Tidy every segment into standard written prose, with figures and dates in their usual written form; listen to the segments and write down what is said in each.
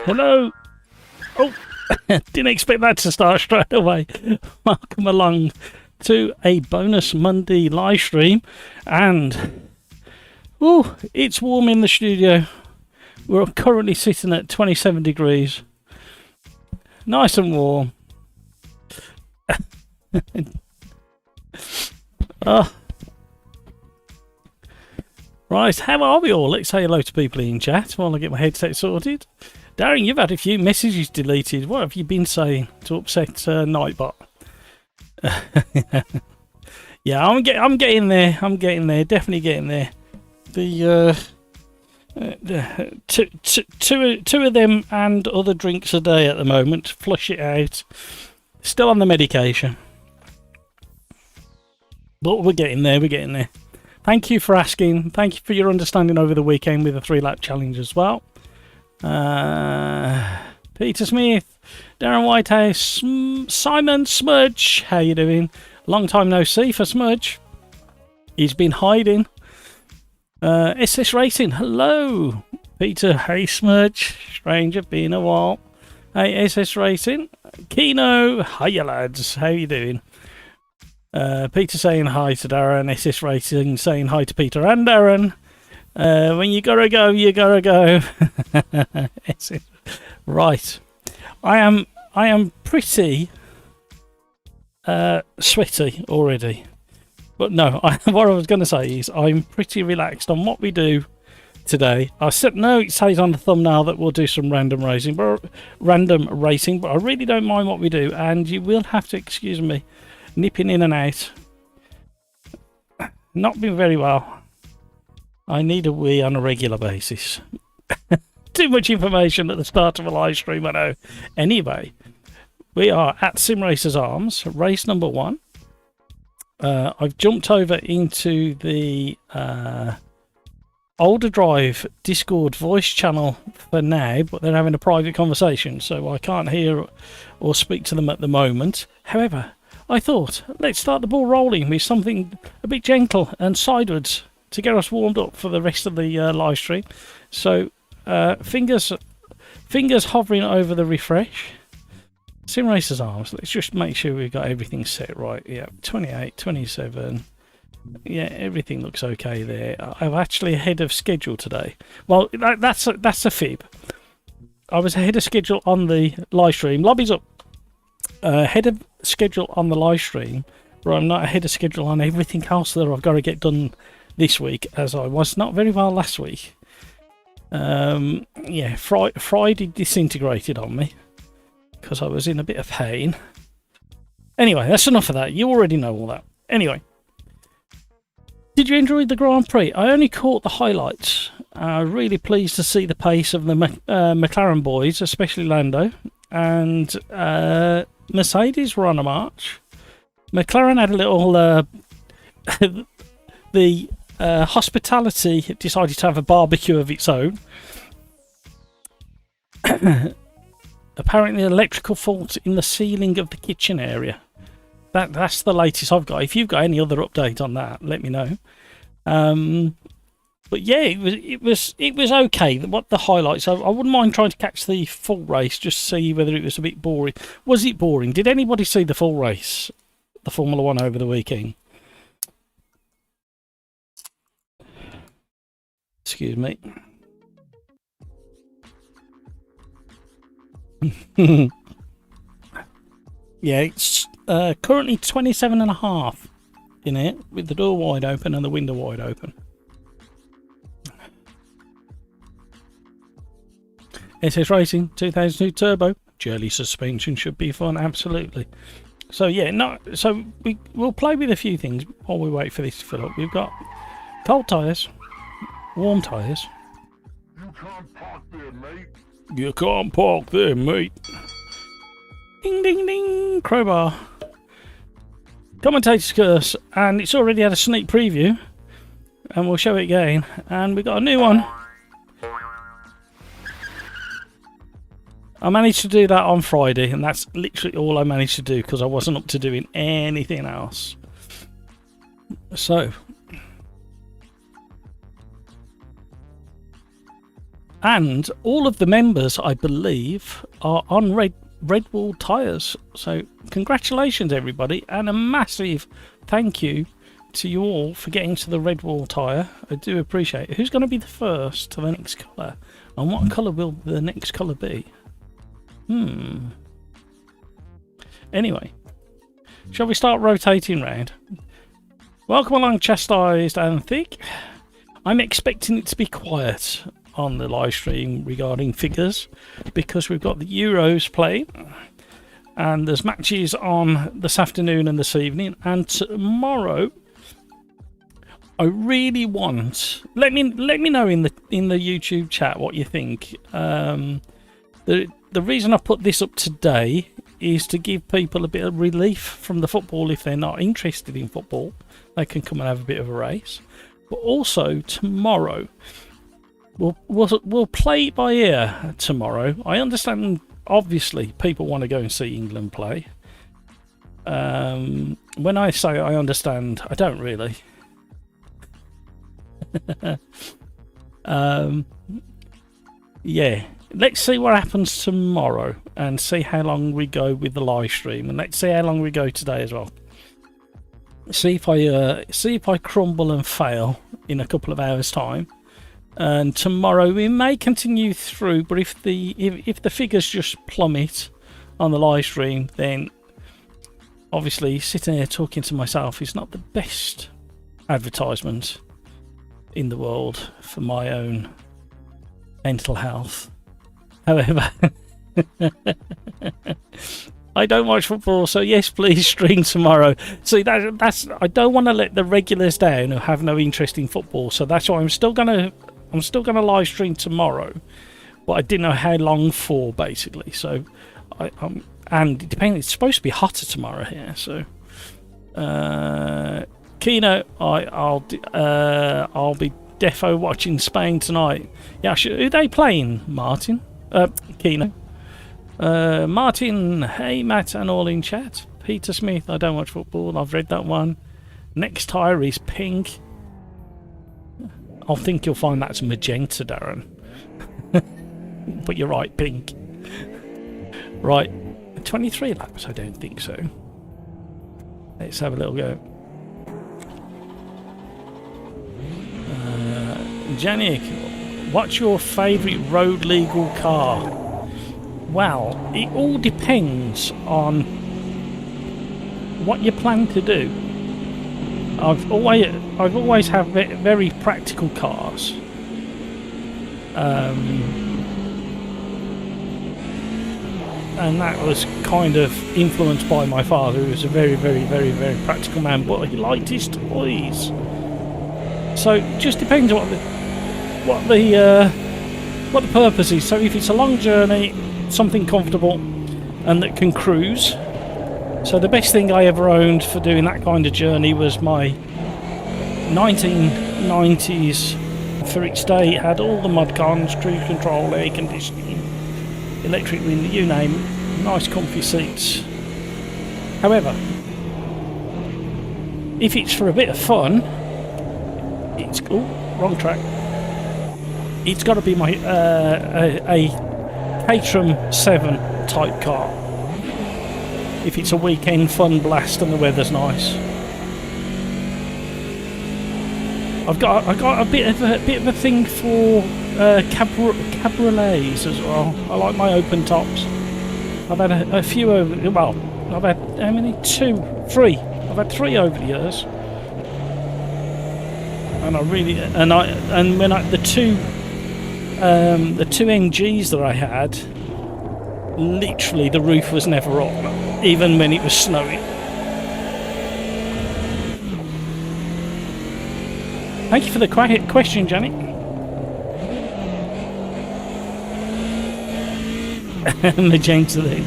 Hello. Oh, didn't expect that to start straight away. Welcome along to a bonus Monday live stream, and it's warm in the studio. We're currently sitting at 27 degrees, nice and warm. Right, how are we all? Let's say hello to people in chat while I get my headset sorted. Darren, you've had a few messages deleted. What have you been saying to upset Nightbot? Yeah, I'm getting there. I'm getting there. Definitely getting there. The two of them and other drinks a day at the moment. Flush it out. Still on the medication, but we're getting there. We're getting there. Thank you for asking. Thank you for your understanding over the weekend with the 3-lap challenge as well. Peter Smith, Darren Whitehouse, Simon Smudge, how you doing? Long time no see for Smudge. He's been hiding. SS Racing, hello. Peter, hey Smudge, stranger, been a while. Hey SS Racing, Kino, hiya lads, how you doing? Peter saying hi to Darren, SS Racing saying hi to Peter and Darren. When you gotta go, you gotta go. Right, I am pretty sweaty already, but no. What I was going to say is I'm pretty relaxed on what we do today. I said no. It says on the thumbnail that we'll do some random racing, but I really don't mind what we do, and you will have to excuse me nipping in and out. Not been very well. I need a wee on a regular basis. Too much information at the start of a live stream, I know. Anyway, we are at SimRacersArms, race number 1. I've jumped over into the Older Drive Discord voice channel for now, but they're having a private conversation, so I can't hear or speak to them at the moment. However, I thought, let's start the ball rolling with something a bit gentle and sideways to get us warmed up for the rest of the live stream. So, fingers hovering over the refresh. SimRacersArms, let's just make sure we've got everything set right. Yeah, 28, 27. Yeah, everything looks okay there. I'm actually ahead of schedule today. Well, that's a fib. I was ahead of schedule on the live stream. Lobby's up. Ahead of schedule on the live stream, but I'm not ahead of schedule on everything else that I've got to get done this week, as I was not very well last week. Yeah, Friday disintegrated on me because I was in a bit of pain. Anyway, that's enough of that. You already know all that. Anyway, did you enjoy the Grand Prix? I only caught the highlights. Really pleased to see the pace of the McLaren boys, especially Lando, and Mercedes were on a march. McLaren had a little the hospitality decided to have a barbecue of its own. Apparently, electrical fault in the ceiling of the kitchen area. That's the latest I've got. If you've got any other update on that, let me know. But yeah, it was okay. What the highlights? I wouldn't mind trying to catch the full race, just to see whether it was a bit boring. Was it boring? Did anybody see the full race, the Formula 1 over the weekend? Excuse me. Yeah, it's currently 27.5 in it, with the door wide open and the window wide open. SS Racing 2002 Turbo, jelly suspension should be fun, absolutely. So yeah, so we'll play with a few things while we wait for this to fill up. We've got cold tyres, warm tyres. You can't park there, mate. You can't park there, mate. Ding ding ding, crowbar. Commentator's curse, and it's already had a sneak preview, and we'll show it again. And we got a new one. I managed to do that on Friday, and that's literally all I managed to do because I wasn't up to doing anything else. So And all of the members, I believe, are on Red Wall tyres. So congratulations, everybody, and a massive thank you to you all for getting to the Red Wall tyre. I do appreciate it. Who's going to be the first to the next colour? And what colour will the next colour be? Anyway, shall we start rotating round? Welcome along, Chastised and Thick. I'm expecting it to be quiet on the live stream regarding figures because we've got the Euros playing and there's matches on this afternoon and this evening, and tomorrow I really want, let me know in the YouTube chat what you think. The reason I put this up today is to give people a bit of relief from the football. If they're not interested in football, they can come and have a bit of a race. But also tomorrow we'll play it by ear tomorrow. I understand, obviously, people want to go and see England play. When I say I understand, I don't really. Yeah, let's see what happens tomorrow and see how long we go with the live stream, and let's see how long we go today as well. See if I crumble and fail in a couple of hours time. And tomorrow we may continue through, but if the figures just plummet on the live stream, then obviously sitting here talking to myself is not the best advertisement in the world for my own mental health. However, I don't watch football, so yes, please stream tomorrow. See, that's I don't want to let the regulars down who have no interest in football, so that's why I'm still gonna live stream tomorrow, but I didn't know how long for, basically. So and it depends. It's supposed to be hotter tomorrow here, so Keno, I'll be defo watching Spain tonight. Yeah, who are they playing, Martin? Keno. Martin, hey Matt and all in chat. Peter Smith, I don't watch football, I've read that one. Next tire is pink. I think you'll find that's magenta, Darren. But you're right, pink. Right, 23 laps, I don't think so. Let's have a little go. Janik, what's your favourite road legal car? Well, it all depends on what you plan to do. I've always had very practical cars. And that was kind of influenced by my father, who was a very, very, very, very practical man, but he liked his toys. So it just depends what the purpose is. So if it's a long journey, something comfortable and that can cruise. So the best thing I ever owned for doing that kind of journey was my 1990s for its day. It had all the mod cons, cruise control, air conditioning, electric wind, you name it. Nice comfy seats. However, if it's for a bit of fun, it's wrong track. It's got to be my a Caterham 7 type car. If it's a weekend fun blast and the weather's nice. I've got a bit of a thing for cabriolets as well. I like my open tops. I've had a few over. Well, I've had how many? 2, 3. I've had 3 over the years. And the two MGs that I had, literally the roof was never up, even when it was snowing. Thank you for the question, Janet. Magenta then.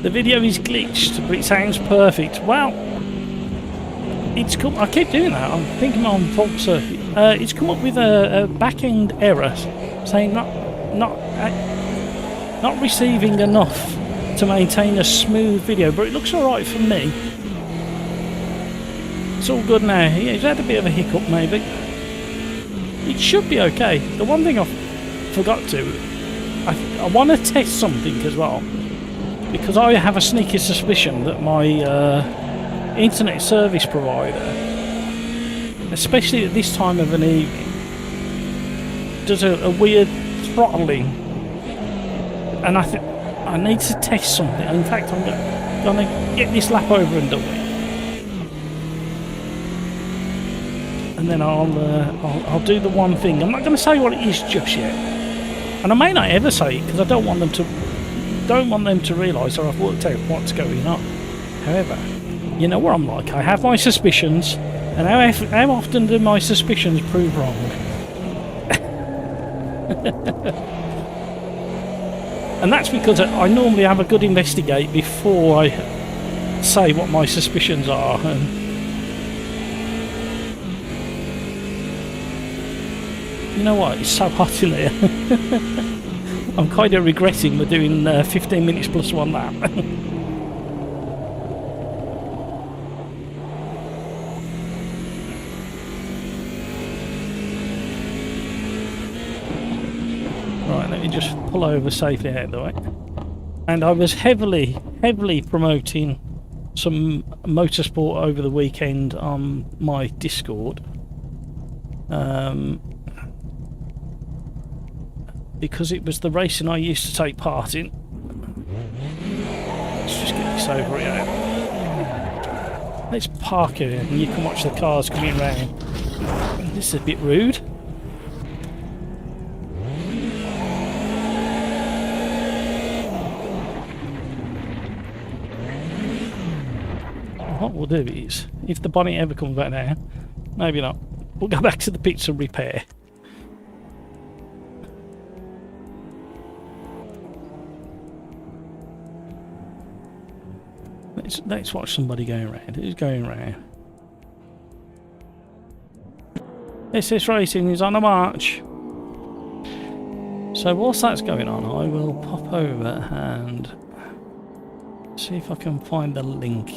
The video is glitched, but it sounds perfect. Well, it's come. I keep doing that. I'm thinking I'm on fault circuit. It's come up with a back-end error saying not receiving enough to maintain a smooth video, but it looks alright for me. It's all good now. Yeah, it's had a bit of a hiccup maybe. it should be okay. The one thing I forgot to, I want to test something as well, because I have a sneaky suspicion that my internet service provider, especially at this time of an evening, does a weird throttling, and I think I need to test something. In fact, I'm going to get this lap over and done with, and then I'll do the one thing. I'm not going to say what it is just yet, and I may not ever say it because I don't want them to realise that I've worked out what's going on. However, you know what I'm like. I have my suspicions, and how often do my suspicions prove wrong? And that's because I normally have a good investigate before I say what my suspicions are. And you know what? It's so hot in here. I'm kind of regretting we're doing 15 minutes plus one lap. Right, let me just pull over safely out of the way. And I was heavily promoting some motorsport over the weekend on my Discord. Because it was the racing I used to take part in. Let's just get this over here. Let's park here and you can watch the cars coming round. This is a bit rude. What we'll do is, if the bonnet ever comes back down, maybe not, we'll go back to the pits and repair. Let's watch somebody going around. Who's going around? SS Racing is on a march. So whilst that's going on, I will pop over and see if I can find the link.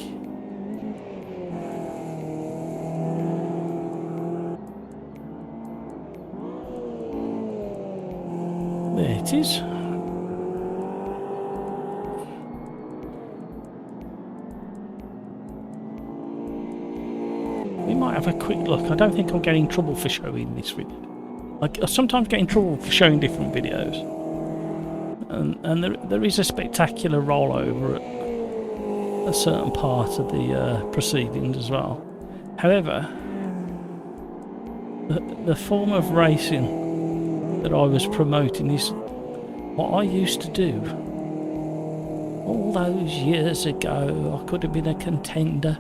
There it is. We might have a quick look. I don't think I'll get in trouble for showing this video. I sometimes get in trouble for showing different videos. And there is a spectacular rollover at a certain part of the proceedings as well. However, the form of racing that I was promoting is what I used to do. All those years ago, I could have been a contender.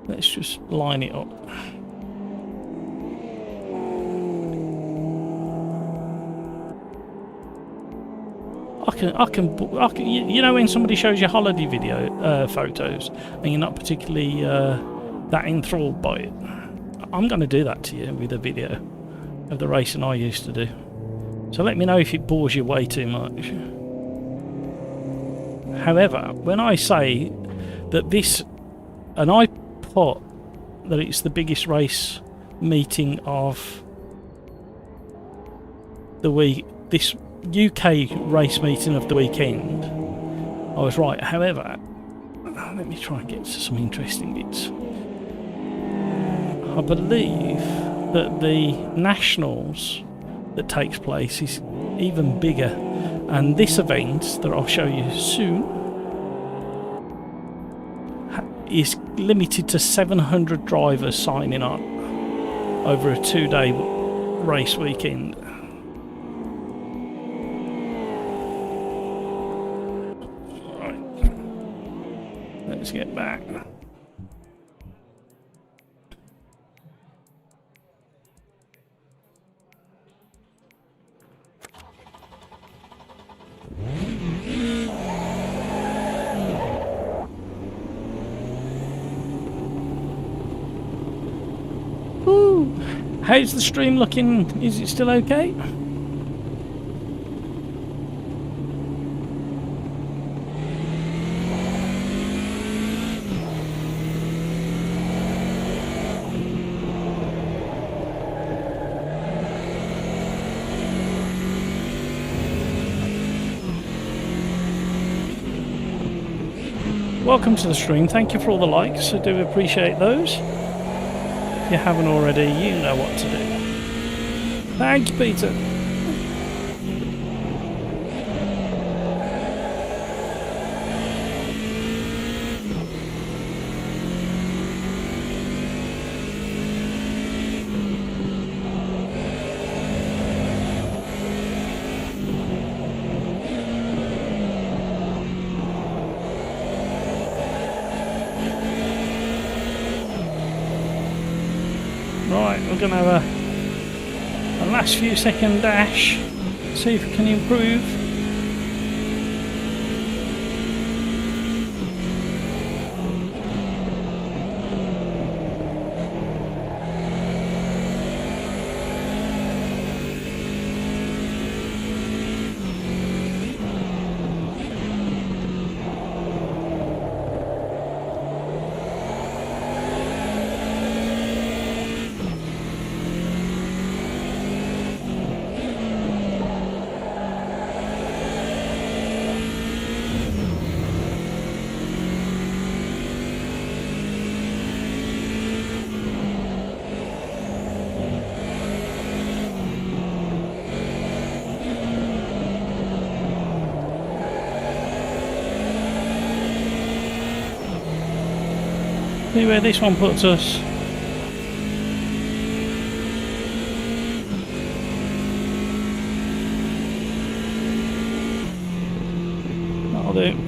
Let's just line it up. I can, you know, when somebody shows you holiday video photos and you're not particularly that enthralled by it, I'm going to do that to you with a video of the racing I used to do. So let me know if it bores you way too much. However, when I say that this, and I put that it's the biggest race meeting of the week, this UK race meeting of the weekend, I was right. However, let me try and get to some interesting bits. I believe that the Nationals that takes place is even bigger, and this event that I'll show you soon is limited to 700 drivers signing on over a 2-day race weekend. Let's get back. Ooh. How's the stream looking? Is it still okay? welcome to the stream. Thank you for all the likes. I do appreciate those. If you haven't already, you know what to do. Thank you, Peter. Right, we're going to have a last few second dash, see if we can improve. See where this one puts us. That'll do.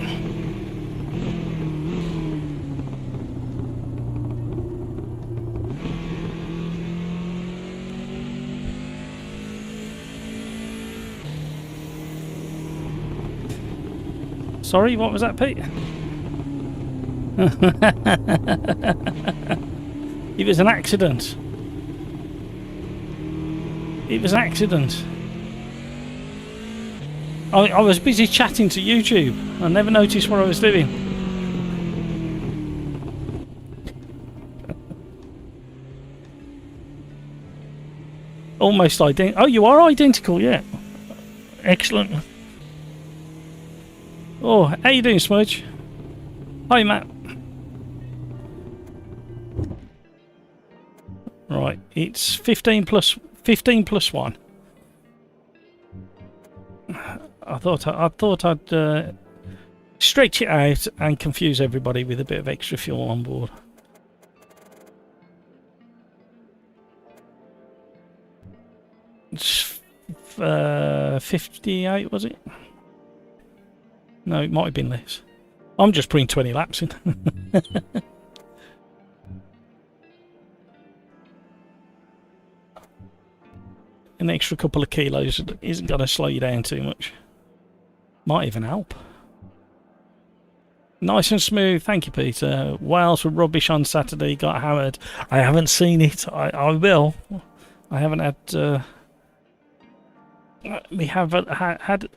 Sorry, what was that, Pete? It was an accident. It was an accident. I was busy chatting to YouTube. I never noticed what I was doing. Almost identical. Oh, you are identical, yeah. Excellent. Oh, how you doing, Smudge? Hi, Matt. Right, it's 15 plus 1. I thought I'd stretch it out and confuse everybody with a bit of extra fuel on board. It's 58, was it? No, it might have been less. I'm just putting 20 laps in. An extra couple of kilos isn't going to slow you down too much. Might even help. Nice and smooth. Thank you, Peter. Wales were rubbish on Saturday. Got hammered. I haven't seen it. I will. I haven't had... we have had...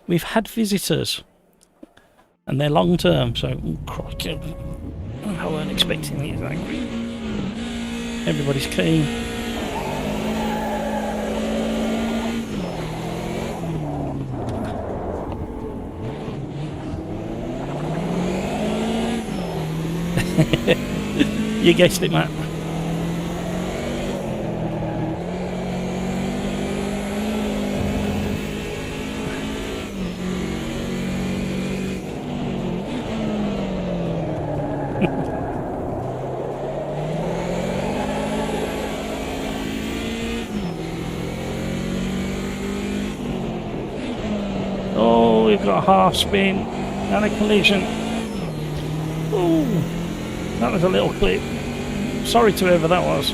We've had visitors. And they're long term, so... crikey. I weren't expecting it exactly. Everybody's keen. You guessed it, Matt. Oh, we've got a half spin and a collision. Ooh, that was a little clip. Sorry to whoever that was.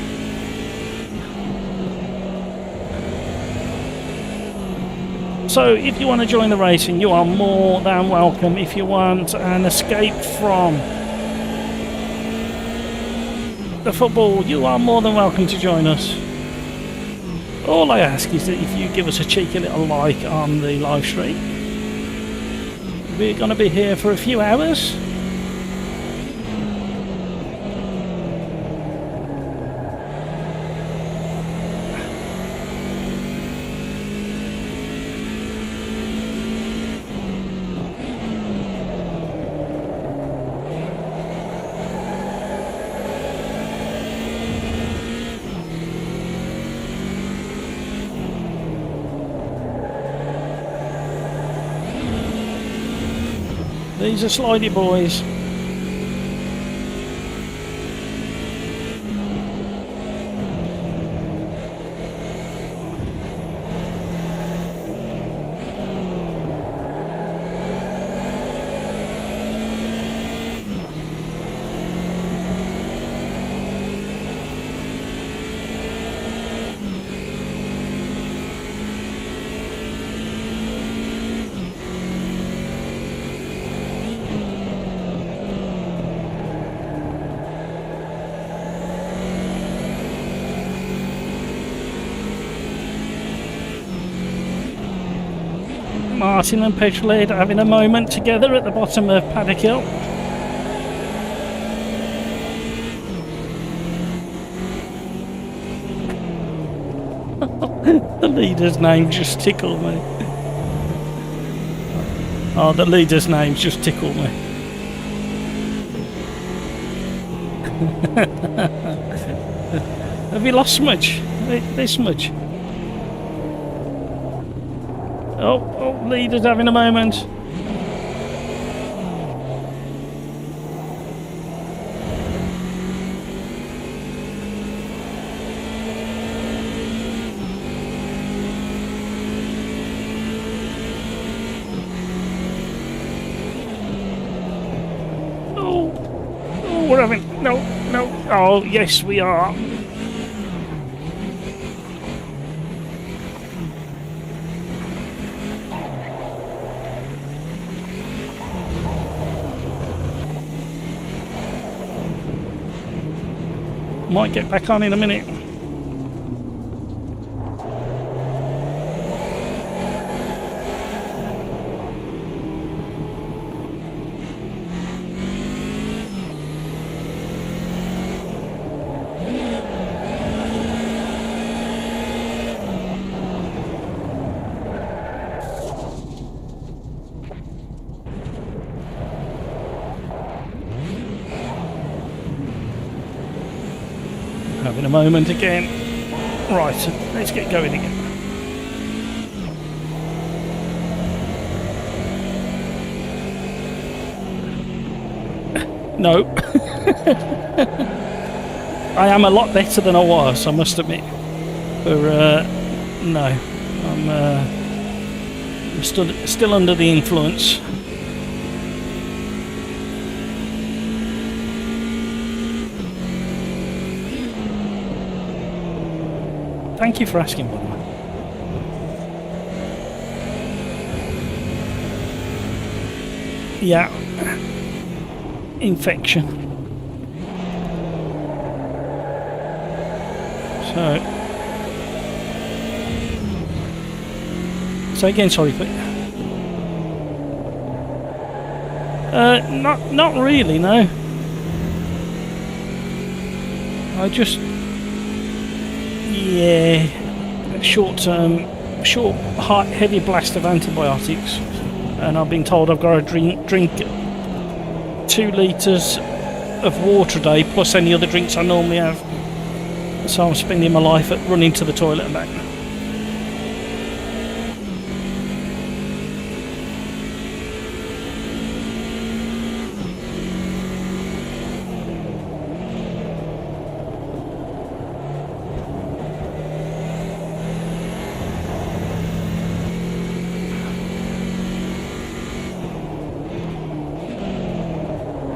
So if you want to join the racing, you are more than welcome. If you want an escape from the football, you are more than welcome to join us. All I ask is that if you give us a cheeky little like on the live stream. We're going to be here for a few hours. These are slidey boys. Martin and Petrolhead having a moment together at the bottom of Paddock Hill. The leader's name just tickled me. Oh, the leader's name just tickled me. Have you lost much? This much? Oh, leader's having a moment. Oh, we're having... No. Oh, yes, we are. Might get back on in a minute. Having a moment again. Right, let's get going again. No. I am a lot better than I was, I must admit. But no, I'm still under the influence. Thank you for asking, by the way. Yeah. Infection. So again, sorry, but not really, no. I just short heavy blast of antibiotics, and I've been told I've got to drink 2 litres of water a day plus any other drinks I normally have. So I'm spending my life at running to the toilet and back.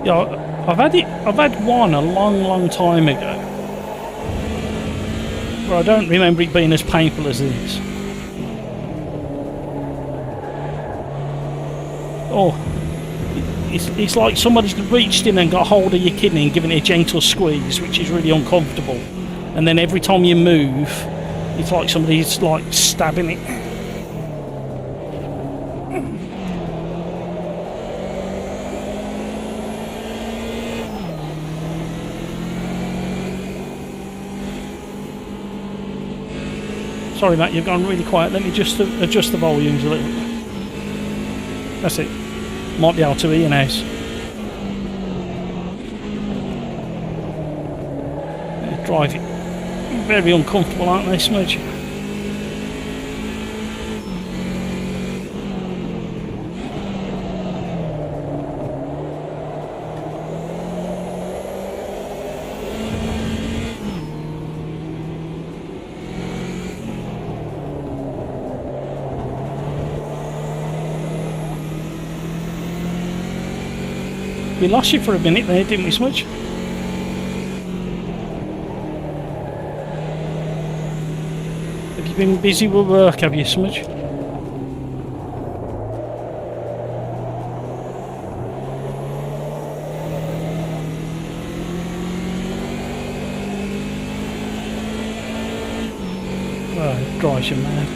Yeah, I've had one a long time ago, but I don't remember it being as painful as this. Oh, it's like somebody's reached in and got hold of your kidney and given it a gentle squeeze, which is really uncomfortable. And then every time you move, it's like somebody's like stabbing it. Sorry, Matt, you've gone really quiet. Let me just adjust the volumes a little bit. That's it. Might be able to hear now. Driving. Very uncomfortable, aren't they, Smudge? We lost you for a minute there, didn't we, Smudge? Have you been busy with work, have you, Smudge? Oh, it drives you mad.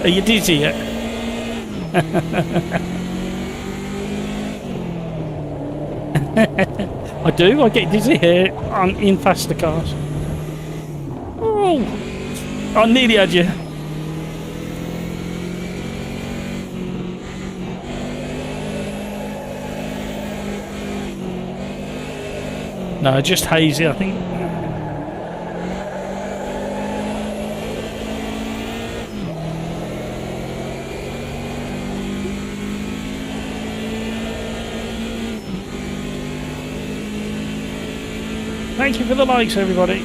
Are you dizzy yet? I do. I get dizzy here in faster cars. Oh, I nearly had you. No, just hazy, I think. Thank you for the likes, everybody.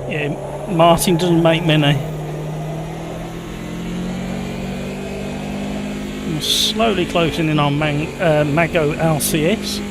Yeah, Martin doesn't make many. We're slowly closing in on Mago LCS.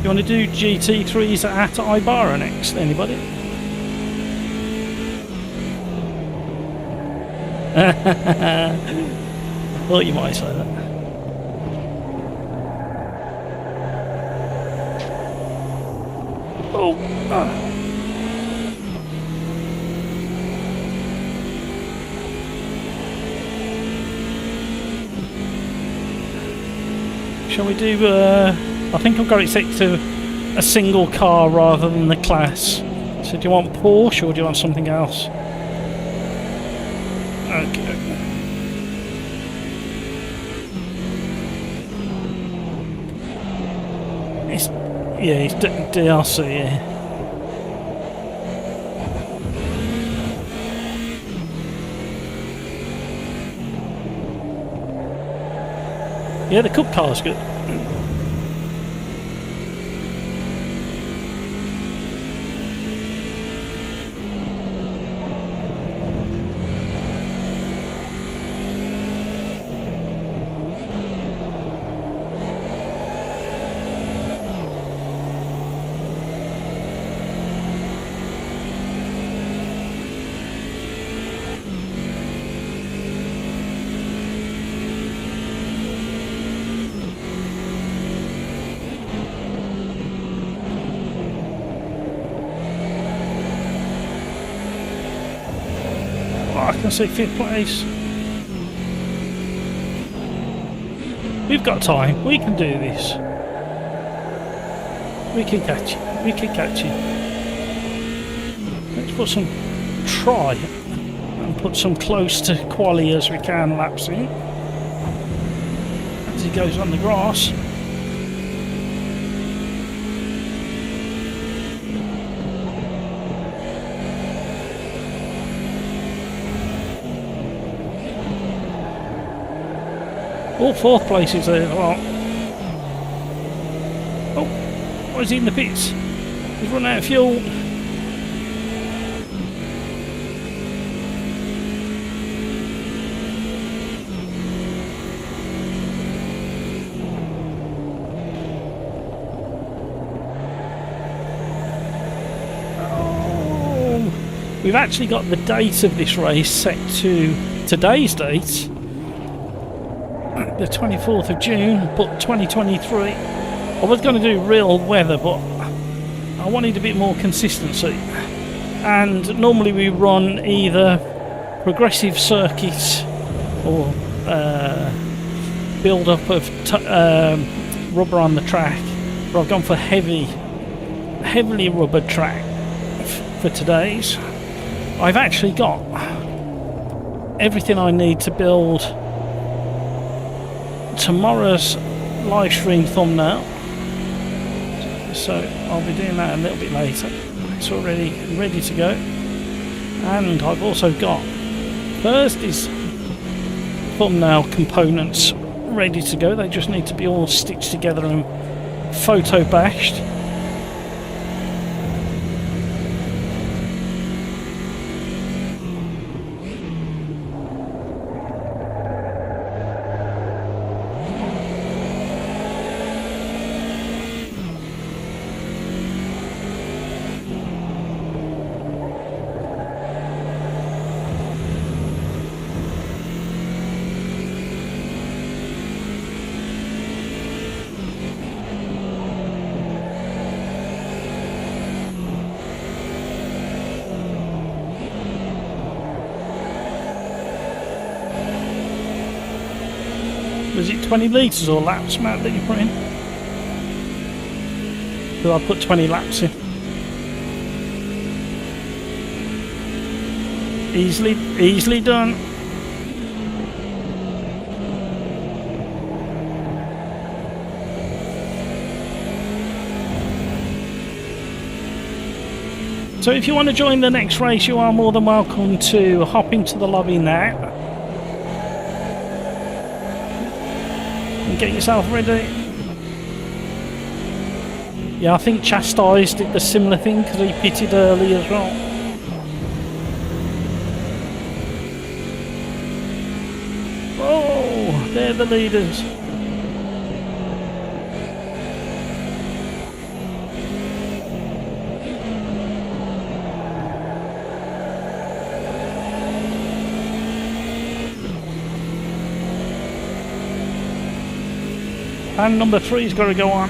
You want to do GT3s at Ibarra next? Anybody? Thought you might say that. Oh. Shall we do I think I've got it set to a single car rather than the class. So do you want Porsche or do you want something else? Okay. It's DLC, yeah. Yeah, the Cup car's good. I can see 5th place. We've got time. We can do this. We can catch you. We can catch you. Let's put some try and put some close to Quali as we can laps in. As he goes on the grass. All fourth places there as well. Oh, why is he in the pits? He's run out of fuel. We've actually got the date of this race set to today's date, the 24th of June, but 2023. I was going to do real weather, but I wanted a bit more consistency. And normally we run either progressive circuits or build up of rubber on the track, but I've gone for heavily rubbered track for today's. I've actually got everything I need to build tomorrow's live stream thumbnail, so I'll be doing that a little bit later. It's already ready to go, and I've also got Thursday's thumbnail components ready to go. They just need to be all stitched together and photo bashed. Was it 20 litres or laps, Matt, that you put in? Did I put 20 laps in? Easily done. So if you want to join the next race, you are more than welcome to hop into the lobby now. Get yourself ready. Yeah, I think Chastise did the similar thing because he pitted early as well. Oh, they're the leaders. And number 3's got to go on.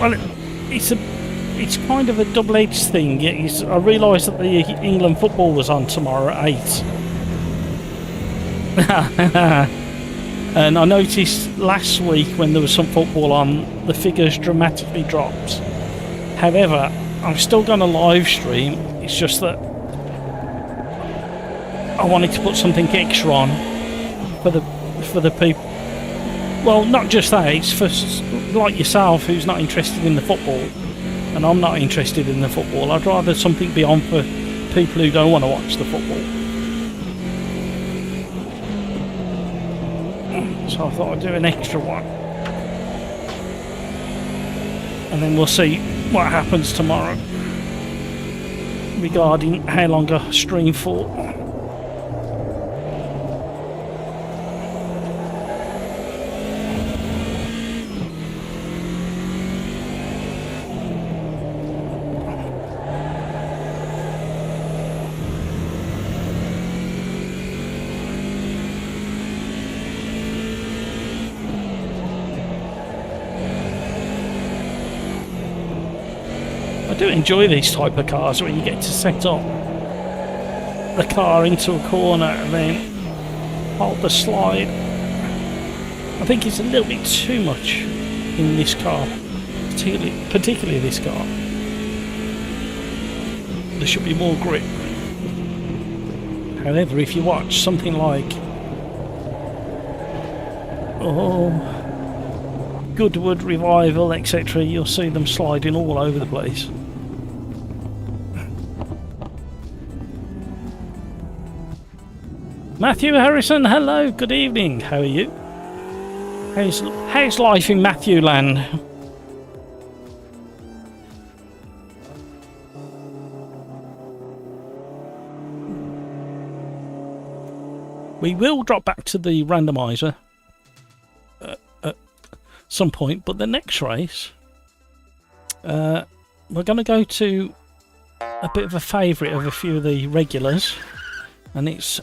Well, it's kind of a double-edged thing. I realised that the England football was on tomorrow at 8. And I noticed last week when there was some football on, the figures dramatically dropped. However, I'm still going to live stream. It's just that I wanted to put something extra on for the people. Well, not just that, it's for like yourself who's not interested in the football, and I'm not interested in the football. I'd rather something be on for people who don't want to watch the football. So I thought I'd do an extra one. And then we'll see what happens tomorrow regarding how long I stream for. I do enjoy these type of cars where you get to set up the car into a corner and then hold the slide. I think it's a little bit too much in this car particularly this car. There should be more grip. However, if you watch something like Goodwood Revival, etc., you'll see them sliding all over the place. Matthew Harrison, hello, good evening. How are you? How's life in Matthew land? We will drop back to the randomizer at some point, but the next race, we're going to go to a bit of a favourite of a few of the regulars, and it's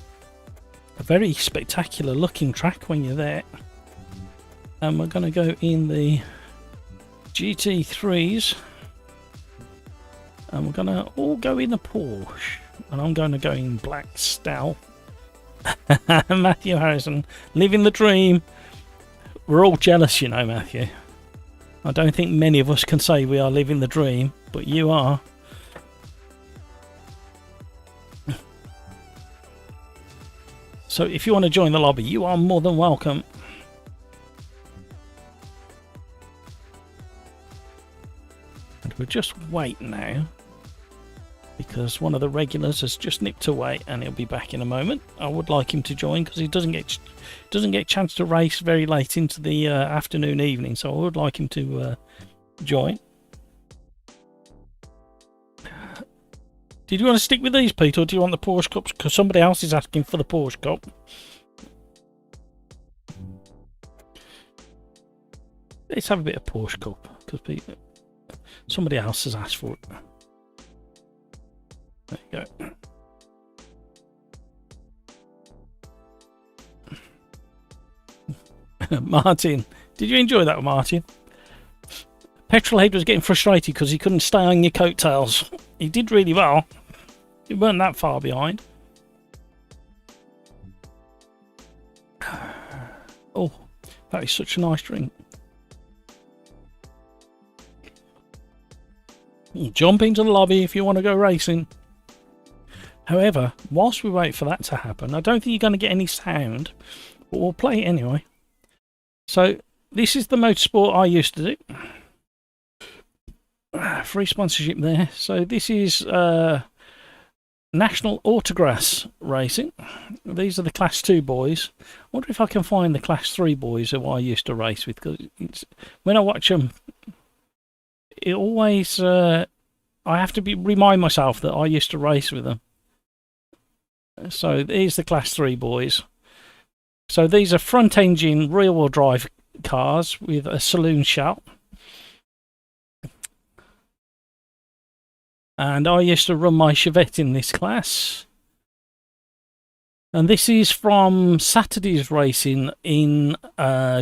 a very spectacular looking track when you're there. And we're going to go in the GT3s, and we're going to all go in the Porsche, and I'm going to go in black stealth. Matthew Harrison, living the dream. We're all jealous, you know, Matthew. I don't think many of us can say we are living the dream, but you are. So if you want to join the lobby, you are more than welcome. And we'll just wait now, because one of the regulars has just nipped away and he'll be back in a moment. I would like him to join because he doesn't get a chance to race very late into the afternoon, evening, so I would like him to join. Did you want to stick with these, Pete, or do you want the Porsche Cups? Because somebody else is asking for the Porsche Cup. Let's have a bit of Porsche Cup, because somebody else has asked for it. There you go. Martin, did you enjoy that, Martin? Petrolhead was getting frustrated because he couldn't stay on your coattails. He did really well. He weren't that far behind. Oh, that is such a nice drink. You jump into the lobby if you want to go racing. However, whilst we wait for that to happen, I don't think you're going to get any sound, but we'll play it anyway. So, this is the motorsport I used to do. Free sponsorship there. So this is National Autograss Racing. These are the Class 2 boys. I wonder if I can find the Class 3 boys who I used to race with, because when I watch them, it always I have to remind myself that I used to race with them. So here's the Class 3 boys. So these are front engine rear wheel drive cars with a saloon shell. And I used to run my Chevette in this class. And this is from Saturday's racing in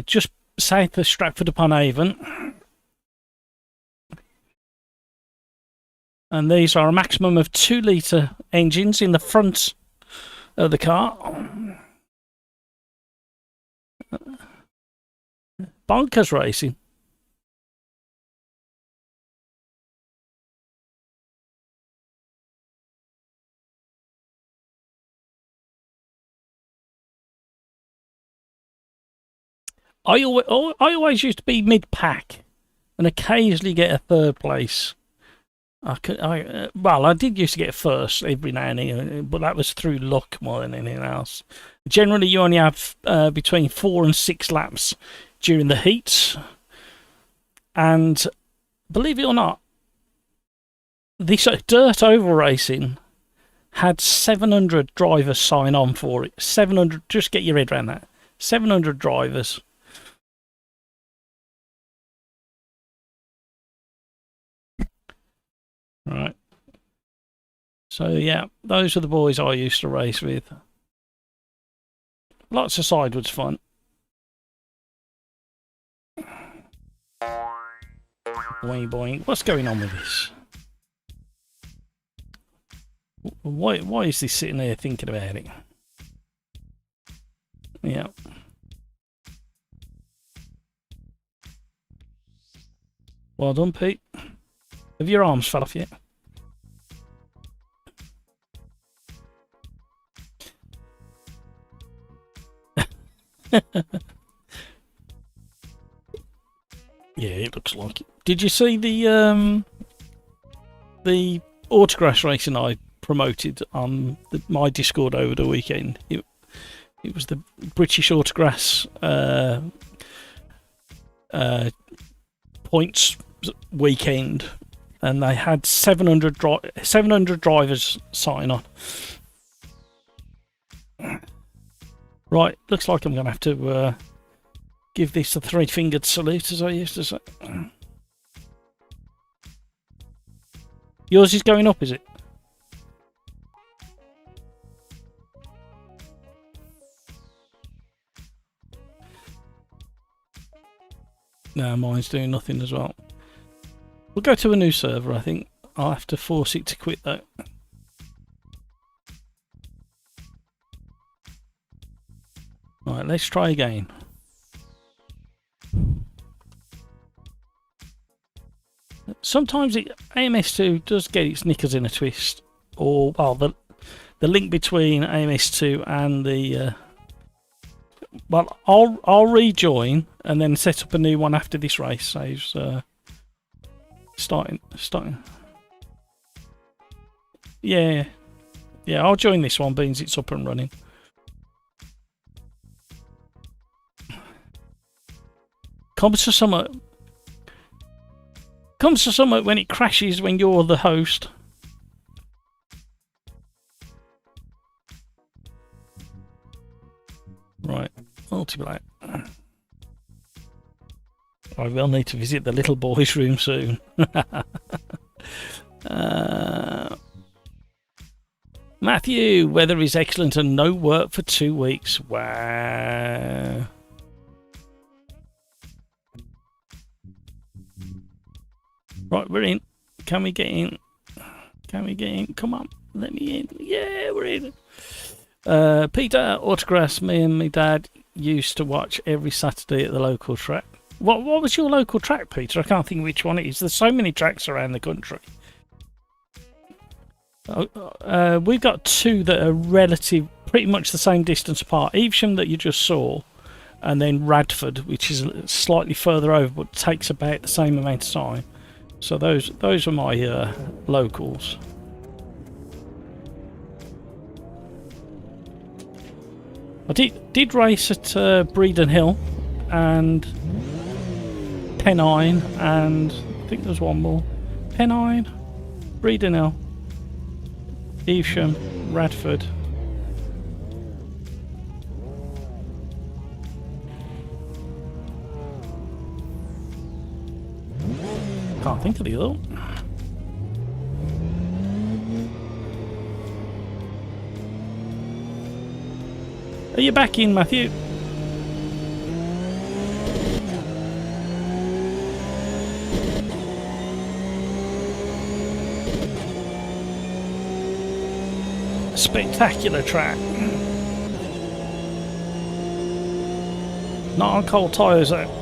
just south of Stratford-upon-Avon. And these are a maximum of 2-litre engines in the front of the car. Bonkers racing. I always used to be mid-pack and occasionally get a third place. Well, I did used to get first every now and then, but that was through luck more than anything else. Generally, you only have between 4 and 6 laps during the heats. And believe it or not, this dirt oval racing had 700 drivers sign on for it. 700, just get your head around that. 700 drivers. Right. So yeah, those are the boys I used to race with. Lots of sidewards fun. Boing boing. What's going on with this? Why is this sitting there thinking about it? Yeah. Well done, Pete. Have your arms fell off yet? Yeah, it looks like it. Did you see the autograss racing I promoted on my Discord over the weekend? It was the British autograss points weekend, and they had 700 drivers sign on. Right, looks like I'm going to have to give this a three-fingered salute, as I used to say. Yours is going up, is it? No, mine's doing nothing as well. We'll go to a new server, I think. I'll have to force it to quit, though. Right, let's try again. Sometimes AMS2 does get its knickers in a twist, or well, the link between AMS2 and the well, I'll rejoin and then set up a new one after this race. Saves starting. Yeah, I'll join this one, beans it's up and running. Comes to somewhat when it crashes when you're the host. Right, multi-black. I will need to visit the little boys' room soon. Matthew, weather is excellent and no work for 2 weeks. Wow. Right, we're in. Can we get in? Can we get in? Come on, let me in. Yeah, we're in. Peter, autographs. Me and my dad used to watch every Saturday at the local track. What was your local track, Peter? I can't think which one it is. There's so many tracks around the country. We've got two that are pretty much the same distance apart. Evesham that you just saw, and then Radford, which is slightly further over, but takes about the same amount of time. So those are my locals. I did race at Breeden Hill and Pennine, and I think there's one more. Pennine, Breeden Hill, Evesham, Radford. Can't think of the other one. Are you back in, Matthew? Spectacular track. Not on cold tyres though.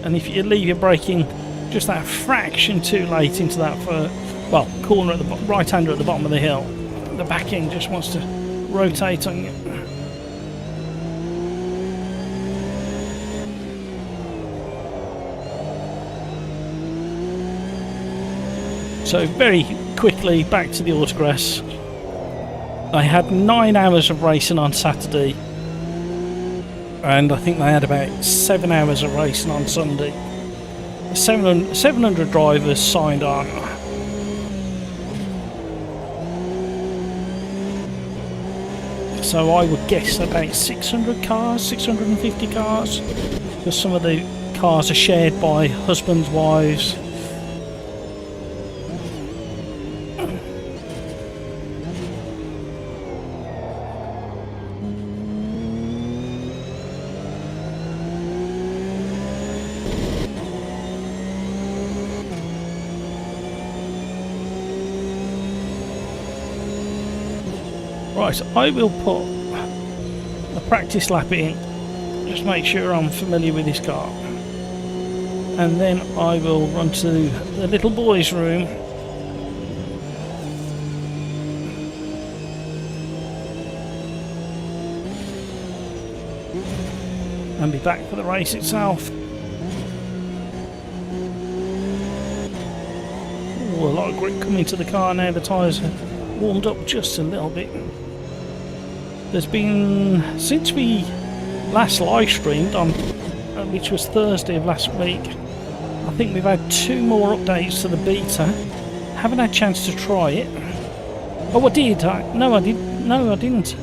And if you leave your braking just that fraction too late into that corner at the right-hander at the bottom of the hill, the back end just wants to rotate on you. So very quickly back to the autograss. I had 9 hours of racing on Saturday, and I think they had about 7 hours of racing on Sunday. 700 drivers signed on. So I would guess about 600 cars, 650 cars, because some of the cars are shared by husbands, wives. Right, I will put a practice lap in. Just make sure I'm familiar with this car. And then I will run to the little boys' room. And be back for the race itself. Ooh, a lot of grip coming to the car now. The tyres are warmed up just a little bit. There's been, since we last live streamed on, which was Thursday of last week, I think we've had 2 more updates to the beta. Haven't had a chance to try it. Oh, I did. No, I didn't. No, I didn't.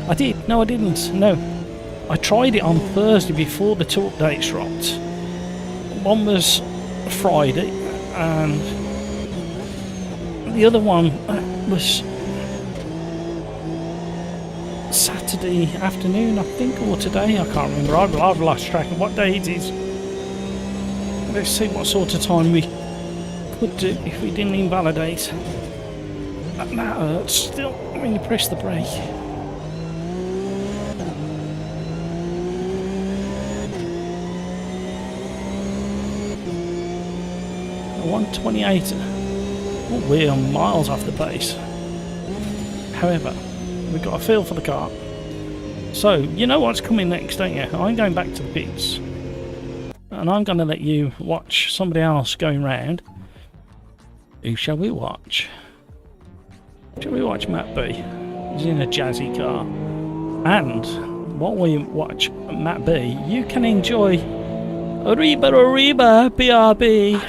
I did. No, I didn't. No. I tried it on Thursday before the 2 updates dropped. One was Friday, and the other one was Saturday afternoon, I think, or today. I can't remember. I've lost track of what day it is. Let's see what sort of time we could do if we didn't invalidate. That hurts still when you press the brake. 128. Oh, we're miles off the pace. However, we've got a feel for the car. So, you know what's coming next, don't you? I'm going back to the pits. And I'm going to let you watch somebody else going round. Who shall we watch? Shall we watch Matt B? He's in a jazzy car. And while we watch Matt B, you can enjoy Arriba Arriba BRB.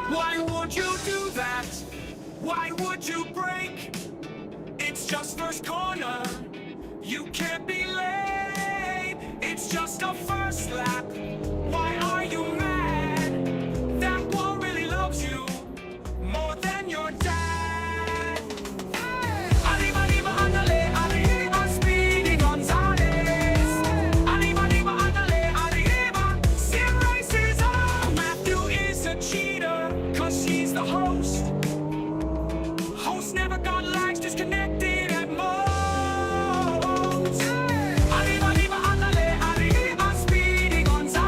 Why would you do that? Why would you break? It's just first corner. You can't be late. It's just a first lap. Why are you mad? That wall really loves you more than your dad. Arriba, arriba, andale, arriba, Speedy Gonzales. Arriba, arriba, andale, arriba, Sim Racers Arms. Matthew is a cheater, 'cause she's the host. Host never got lags, disconnected at most. Arriba, arriba, andale, arriba, Speedy Gonzales.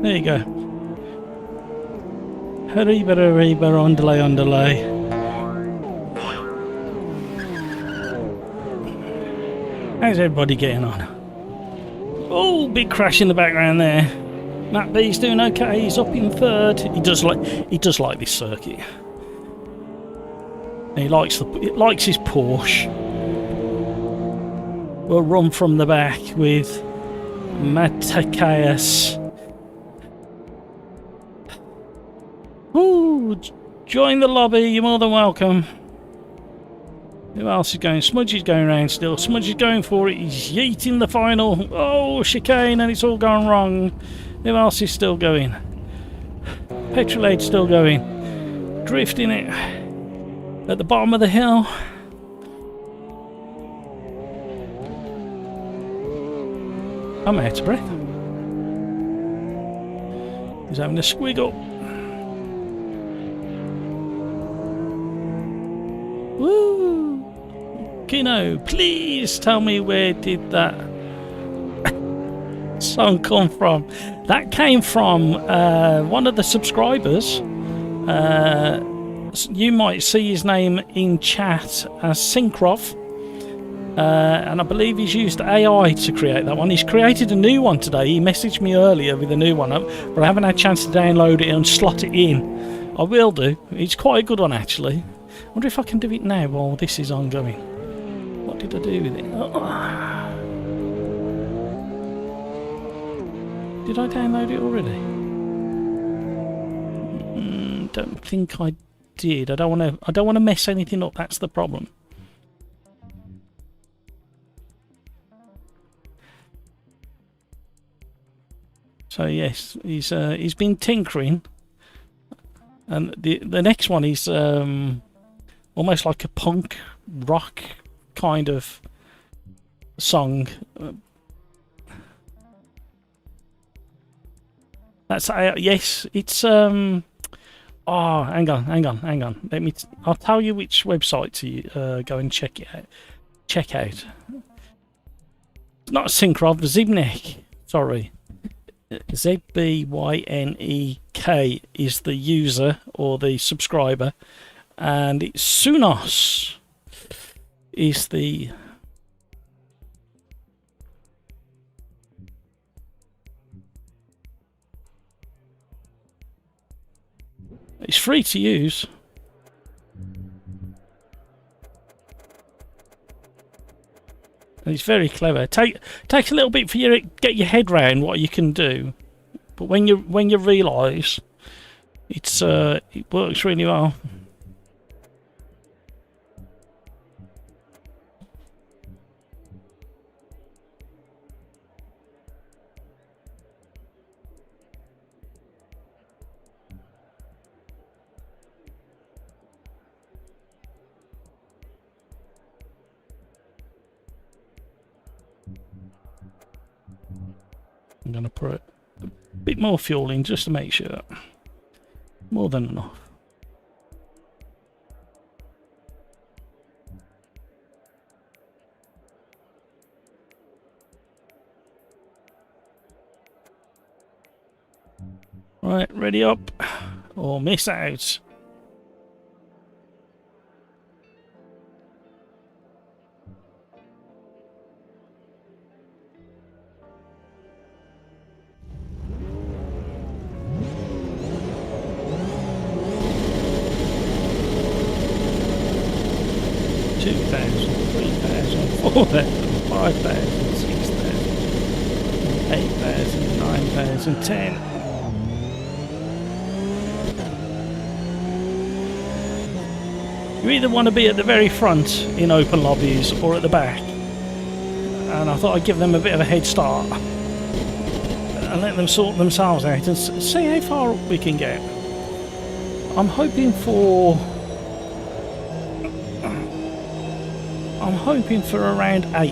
There you go. Hariba, hariba, on delay, on delay. How's everybody getting on? Oh, big crash in the background there. Matt B's doing okay. He's up in third. He does like this circuit. He likes his Porsche. We'll run from the back with Matakayas. Ooh, join the lobby. You're more than welcome. Who else is going? Smudge is going round still. Smudge is going for it. He's yeeting the final. Oh, chicane, and it's all gone wrong. Who else is still going? Petrolade's still going. Drifting it at the bottom of the hill. I'm out of breath. He's having a squiggle. Woo! Kino, please tell me, where did that song come from? That came from one of the subscribers. You might see his name in chat as Synkrov, and I believe he's used AI to create that one. He's created a new one today. He messaged me earlier with a new one up, but I haven't had a chance to download it and slot it in. I will do. It's quite a good one, actually. I wonder if I can do it now while this is ongoing. What did I do with it? Oh. Did I download it already? Don't think I did. I don't want to mess anything up. That's the problem. So yes, he's been tinkering, and the next one is almost like a punk rock kind of song. That's yes, it's oh, hang on. I'll tell you which website to go and check it out. Check out. It's not Synkrov, Zibnek. Sorry, ZBYNEK is the user or the subscriber, and it's Sunos is the it's free to use. And it's very clever. Takes a little bit for you to get your head round what you can do, but when you realise it works really well. I'm going to put a bit more fuel in just to make sure. More than enough. Right, ready up or miss out. $2,000, $3,000, $4,000, $5,000, $6,000, $8,000, $9,000, $10,000. You either want to be at the very front in open lobbies or at the back, and I thought I'd give them a bit of a head start and let them sort themselves out and see how far up we can get. I'm hoping for around 8.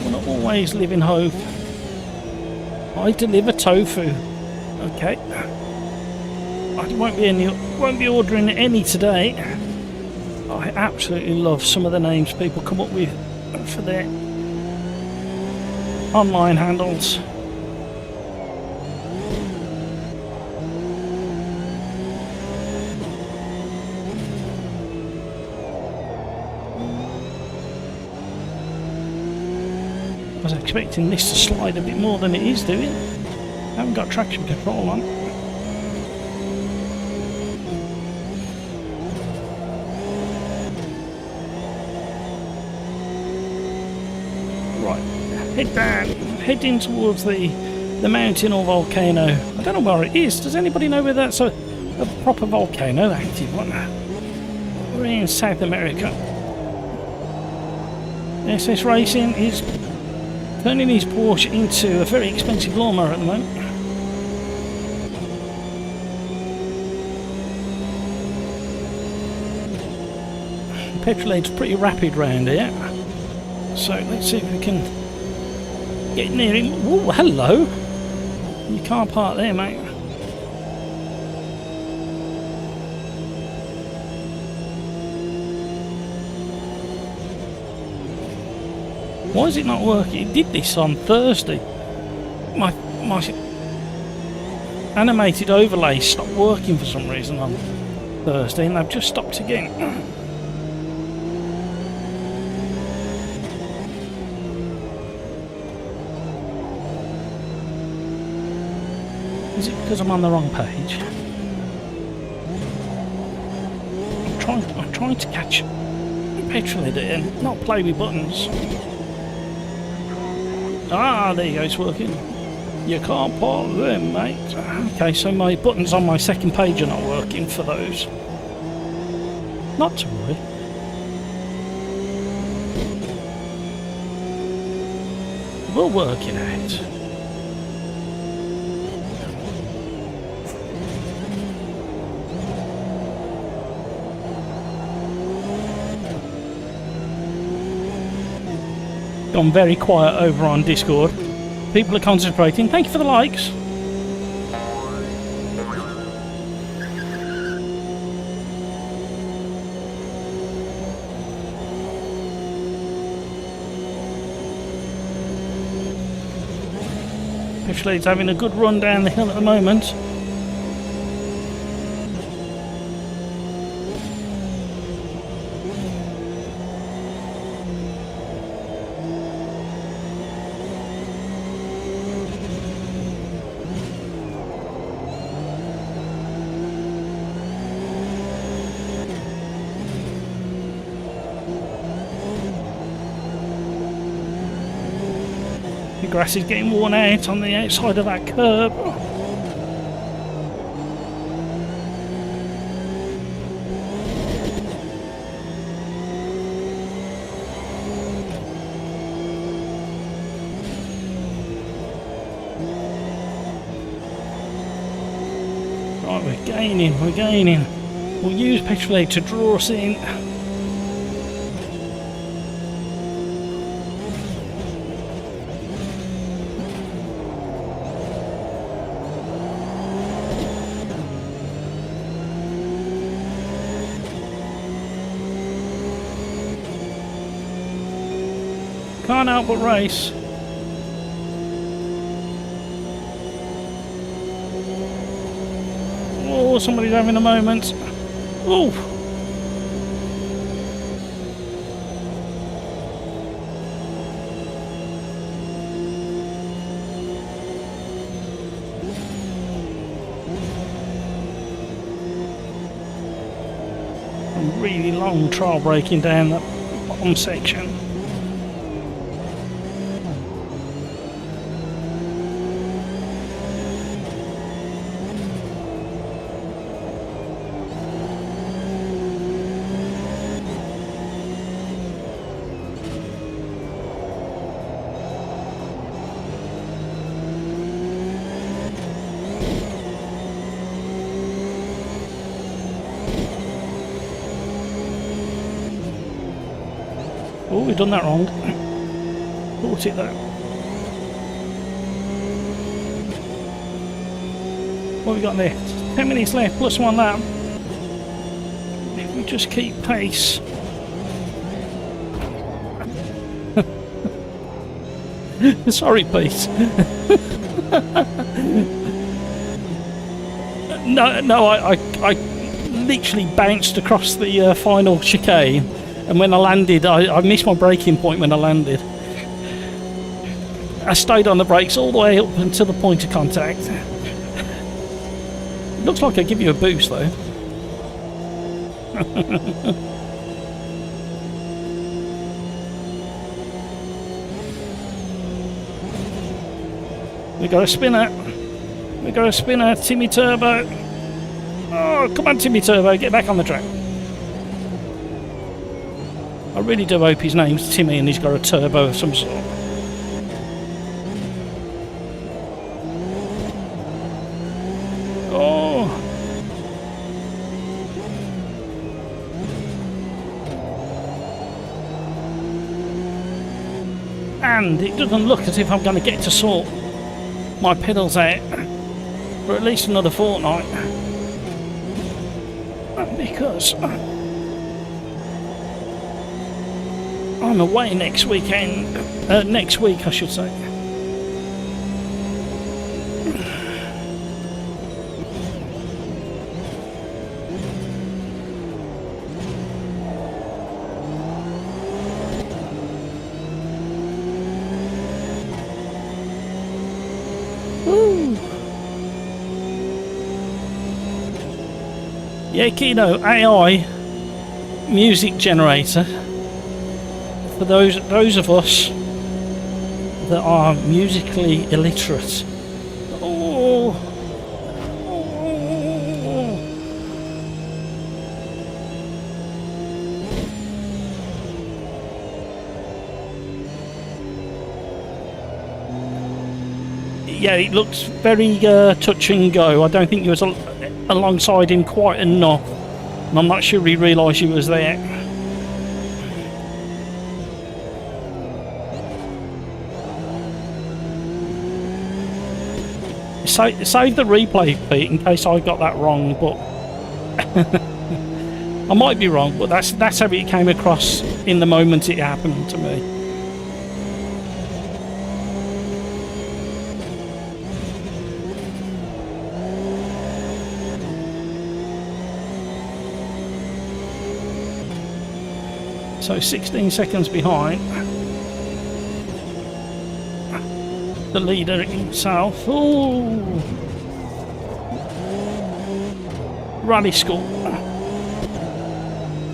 We're not always live in hope. I deliver tofu. Okay. I won't be ordering any today. I absolutely love some of the names people come up with for their online handles. was expecting this to slide a bit more than it is doing. I haven't got traction control on. Right, head down, heading towards the mountain or volcano. I don't know where it is. Does anybody know where that's a proper volcano, active one? We're in South America. SS Racing is turning his Porsche into a very expensive lawnmower at the moment. Petrol head's pretty rapid round here. So let's see if we can get near him. Oh, hello! You can't park there, mate. Why is it not working? It did this on Thursday. My animated overlay stopped working for some reason on Thursday, and I've just stopped again. Is it because I'm on the wrong page? I'm trying to catch petrol head and not play with buttons. Ah, there you go, it's working. You can't park them, mate. Okay, so my buttons on my second page are not working for those. Not to worry. We'll work it out. Gone very quiet over on Discord. People are concentrating. Thank you for the likes. Actually, it's having a good run down the hill at the moment. The grass is getting worn out on the outside of that curb. Right, we're gaining. We'll use petrol aid to draw us in. Can't help but race. Oh, somebody's having a moment. Oh! A really long trial braking down that bottom section. Oh, we've done that wrong. Thought it though. What have we got there? 10 minutes left, plus one lap. If we just keep pace. Sorry, Pete. No, I literally bounced across the final chicane. And when I landed, I missed my braking point when I landed. I stayed on the brakes all the way up until the point of contact. It looks like I give you a boost though. We got a spinner. We got a spinner, Timmy Turbo. Oh, come on, Timmy Turbo, get back on the track. I really do hope his name's Timmy and he's got a turbo of some sort. Oh. And it doesn't look as if I'm going to get to sort my pedals out for at least another fortnight. Because I'm away next weekend. Next week, I should say. Woo! Yeah, Kino AI music generator. For those of us that are musically illiterate. Oh. Oh. Yeah, it looks very touch and go. I don't think you was alongside him quite enough, and I'm not sure he realised you was there. Save the replay, Pete, in case I got that wrong, but I might be wrong, but that's how it came across in the moment it happened to me. So 16 seconds behind the leader himself. Ooh. Rally school.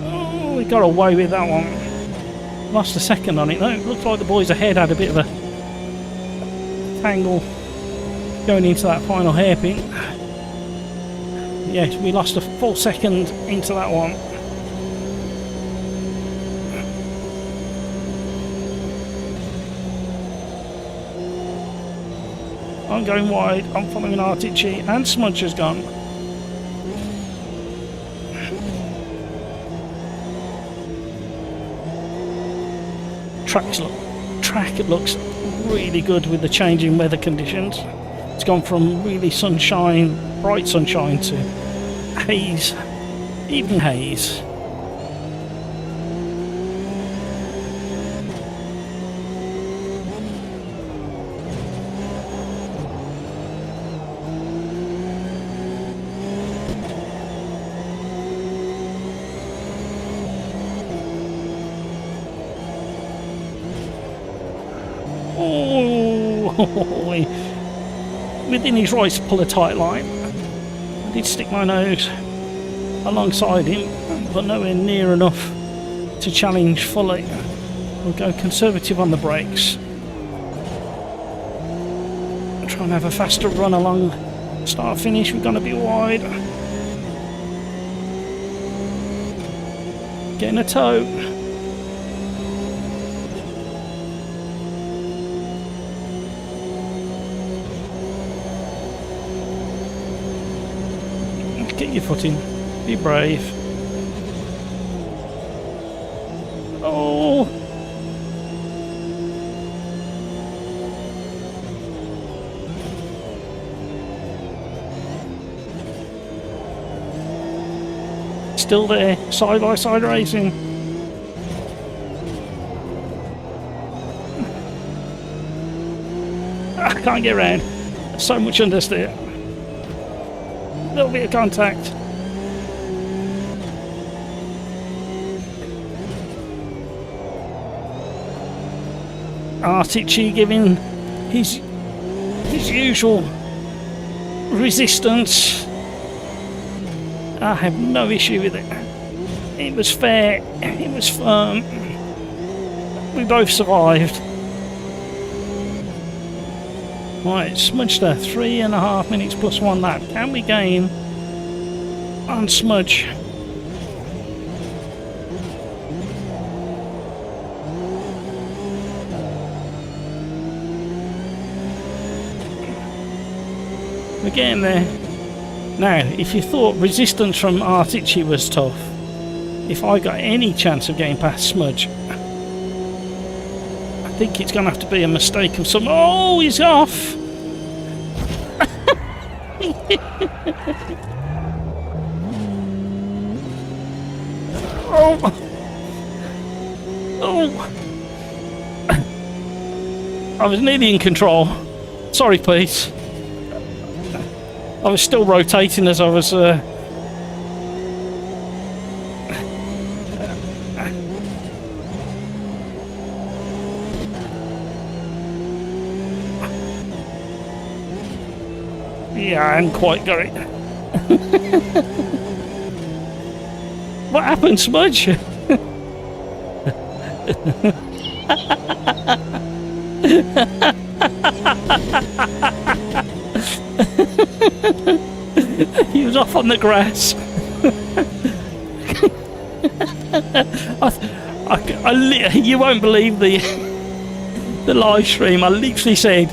Oh, we got away with that one. Lost a second on it though. Looks like the boys ahead had a bit of a tangle going into that final hairpin. Yes, we lost a full second into that one. I'm going wide, I'm following Artici, and Smudge has gone. Track looks really good with the changing weather conditions. It's gone from really sunshine, bright sunshine, to haze, evening haze. Oh, within his rights to pull a tight line. I did stick my nose alongside him, but nowhere near enough to challenge fully. We'll go conservative on the brakes. Try and have a faster run along start finish. We're going to be wide. Getting a toe. Get your foot in. Be brave. Oh! Still there. Side by side racing. I can't get around. So much understeer. Little bit of contact. Artici giving his usual resistance. I have no issue with it. It was fair, it was firm. We both survived. Right, Smudgster, 3.5 minutes plus 1 lap. Can we gain on Smudge? We're getting there. Now, if you thought resistance from Artici was tough, if I got any chance of getting past Smudge, I think it's going to have to be a mistake of some... Oh, he's off! Oh! Oh! I was nearly in control. Sorry, Pete. I was still rotating as I was... Yeah, I hadn't quite got it. What happened, Smudge? He was off on the grass. You won't believe the live stream. I literally said,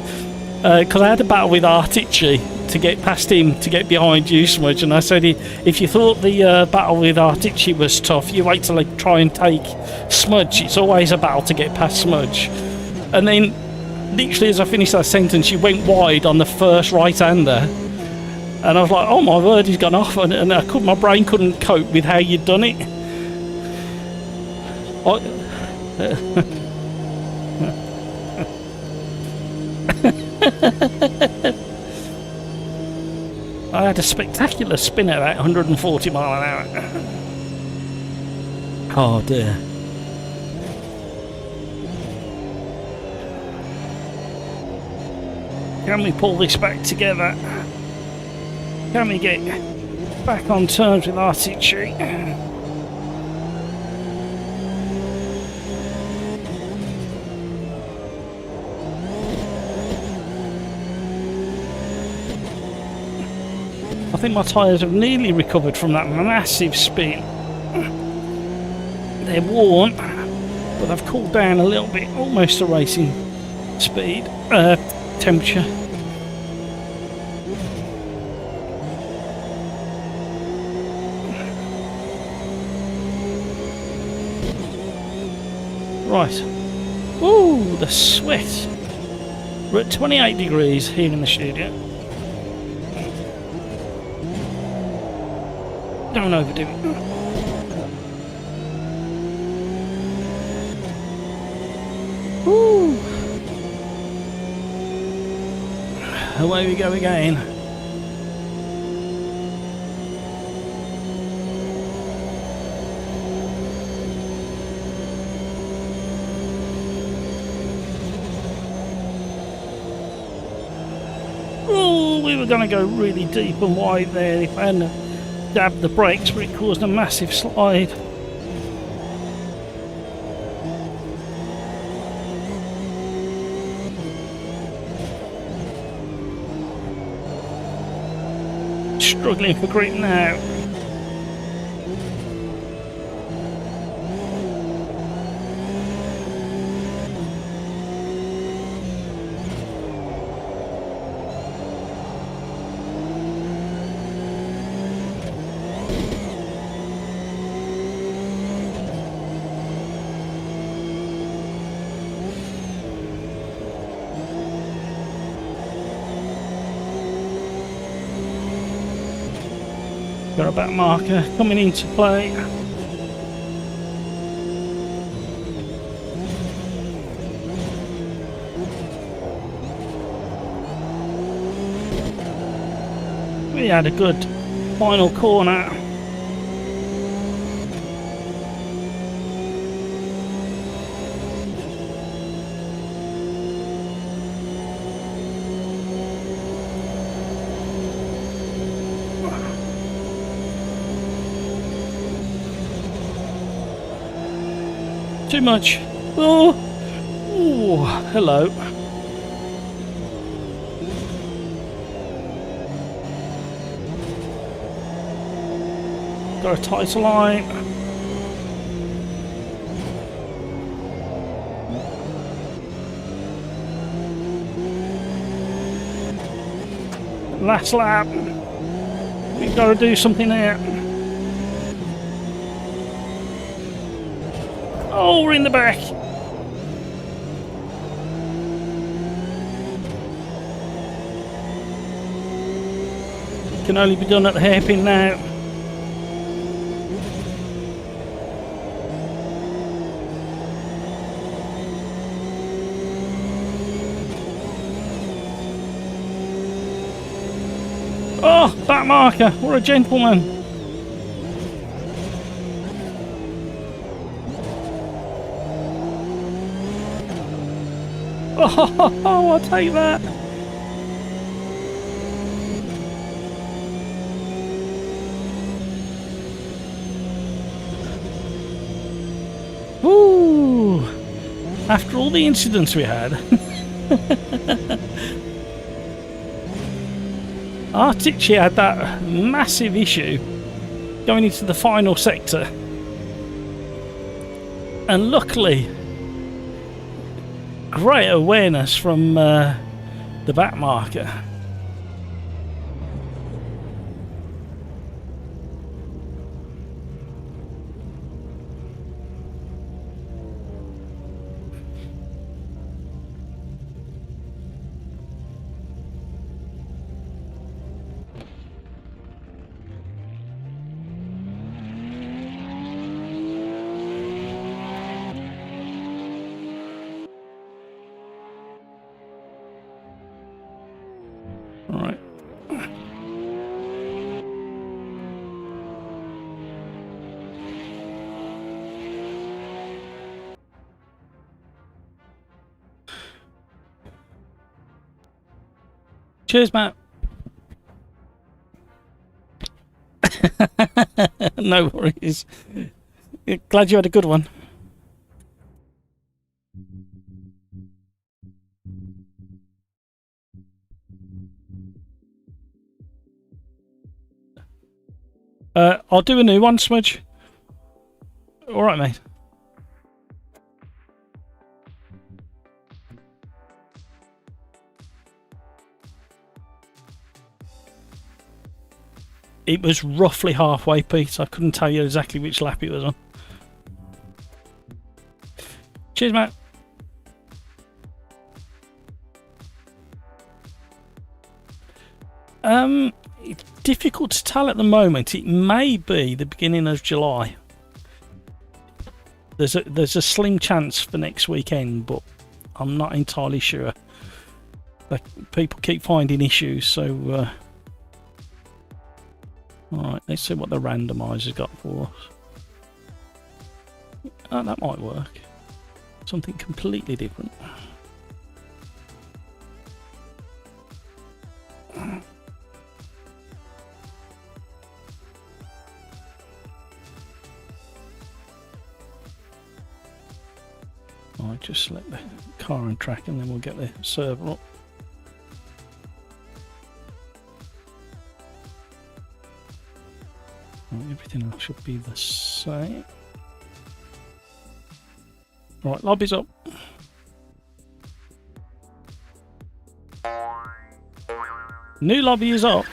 because I had a battle with Artici to get past him, to get behind you, Smudge, and I said, if you thought the battle with Artici was tough, you wait till I try and take Smudge. It's always a battle to get past Smudge. And then, literally as I finished that sentence, you went wide on the first right-hander. And I was like, oh my word, he's gone off. And my brain couldn't cope with how you'd done it. I had a spectacular spin at that 140 mile an hour. Oh dear. Can we pull this back together? Can we get back on terms with Artici? I think my tyres have nearly recovered from that massive spin. They're worn, but I've cooled down a little bit, almost to racing speed, temperature. Right. Ooh, the sweat. We're at 28 degrees here in the studio. Don't overdo it. Woo! Away we go again. Oh, we were going to go really deep and wide there if I hadn't dabbed the brakes, but it caused a massive slide. Struggling for grip now. Got a back marker coming into play. We had a good final corner. too much. Oh, ooh, hello. Got a tighter line. Last lap. We've got to do something there. Oh, we're in the back. Can only be done at the hairpin now. Oh, back marker. What a gentleman. Oh, I'll take that. Woo! After all the incidents we had. Artici had that massive issue going into the final sector. And luckily, great awareness from the back marker. Right. Cheers, Matt. No worries. Glad you had a good one. I'll do a new one, Smudge. All right, mate. It was roughly halfway, Pete. I couldn't tell you exactly which lap it was on. Cheers, Matt. It's difficult to tell at the moment. It may be the beginning of July. There's a slim chance for next weekend, but I'm not entirely sure. Like, people keep finding issues, so alright, let's see what the randomizer's got for us. Oh, that might work. Something completely different. I'll just select the car and track and then we'll get the server up. Right, everything else should be the same. Right, lobby's up. New lobby is up.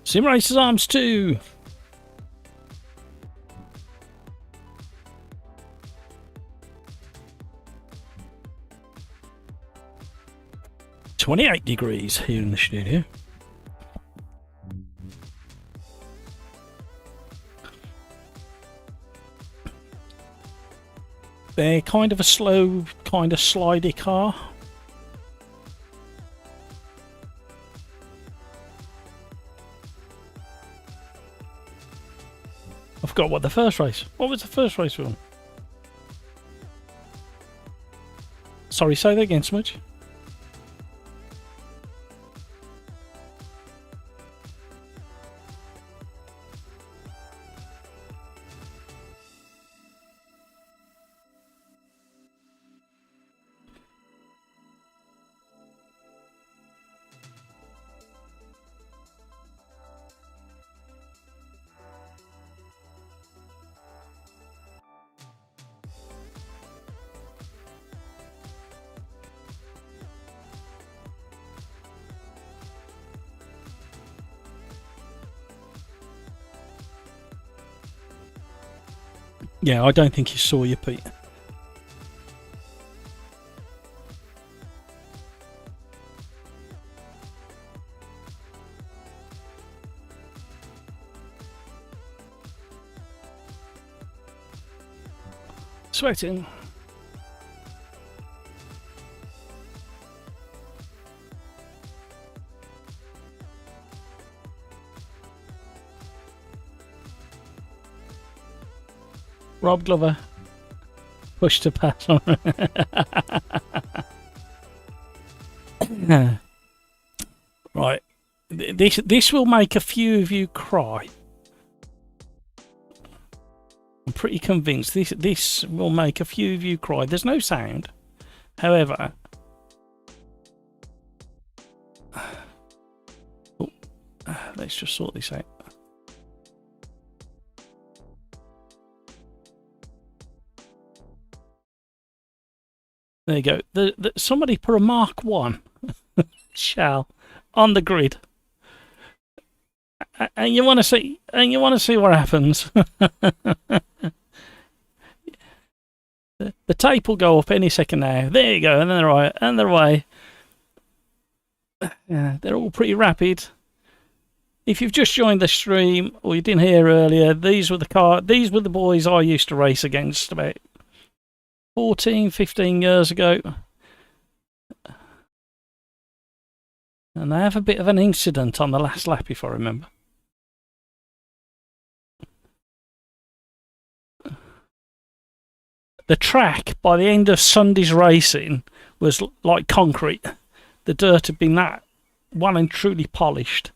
SimRacersArms 2. "28 degrees here in the studio." They're kind of a slow, kind of slidey car. I forgot what the first race. What was the first race we won? Sorry, say that again, Smudge. Yeah, I don't think he saw you, Pete. Sweating. Rob Glover. Push to pass on. Right. This will make a few of you cry. I'm pretty convinced this will make a few of you cry. There's no sound. However, let's just sort this out. There you go. Somebody put a Mark 1 shell on the grid. And you want to see what happens. The tape will go up any second now. There you go, and they're away. Yeah, they're all pretty rapid. If you've just joined the stream or you didn't hear earlier, these were the boys I used to race against about 14, 15 years ago. And they have a bit of an incident on the last lap, if I remember. The track, by the end of Sunday's racing, was like concrete. The dirt had been that well and truly polished.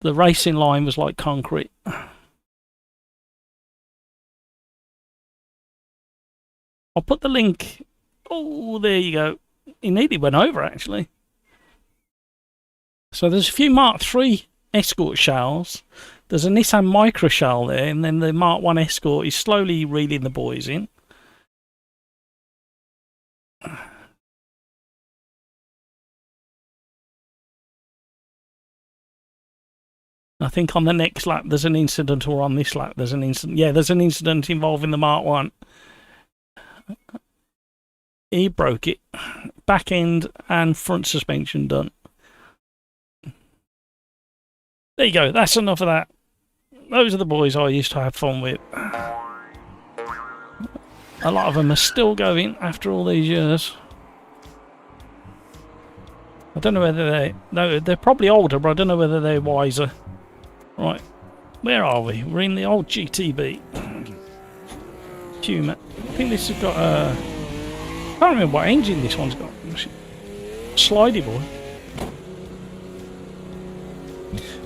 The racing line was like concrete. I'll put the link. Oh, there you go. He nearly went over, actually. So there's a few Mark III Escort shells. There's a Nissan Micra shell there, and then the Mark 1 Escort is slowly reeling the boys in. I think on the next lap there's an incident, or on this lap there's an incident. Yeah, there's an incident involving the Mark 1. He broke it. Back end and front suspension done. There you go. That's enough of that. Those are the boys I used to have fun with. A lot of them are still going after all these years. I don't know whether they're probably older, but I don't know whether they're wiser. Right, where are we? We're in the old GTB. Humour. I think this has got a... I can't remember what engine this one's got. Slidey boy.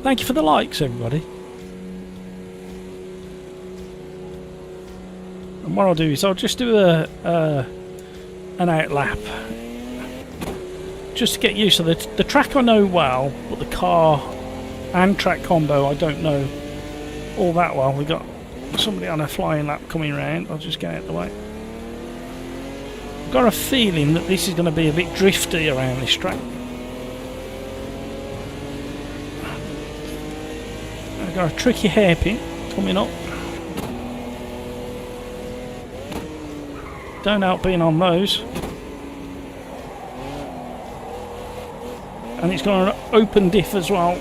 Thank you for the likes, everybody. And what I'll do is I'll just do an out lap. Just to get used to the track I know well, but the car and track combo I don't know all that well. We got somebody on a flying lap coming around. I'll just get out of the way. I've got a feeling that this is going to be a bit drifty around this track. I've got a tricky hairpin coming up. Don't help being on those. And it's got an open diff as well,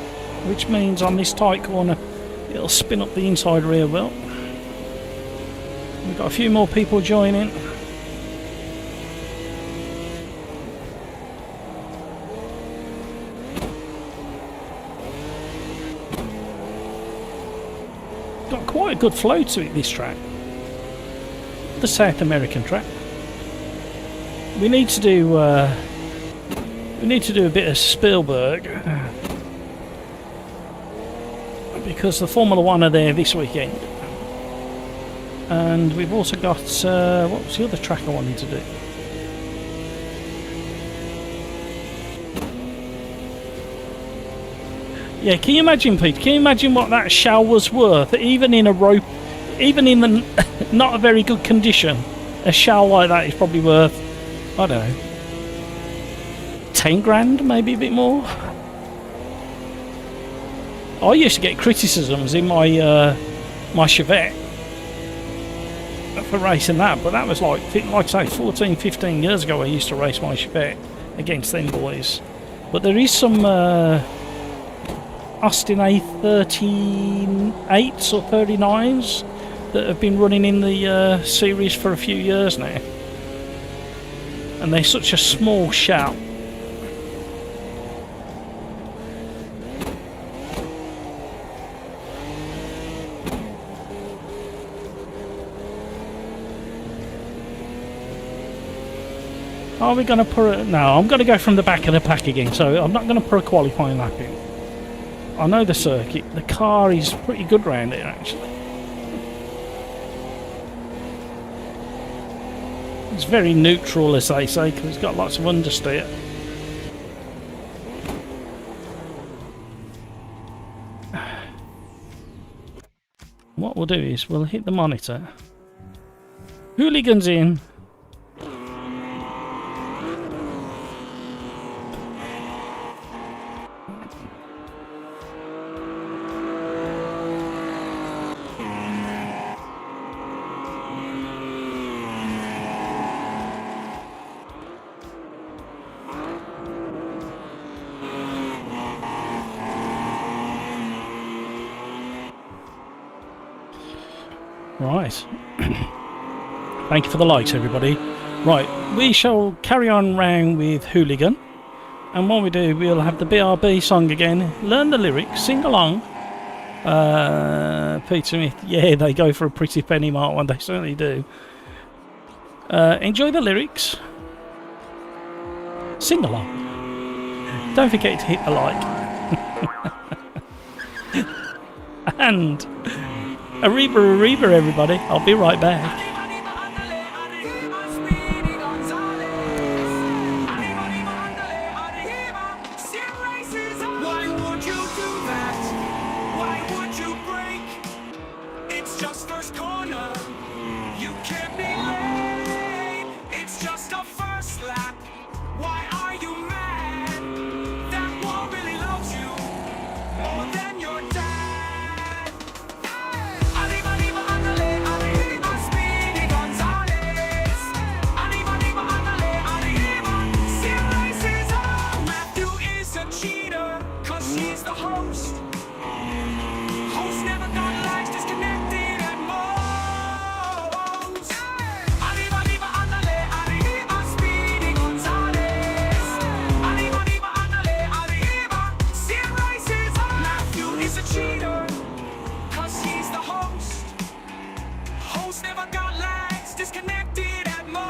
which means on this tight corner it'll spin up the inside rear wheel. We've got a few more people joining. Got quite a good flow to it, this track. The South American track. We need to do a bit of Spielberg because the Formula One are there this weekend, and we've also got what was the other track I wanted to do? Yeah, can you imagine, Pete? Can you imagine what that shell was worth, even in a rope, even in the not a very good condition? A shell like that is probably worth, I don't know, 10 grand, maybe a bit more. I used to get criticisms in my my Chevette for racing that, but that was like I say, 14, 15 years ago I used to race my Chevette against them boys. But there is some Austin A38s or 39s that have been running in the series for a few years now. And they're such a small shell. Are we going to put a... No, I'm going to go from the back of the pack again, so I'm not going to put a qualifying lap in. I know the circuit. The car is pretty good round here, actually. It's very neutral, as they say, because it's got lots of understeer. What we'll do is we'll hit the monitor. Hooligans in. Right. Thank you for the likes, everybody. Right, we shall carry on round with Hooligan. And while we do, we'll have the BRB song again. Learn the lyrics, sing along. Peter Smith, yeah, they go for a pretty penny, Mark one, they certainly do. Enjoy the lyrics. Sing along. Don't forget to hit the like. And... Arriba, everybody. I'll be right back. Why would you do that? Why would you break? It's just first corner. You can't be late. It's just a first lap. Why are you mad? That one really loves you more than your dad. She's the host. Host never got lives disconnected at most. Arriba, ándale, arriba, Speedy Gonzalez. Arriba, ándale, arriba, Sim Racers Arms. Matthew is a cheater, cause he's the host. Host never got lives disconnected at most.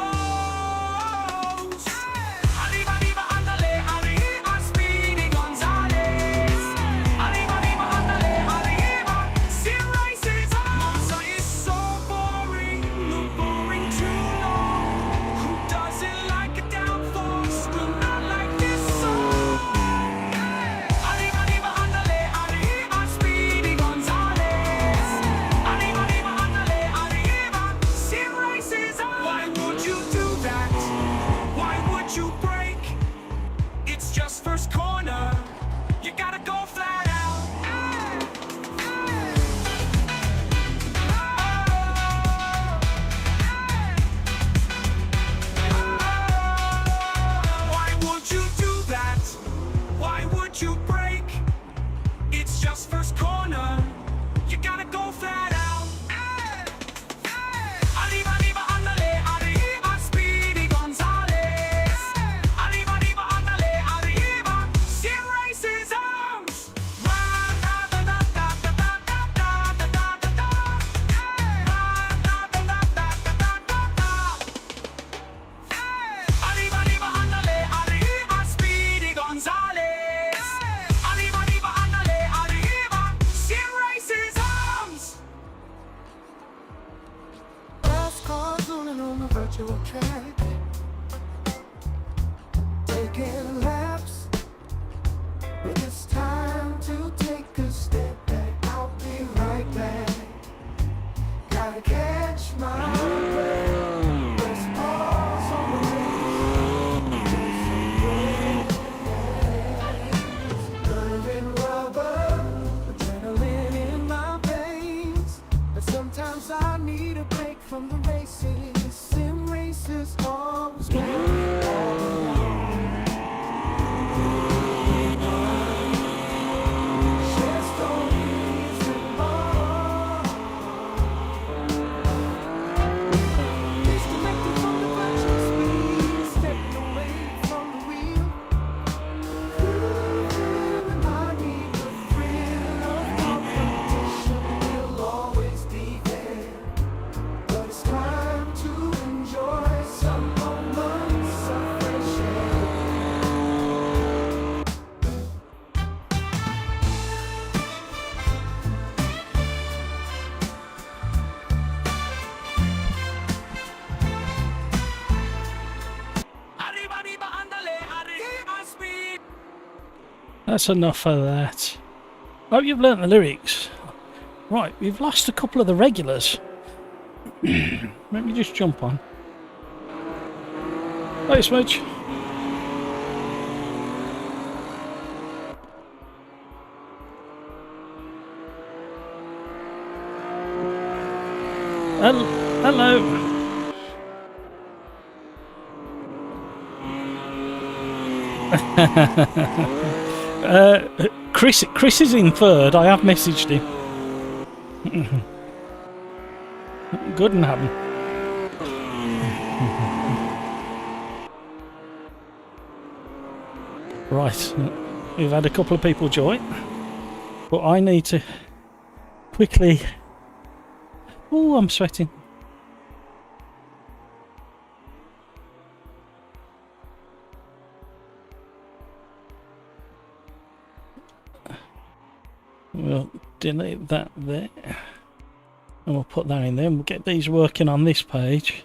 First corner, you gotta go flat out. Why would you do that? Why would you break? It's just first corner, you gotta go flat out. Arriba, ándale, arriba, Speedy Gonzalez. Arriba, ándale, arriba, Sim Racers Arms. Arriba, ándale, arriba, Speedy Gonzalez. Arriba, ándale, arriba, Sim Racers Arms. Fast cars running on the virtual track, taking laps. It's time to take a step back. I'll be right back. Gotta catch my breath. Press pause on the race. Burning rubber, adrenaline in my veins. But sometimes I need a break from the race. That's enough of that. Oh, you've learnt the lyrics. Right, we've lost a couple of the regulars. Let me just jump on. Hey, Smudge. Hello. Chris is in third. I have messaged him. Good and happen. Right, we've had a couple of people join, but I need to quickly. Oh, I'm sweating. We'll delete that there, and we'll put that in there, and we'll get these working on this page.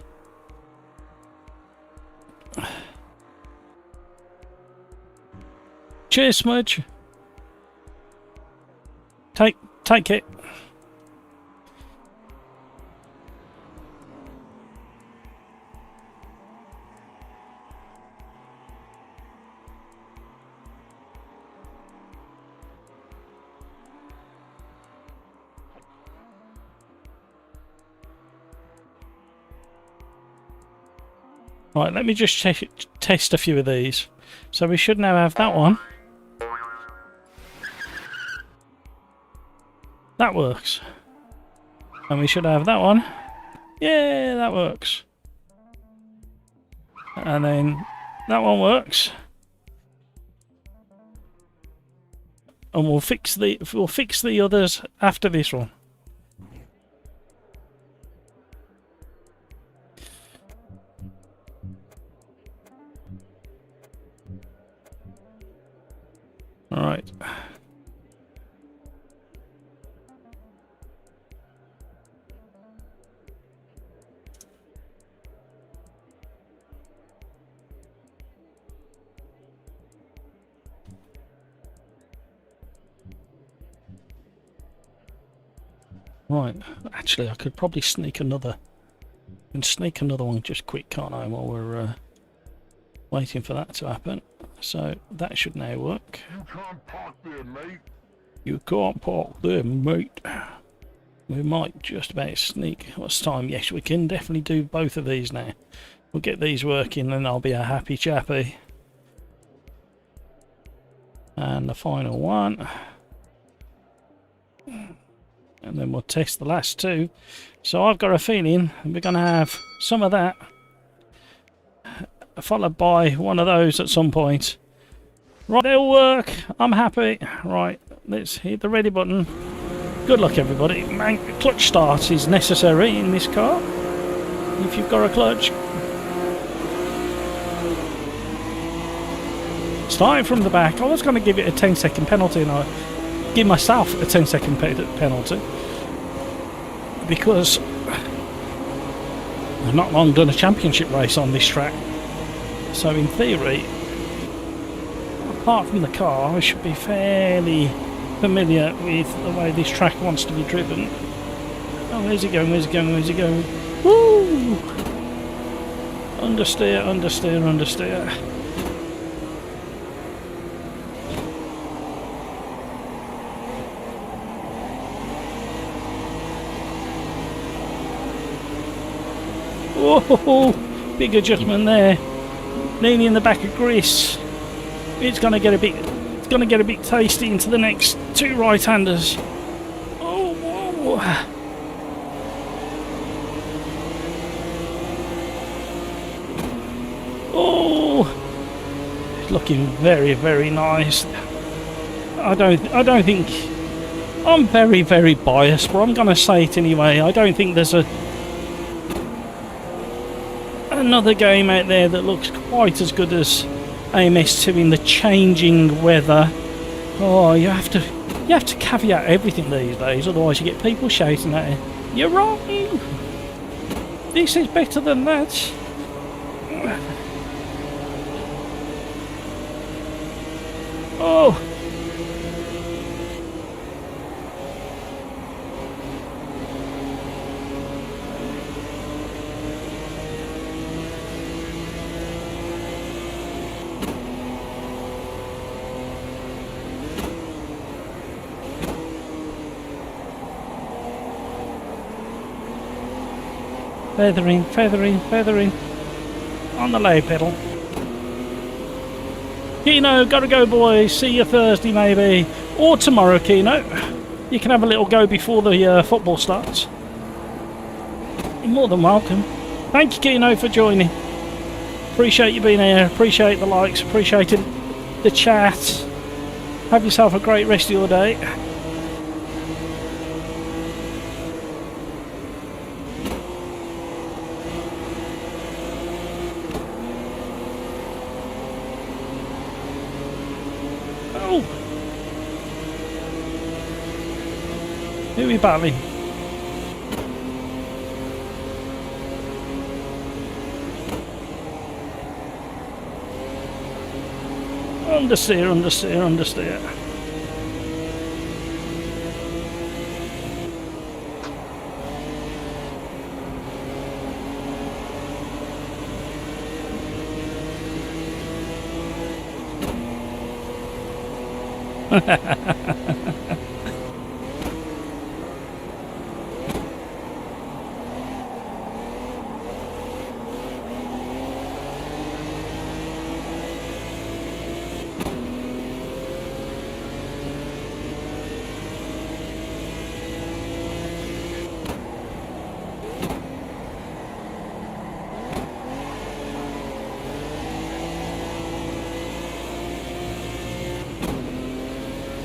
Cheers, Smudge. Take it. Right, let me just test a few of these. So we should now have that one. That works. And we should have that one. Yeah, that works. And then that one works. And we'll fix the others after this one. All right. Right, actually I could probably sneak another one just quick, can't I, while we're waiting for that to happen. So that should now work. You can't park there, mate. You can't park there, mate. We might just about sneak. What's time? Yes, we can definitely do both of these now. We'll get these working and I'll be a happy chappy. And the final one. And then we'll test the last two. So I've got a feeling we're going to have some of that, followed by one of those at some point. Right, they'll work. I'm happy. Right, let's hit the ready button. Good luck, everybody. Man, clutch start is necessary in this car, if you've got a clutch. Starting from the back, I was going to give it a 10-second penalty, and I give myself a 10-second penalty because I've not long done a championship race on this track. So in theory, apart from the car, I should be fairly familiar with the way this track wants to be driven. Oh, where's he going? Where's he going? Where's he going? Woo! Understeer, understeer, understeer. Whoa! Big adjustment there. Leaning in the back of Gris. It's going to get a bit tasty into the next two right-handers. Oh, whoa. Oh, it's looking very, very nice. I don't think I'm very, very biased, but I'm going to say it anyway. I don't think there's another game out there that looks quite as good as AMS2 in the changing weather. Oh, you have to caveat everything these days, otherwise you get people shouting at you. You're wrong. This is better than that. Oh, Feathering, feathering, feathering. On the low pedal. Keno, gotta go, boys. See you Thursday, maybe. Or tomorrow, Keno. You can have a little go before the football starts. You're more than welcome. Thank you, Keno, for joining. Appreciate you being here. Appreciate the likes. Appreciate the chat. Have yourself a great rest of your day. Oh! Who are we battling? Understeer, understeer, understeer.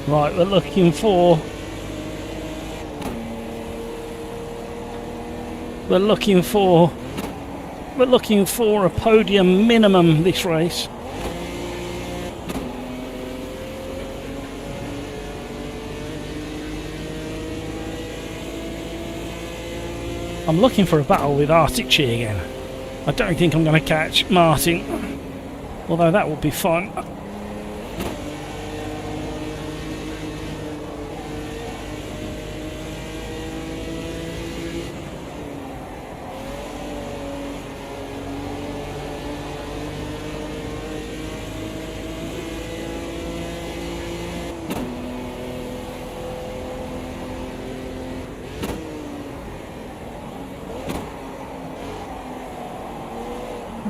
Right, we're looking for a podium minimum this race. I'm looking for a battle with Artici again. I don't think I'm going to catch Martin, although that would be fun.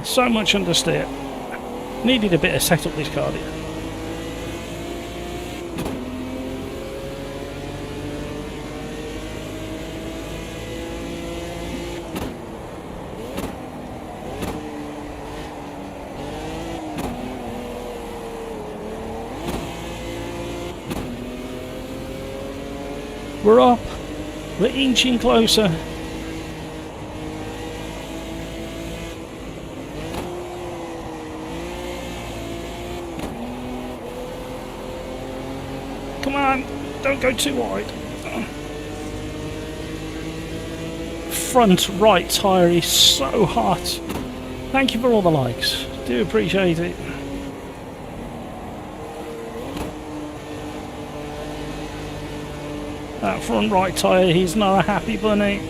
So much understeer. Needed a bit of setup this car did. We're up. We're inching closer. Come on, don't go too wide. Front right tyre is so hot. Thank you for all the likes. Do appreciate it. That front right tyre, he's not a happy bunny.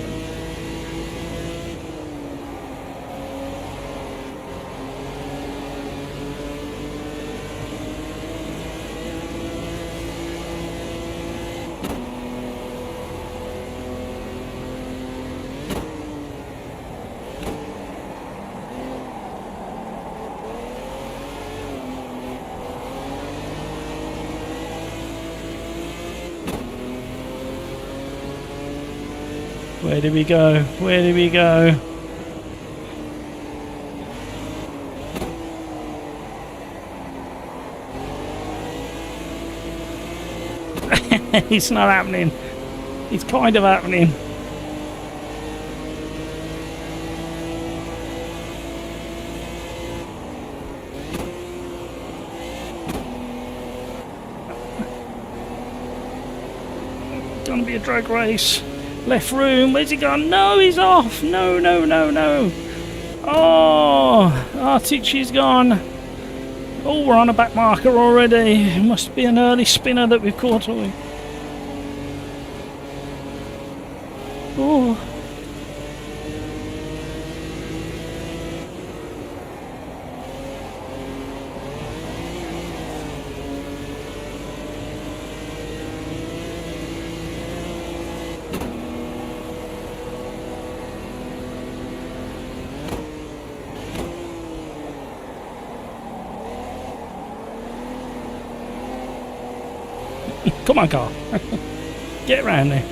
Where did we go? Where did we go? It's not happening. It's kind of happening. Gonna be a drag race. Left room, where's he gone? No, he's off! No, no, no, no! Oh, Artici's gone. Oh, we're on a back marker already. It must be an early spinner that we've caught on. Oh. Come on, car. Get around there.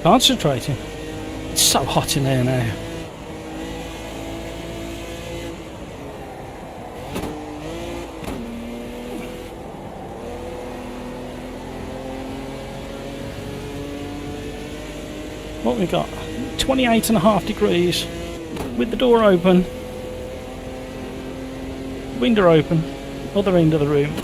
Concentrating. It's so hot in there now. What we got? 28.5 degrees with the door open, window open, other end of the room.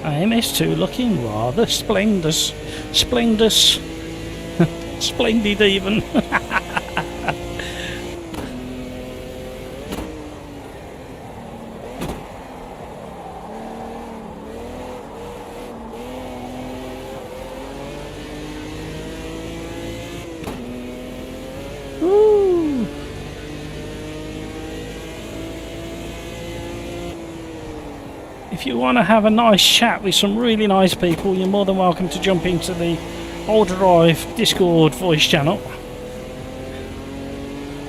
MS2 looking rather splendid. Splendid even. Woo. If you want to have a nice chat with some really nice people, you're more than welcome to jump into the Old Drive Discord voice channel.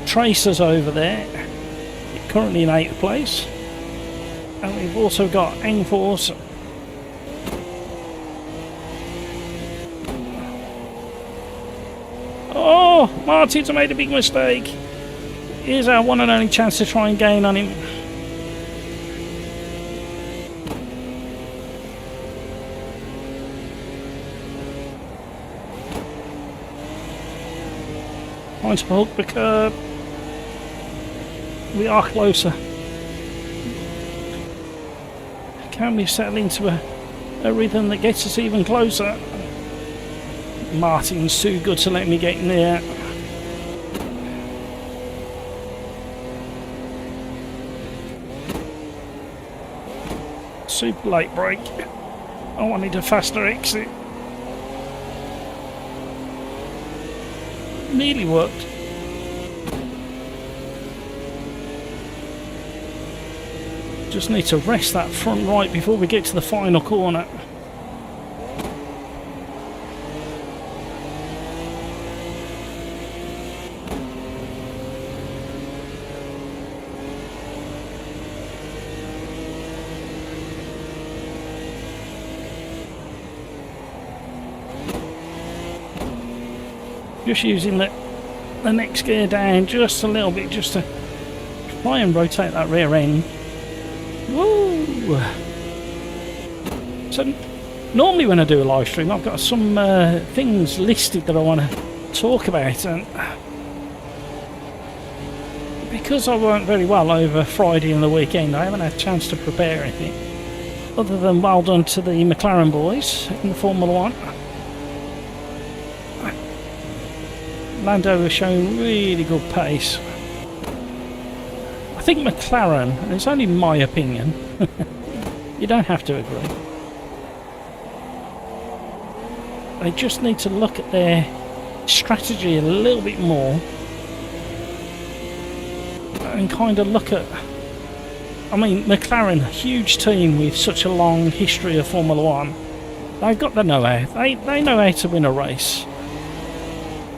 Tracer's over there, currently in 8th place. And we've also got Engforce. Oh, Martin's made a big mistake. Here's our one and only chance to try and gain on him. Trying to hook the curb. We are closer. Can we settle into a rhythm that gets us even closer? Martin's too good to let me get in there. Super late break. I wanted a faster exit. Nearly worked. Just need to rest that front right before we get to the final corner. Just using the next gear down just a little bit, just to try and rotate that rear end. Woo! So normally when I do a live stream, I've got some things listed that I want to talk about, and because I weren't very well over Friday and the weekend, I haven't had a chance to prepare anything other than well done to the McLaren boys in the Formula 1. Lando has shown really good pace. I think McLaren, and it's only my opinion, you don't have to agree, they just need to look at their strategy a little bit more and kind of look at, I mean, McLaren, a huge team with such a long history of Formula 1, they've got the know-how, they know how to win a race.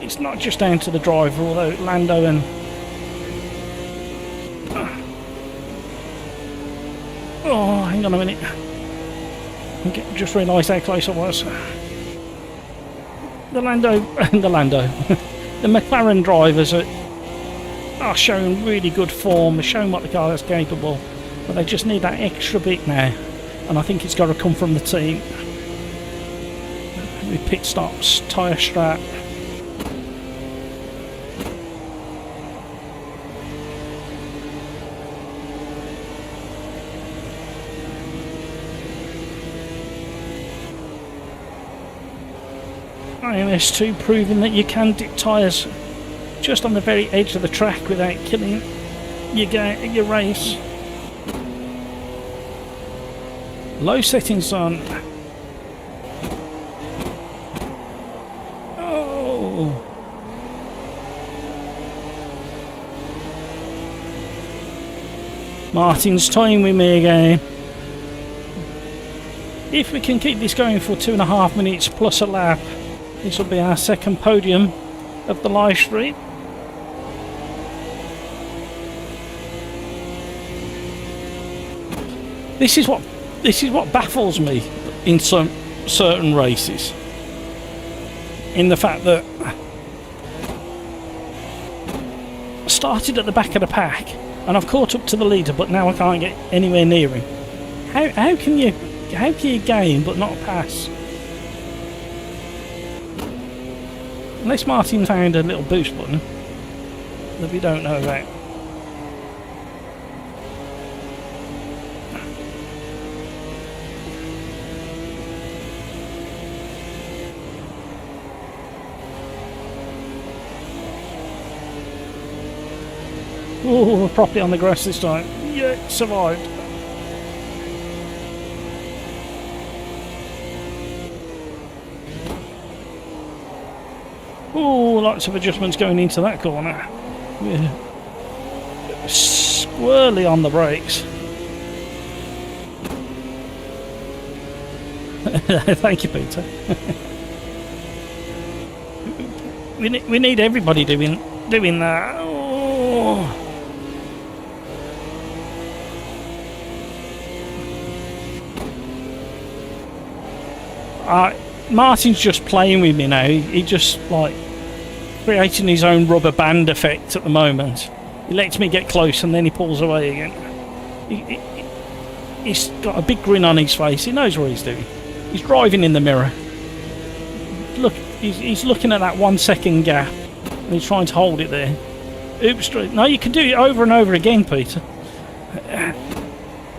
It's not just down to the driver, although Lando and oh, hang on a minute. Just realised how close I was. The McLaren drivers are showing really good form. They're showing what the car is capable, but they just need that extra bit now, and I think it's got to come from the team. With pit stops, tyre strap. IMS2 proving that you can dip tyres just on the very edge of the track without killing your race. Low settings on. Martin's tying with me again. If we can keep this going for 2.5 minutes plus a lap, this will be our second podium of the live stream. This is what baffles me in some certain races. In the fact that I started at the back of the pack and I've caught up to the leader, but now I can't get anywhere near him. How can you gain but not pass? Unless Martin found a little boost button that we don't know about. Oh, we're properly on the grass this time. Yeah, survived. Oh, lots of adjustments going into that corner. Yeah. Squirrely on the brakes. Thank you, Peter. we need everybody doing that. Oh. Martin's just playing with me now. He just like creating his own rubber band effect at the moment. He lets me get close and then he pulls away again. He's got a big grin on his face. He knows what he's doing. He's driving in the mirror. Look, he's looking at that 1 second gap and he's trying to hold it there. Oops, no, you can do it over and over again, Peter.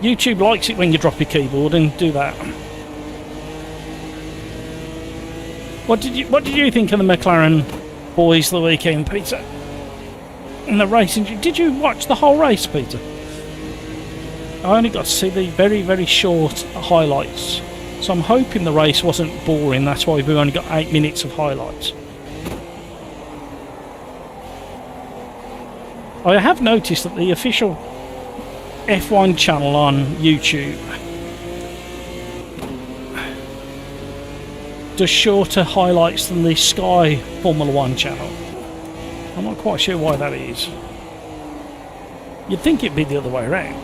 YouTube likes it when you drop your keyboard and do that. What did you think of the McLaren boys the weekend, Peter? In the racing, did you watch the whole race, Peter? I only got to see the very, very short highlights, so I'm hoping the race wasn't boring. That's why we've only got 8 minutes of highlights. I have noticed that the official F1 channel on YouTube does shorter highlights than the Sky Formula 1 channel. I'm not quite sure why that is. You'd think it'd be the other way around.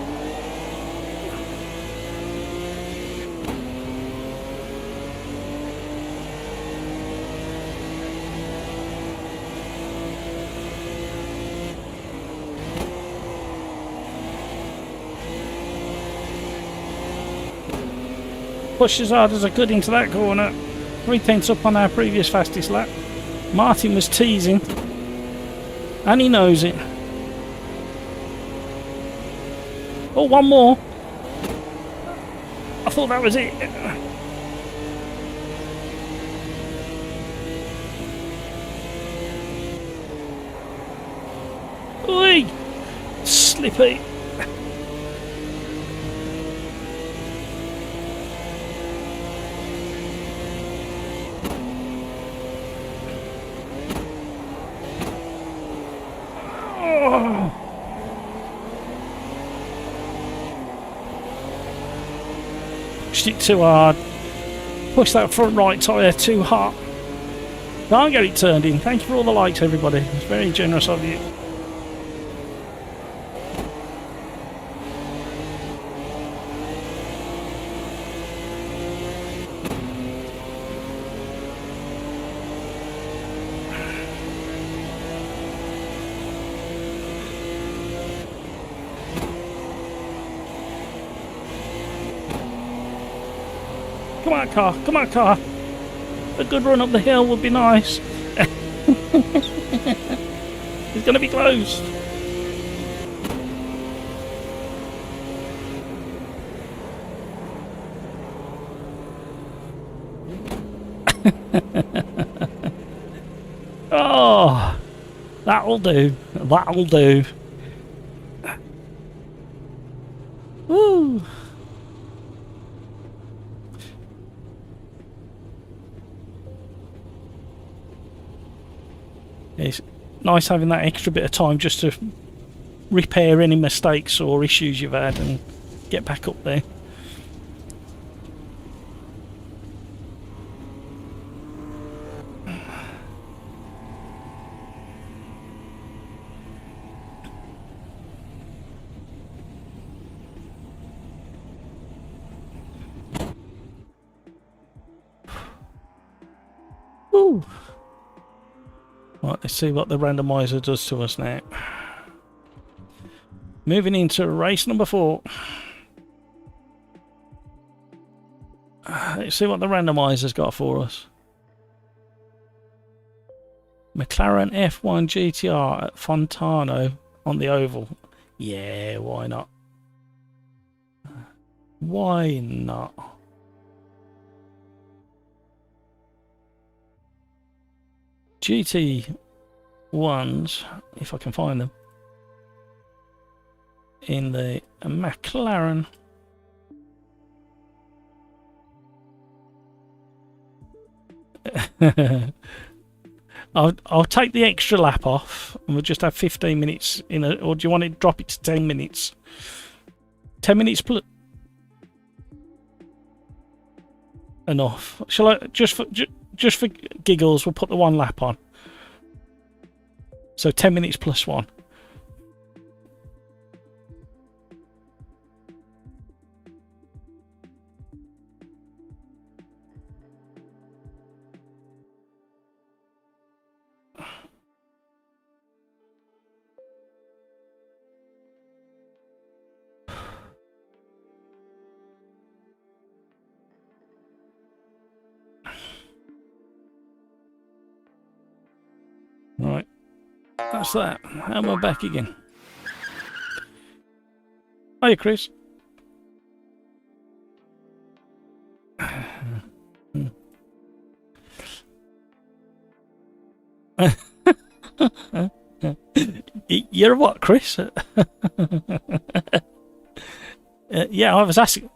Push as hard as I could into that corner. 3/10 up on our previous fastest lap. Martin was teasing, and he knows it. Oh, one more. I thought that was it. Oi! Slippy. Pushed it too hard. Pushed that front right tyre too hard. Can't get it turned in. Thank you for all the likes, everybody. It's very generous of you. Come on, car. Come on, car. A good run up the hill would be nice. It's going to be close. Oh, that'll do. That'll do. Woo. It's nice having that extra bit of time just to repair any mistakes or issues you've had and get back up there. Ooh. Right, let's see what the randomizer does to us now. Moving into race number 4. Let's see what the randomizer's got for us. McLaren F1 GTR at Fontano on the oval. Yeah, why not? Why not? GT1s, if I can find them, in the McLaren. I'll take the extra lap off and we'll just have 15 minutes in a, or do you want to drop it to 10 minutes? 10 minutes plus enough. Shall I just for giggles, we'll put the 1 lap on. So 10 minutes plus 1. Right, that's that. And we're back again. Hiya, Chris. You're what, Chris? Yeah, I was asking.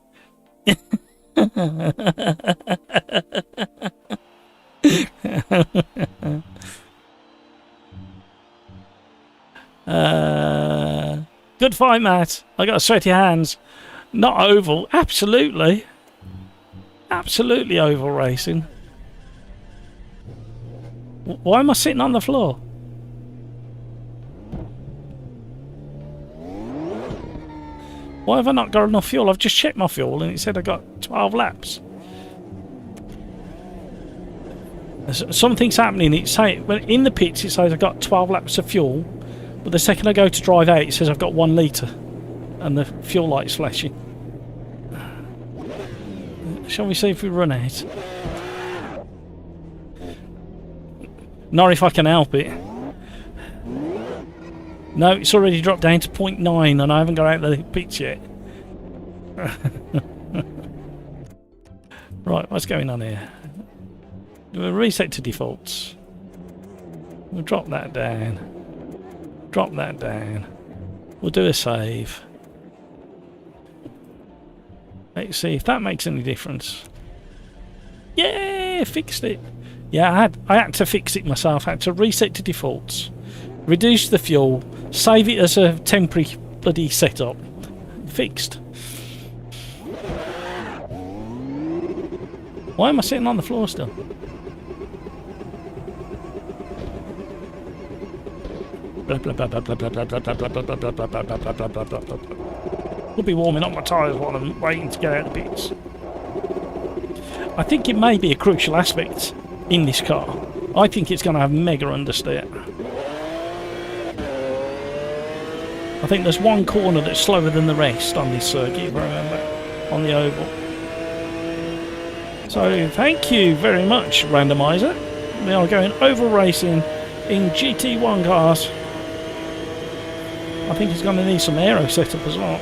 Good fight, Matt. I got sweaty hands. Not oval. Absolutely. Absolutely oval racing. Why am I sitting on the floor? Why have I not got enough fuel? I've just checked my fuel and it said I got 12 laps. Something's happening. In the pits it says I got 12 laps of fuel, but the second I go to drive out it says I've got 1 litre and the fuel light's flashing. Shall we see if we run out? Not if I can help it. No, it's already dropped down to 0.9 and I haven't got out of the pits yet. Right, what's going on here? We'll reset to defaults. We'll drop that down. Drop that down. We'll do a save. Let's see if that makes any difference. Yeah, fixed it. Yeah, I had to fix it myself. I had to reset to defaults, reduce the fuel, save it as a temporary bloody setup. Fixed. Why am I sitting on the floor still? We'll be warming up my tyres while I'm waiting to get out of the pits. I think it may be a crucial aspect in this car. I think it's going to have mega understeer. I think there's one corner that's slower than the rest on this circuit, if I remember, on the oval. So thank you very much, Randomizer. We are going oval racing in GT1 cars. I think it's going to need some aero setup as well.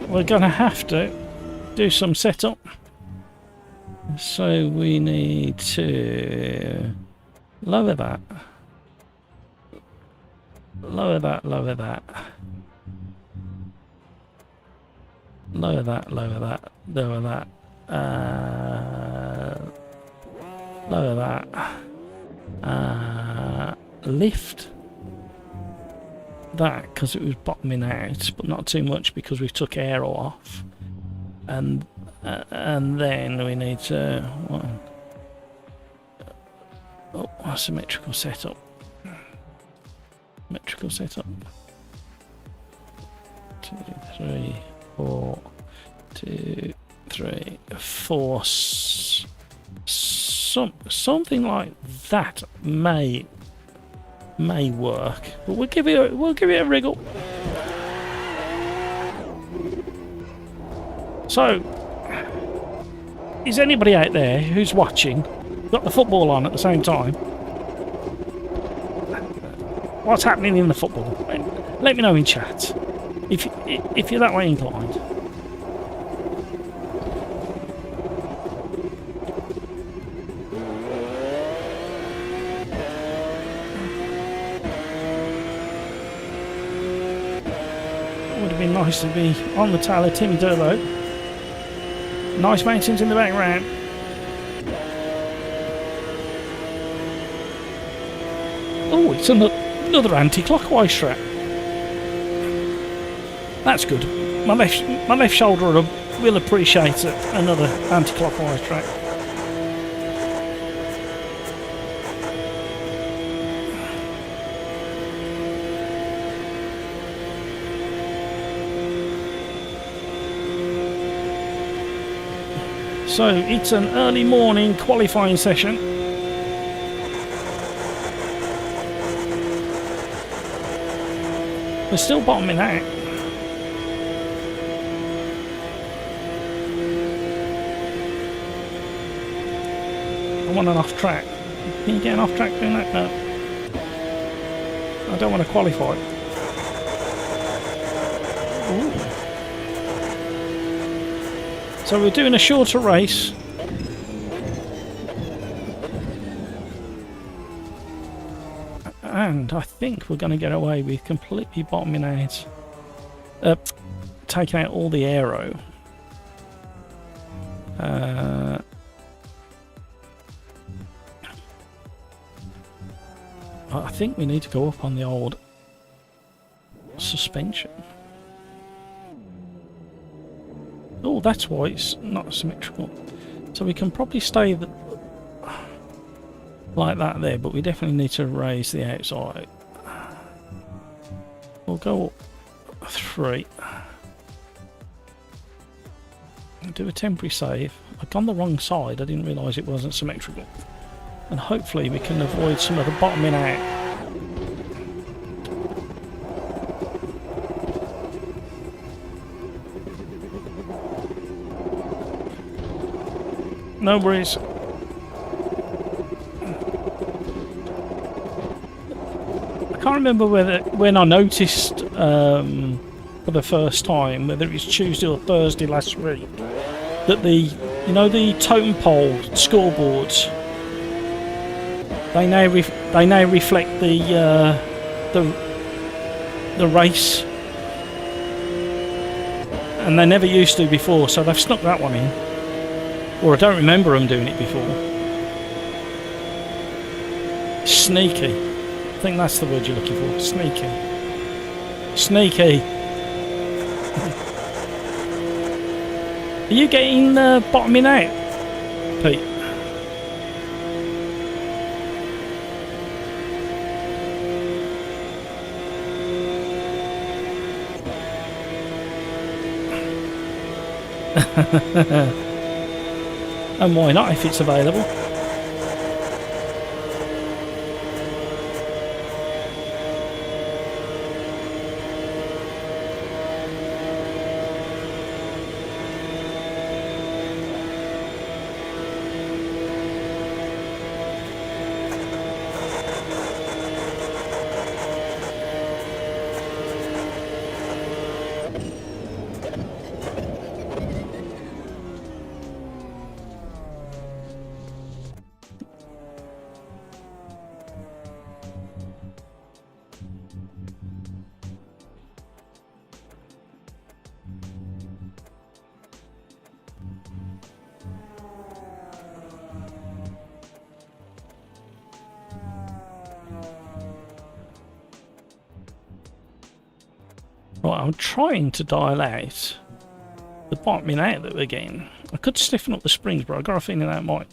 We're going to have to do some setup. So we need to lower that. Lower that, lower that. Lower that, lower that, lower that. Lower that. Lift that because it was bottoming out, but not too much because we took air off. And then we need to symmetrical setup. Symmetrical setup. 2, 3, 4. 2, 3, 4. Something like that may work, but we'll give it a wriggle. So, is anybody out there who's watching got the football on at the same time? What's happening in the football? Let me know in chat if you're that way inclined. Would have been nice to be on the tail of Timmy Durbo. Nice mountains in the background. Oh, it's another anti-clockwise track. That's good. My left shoulder will appreciate another anti-clockwise track. So it's an early morning qualifying session. We're still bottoming out. I want an off track. Can you get an off track doing that? No. I don't want to qualify. Ooh. So we're doing a shorter race. And I think we're going to get away with completely bottoming out. Taking out all the aero. I think we need to go up on the old suspension. Oh, that's why it's not symmetrical. So we can probably stay like that there, but we definitely need to raise the outside. We'll go up 3. Do a temporary save. I've gone the wrong side, I didn't realise it wasn't symmetrical. And hopefully we can avoid some of the bottoming out. No worries. I can't remember when I noticed for the first time, whether it was Tuesday or Thursday last week, that the totem pole scoreboards, they now reflect the race, and they never used to before. So they've snuck that one in. Or I don't remember them doing it before. Sneaky. I think that's the word you're looking for. Sneaky. Sneaky. Are you getting bottoming out, Pete? And why not if it's available? Right, I'm trying to dial out the bottoming out that we're getting. I could stiffen up the springs, but I've got a feeling that might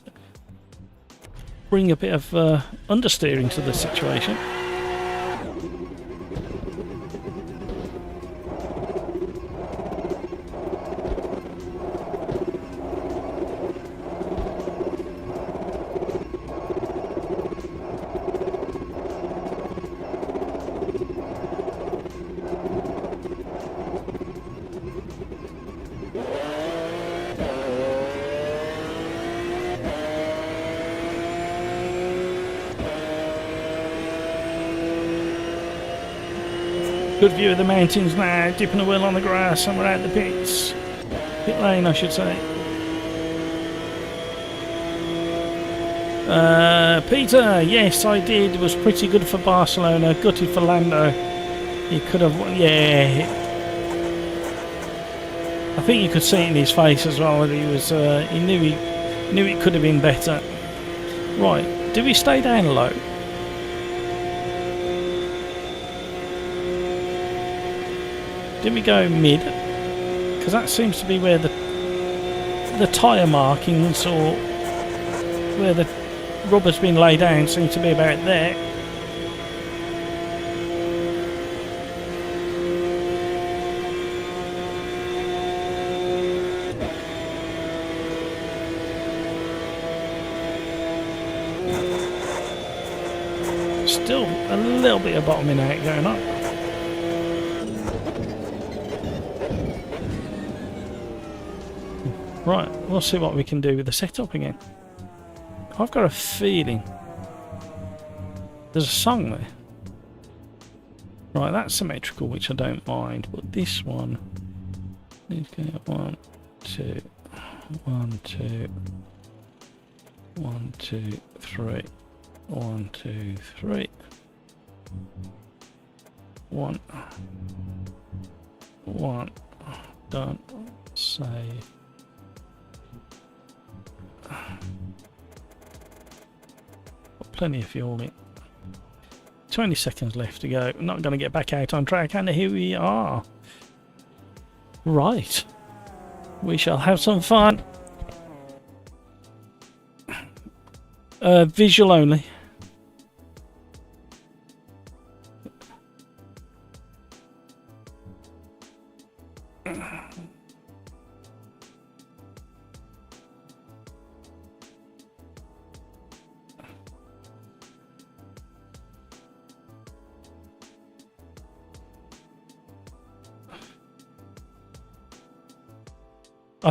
bring a bit of understeering to the situation. Good view of the mountains now, dipping a wheel on the grass and we're out the pits. Pit lane, I should say. Peter, yes, I did. It was pretty good for Barcelona. Gutted for Lando. He could have, yeah. I think you could see it in his face as well. That he was, he knew it could have been better. Right, do we stay down low? Did we go mid? Because that seems to be where the tyre markings or where the rubber's been laid down seems to be about there. Still a little bit of bottoming out going on. Right, we'll see what we can do with the setup again. I've got a feeling there's a song there. Right, that's symmetrical, which I don't mind, but this one is going to 1, 2, 1, 2, 1, 2, 3, 1, 2, 3, 1, 1, done, save. Got plenty of fuel in. 20 seconds left to go. I'm not going to get back out on track, and here we are. Right. We shall have some fun. Visual only.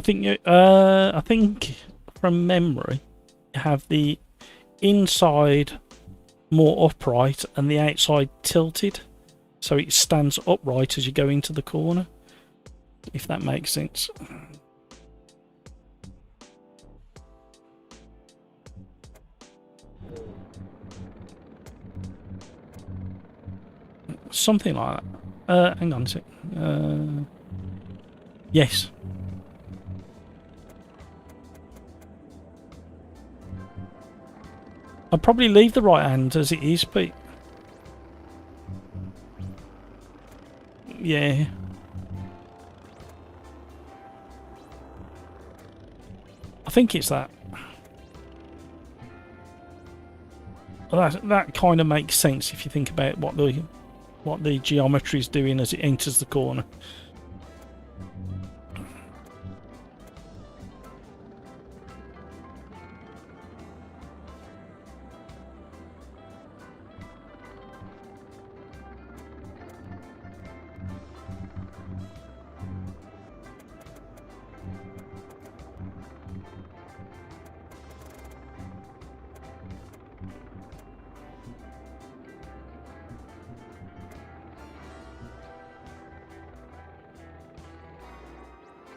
I think from memory, you have the inside more upright and the outside tilted, so it stands upright as you go into the corner, if that makes sense. Something like that. Hang on a sec. Yes. I'll probably leave the right hand as it is, Pete. Yeah. I think it's that. Well, that kind of makes sense if you think about what the geometry is doing as it enters the corner.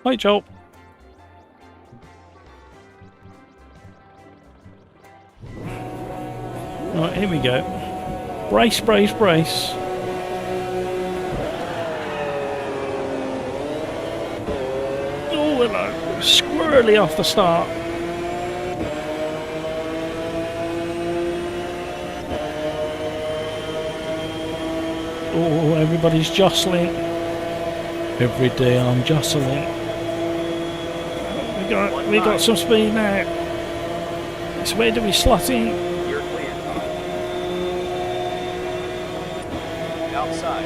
Hi, Joel. Right, here we go. Brace, brace, brace. Oh, hello. Squirrely off the start. Oh, everybody's jostling. Every day I'm jostling. We got some speed now. So where do we slot in? You're clear. Outside.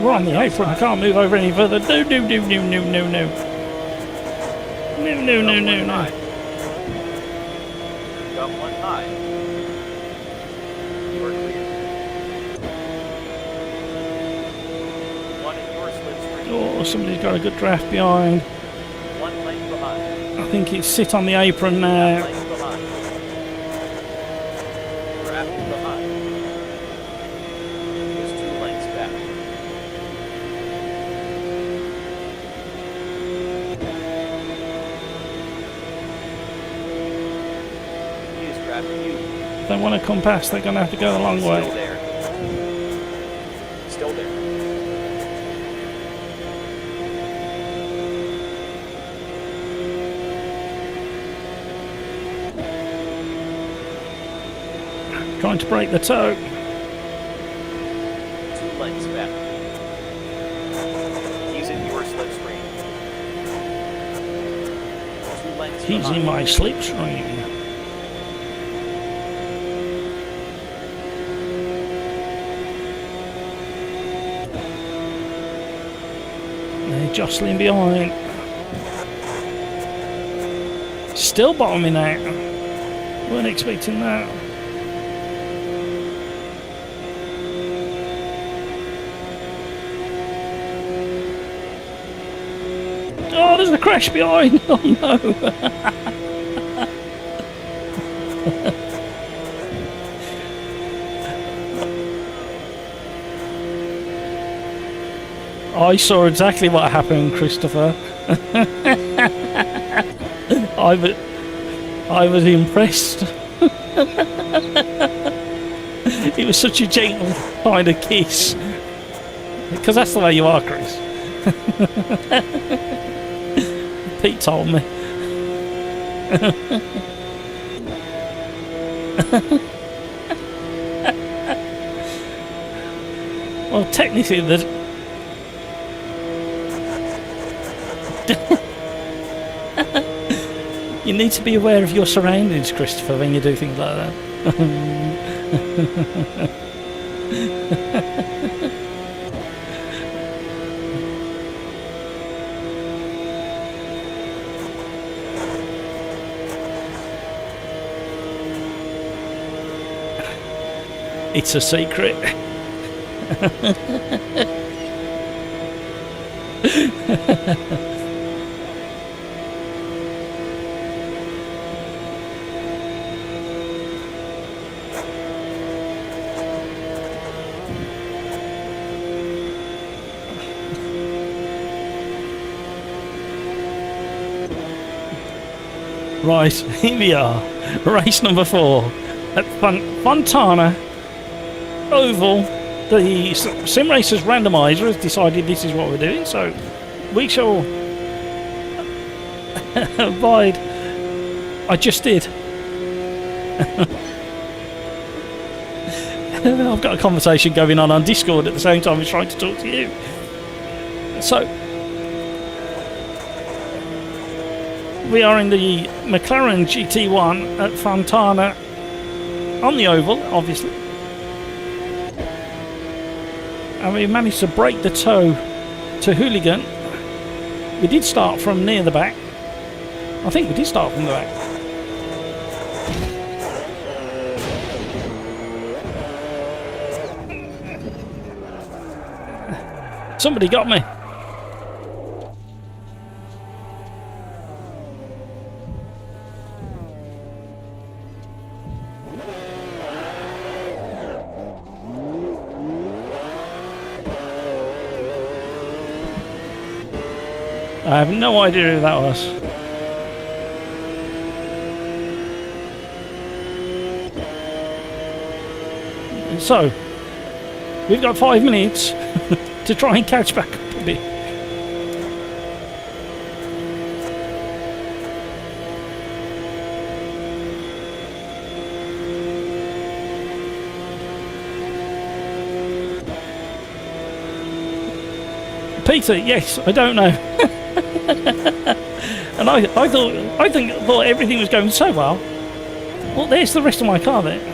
We're on the apron. I can't move over any further. No, no, no, no, no, no, no. No, no, no, no, no. Got one high. You are clear. One in your slipstream. Oh, somebody's got a good draft behind. One length behind. I think it's sit on the apron One now. length behind. Draft behind. Goes 2 lengths back. He's drafting you. If they want to come past, they're going to have to go the long Still way. there. Still there. Trying to break the toe. 2 lengths back. He's in your slipstream. 2 lengths He's behind. in my slipstream. They're jostling behind. Still bottoming out. Weren't expecting that. Oh, there's a crash behind. Oh no. I saw exactly what happened, Christopher. I was impressed. It was such a gentle kind of kiss. Because that's the way you are, Chris. Pete told me. Well, technically, you need to be aware of your surroundings, Christopher, when you do things like that. It's a secret. Right, here we are. Race number 4 at Fontana Oval. The Sim Racers Randomizer has decided this is what we're doing, so we shall abide. I just did. I've got a conversation going on Discord at the same time as trying to talk to you. So we are in the McLaren GT1 at Fontana on the oval, obviously. And we managed to break the toe to Hooligan. We did start from near the back. I think we did start from the back. Somebody got me. I have no idea who that was. So, we've got 5 minutes to try and catch back up a bit. Peter, yes, I don't know. And I thought everything was going so well. Well, there's the rest of my car there.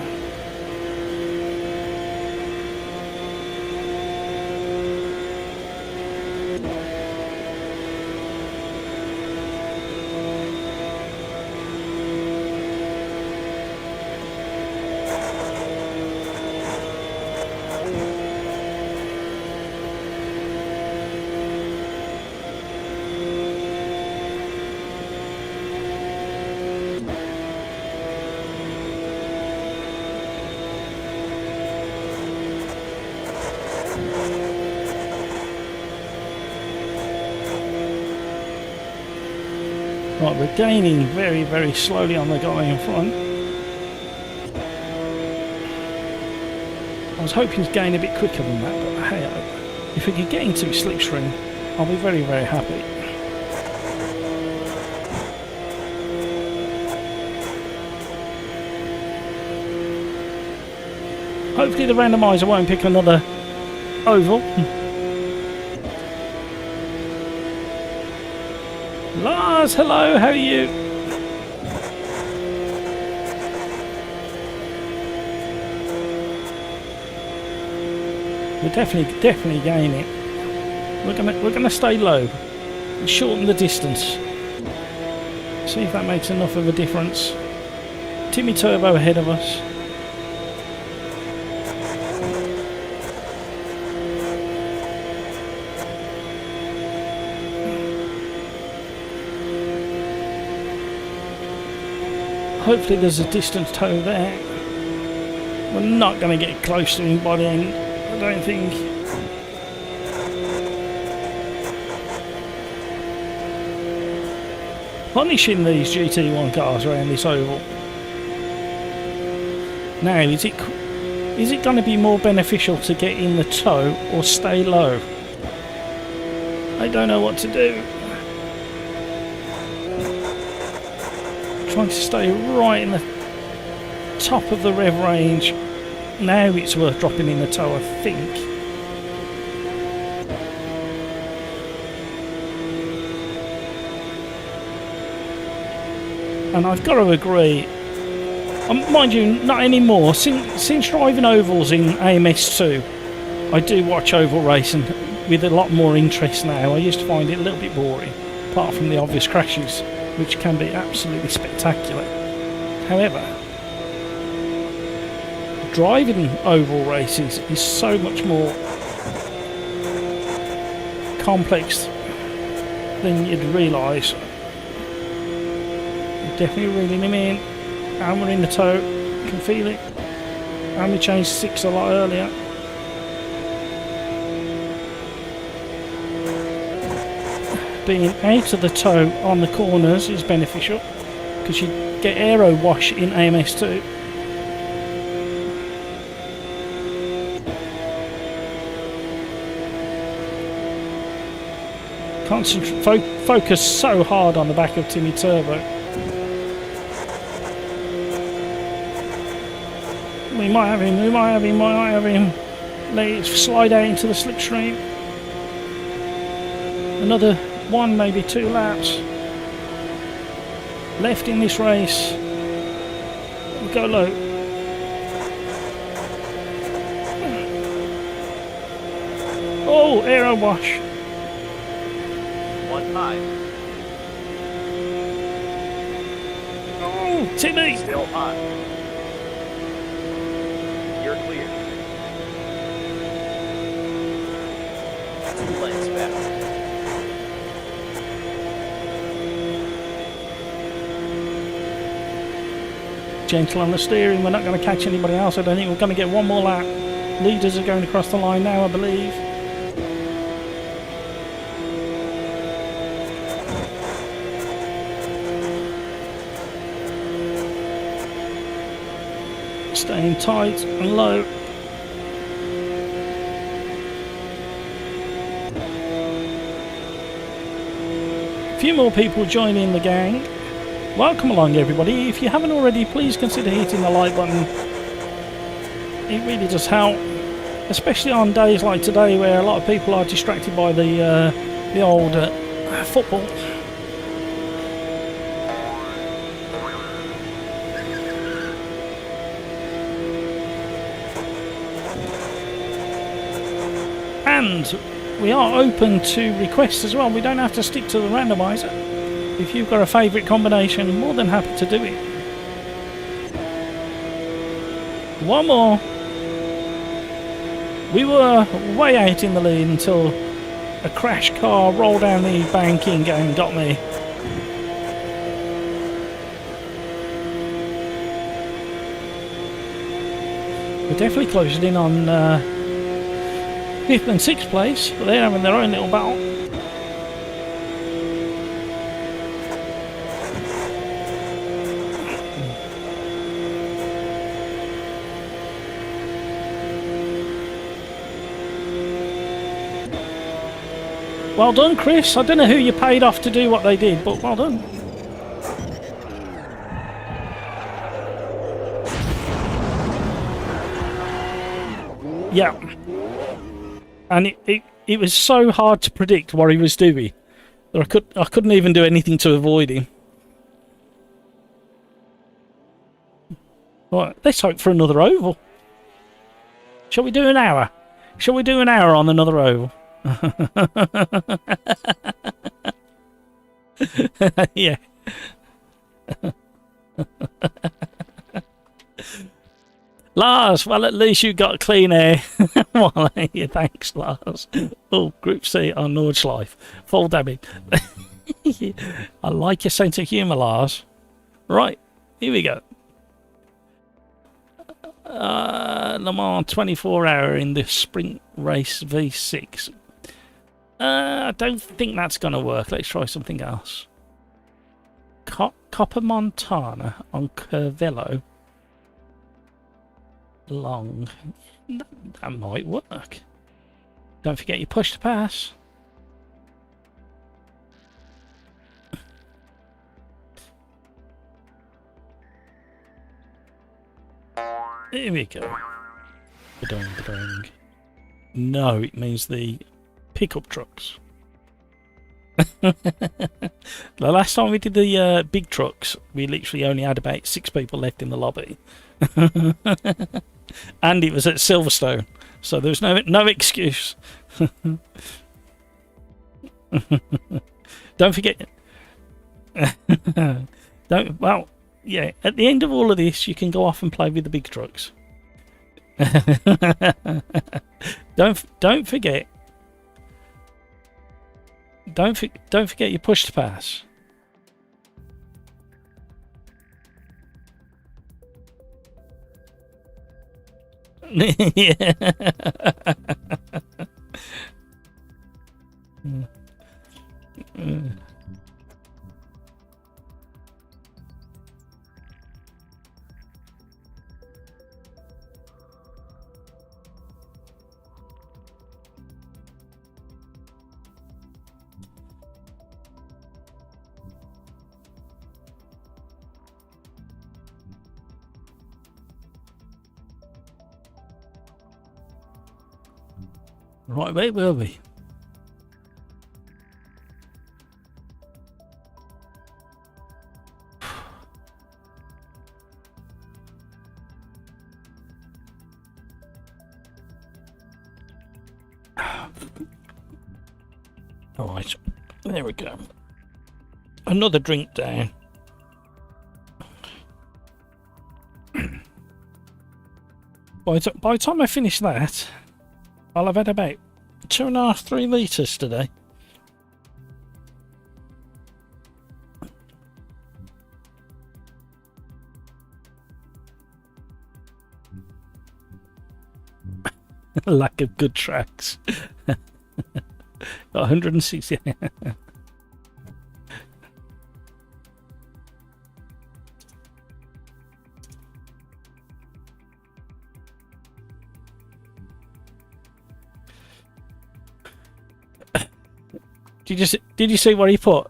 Right, we're gaining very, very slowly on the guy in front. I was hoping to gain a bit quicker than that, but hey, if we could get into his slipstream, I'll be very, very happy. Hopefully the randomizer won't pick another oval. Lars, hello, how are you? We're definitely gaining. We're gonna stay low and shorten the distance. See if that makes enough of a difference. Timmy Turbo ahead of us. Hopefully there's a distance tow there. We're not going to get close to him by the end, I don't think. Punishing these GT1 cars around this oval. Now, is it going to be more beneficial to get in the tow or stay low? I don't know what to do. Trying to stay right in the top of the rev range. Now it's worth dropping in the tow, I think. And I've got to agree, mind you, not anymore. Since driving ovals in AMS2, I do watch oval racing with a lot more interest now. I used to find it a little bit boring, apart from the obvious crashes, which can be absolutely spectacular. However, driving oval races is so much more complex than you'd realise. Definitely reeling him in, and we're in the tow, you can feel it. And we changed 6 a lot earlier. Being out of the tow on the corners is beneficial because you get aero wash in AMS2. Focus so hard on the back of Timmy Turbo. We might have him. Let it slide out into the slipstream. Another 1, maybe 2 laps left in this race. We'll go low. Oh, aero wash. 1-5. Oh, Timmy. Still hot. You're clear. 2 lengths back. Gentle on the steering, we're not going to catch anybody else. I don't think we're going to get 1 more lap. Leaders are going across the line now, I believe. Staying tight and low. A few more people joining the gang. Welcome along everybody. If you haven't already, please consider hitting the like button. It really does help. especially on days like today where a lot of people are distracted by the old football. And we are open to requests as well. We don't have to stick to the randomizer. If you've got a favourite combination, more than happy to do it. One more. We were way out in the lead until a crash car rolled down the banking and got me. We're definitely closing in on 5th and 6th place, but they're having their own little battle. Well done, Chris. I don't know who you paid off to do what they did, but well done. Yeah. And it was so hard to predict what he was doing that I couldn't even do anything to avoid him. Right, let's hope for another oval. Shall we do an hour? Shall we do an hour on another oval? Yeah. Lars, well, at least you got clean air. Well, yeah, thanks, Lars. Oh, Group C on Nordschleife. Full damage. I like your sense of humour, Lars. Right, here we go. Le Mans 24 hour in the Sprint Race V6. I don't think that's going to work. Let's try something else. Copper Montana on Curvello. Long. That might work. Don't forget your push to pass. Here we go. Ba-dong. No, it means the pickup trucks. The last time we did the big trucks, we literally only had about 6 people left in the lobby. And it was at Silverstone, so there was no excuse. Don't forget. Well, yeah. At the end of all of this, you can go off and play with the big trucks. Don't forget. Don't forget your push to pass. Yeah. Right, where were we? Alright, there we go. Another drink down. By the time I finish that, I'll have had about 2.5-3 litres today. Lack of good tracks. Got 160. Did you see what he put?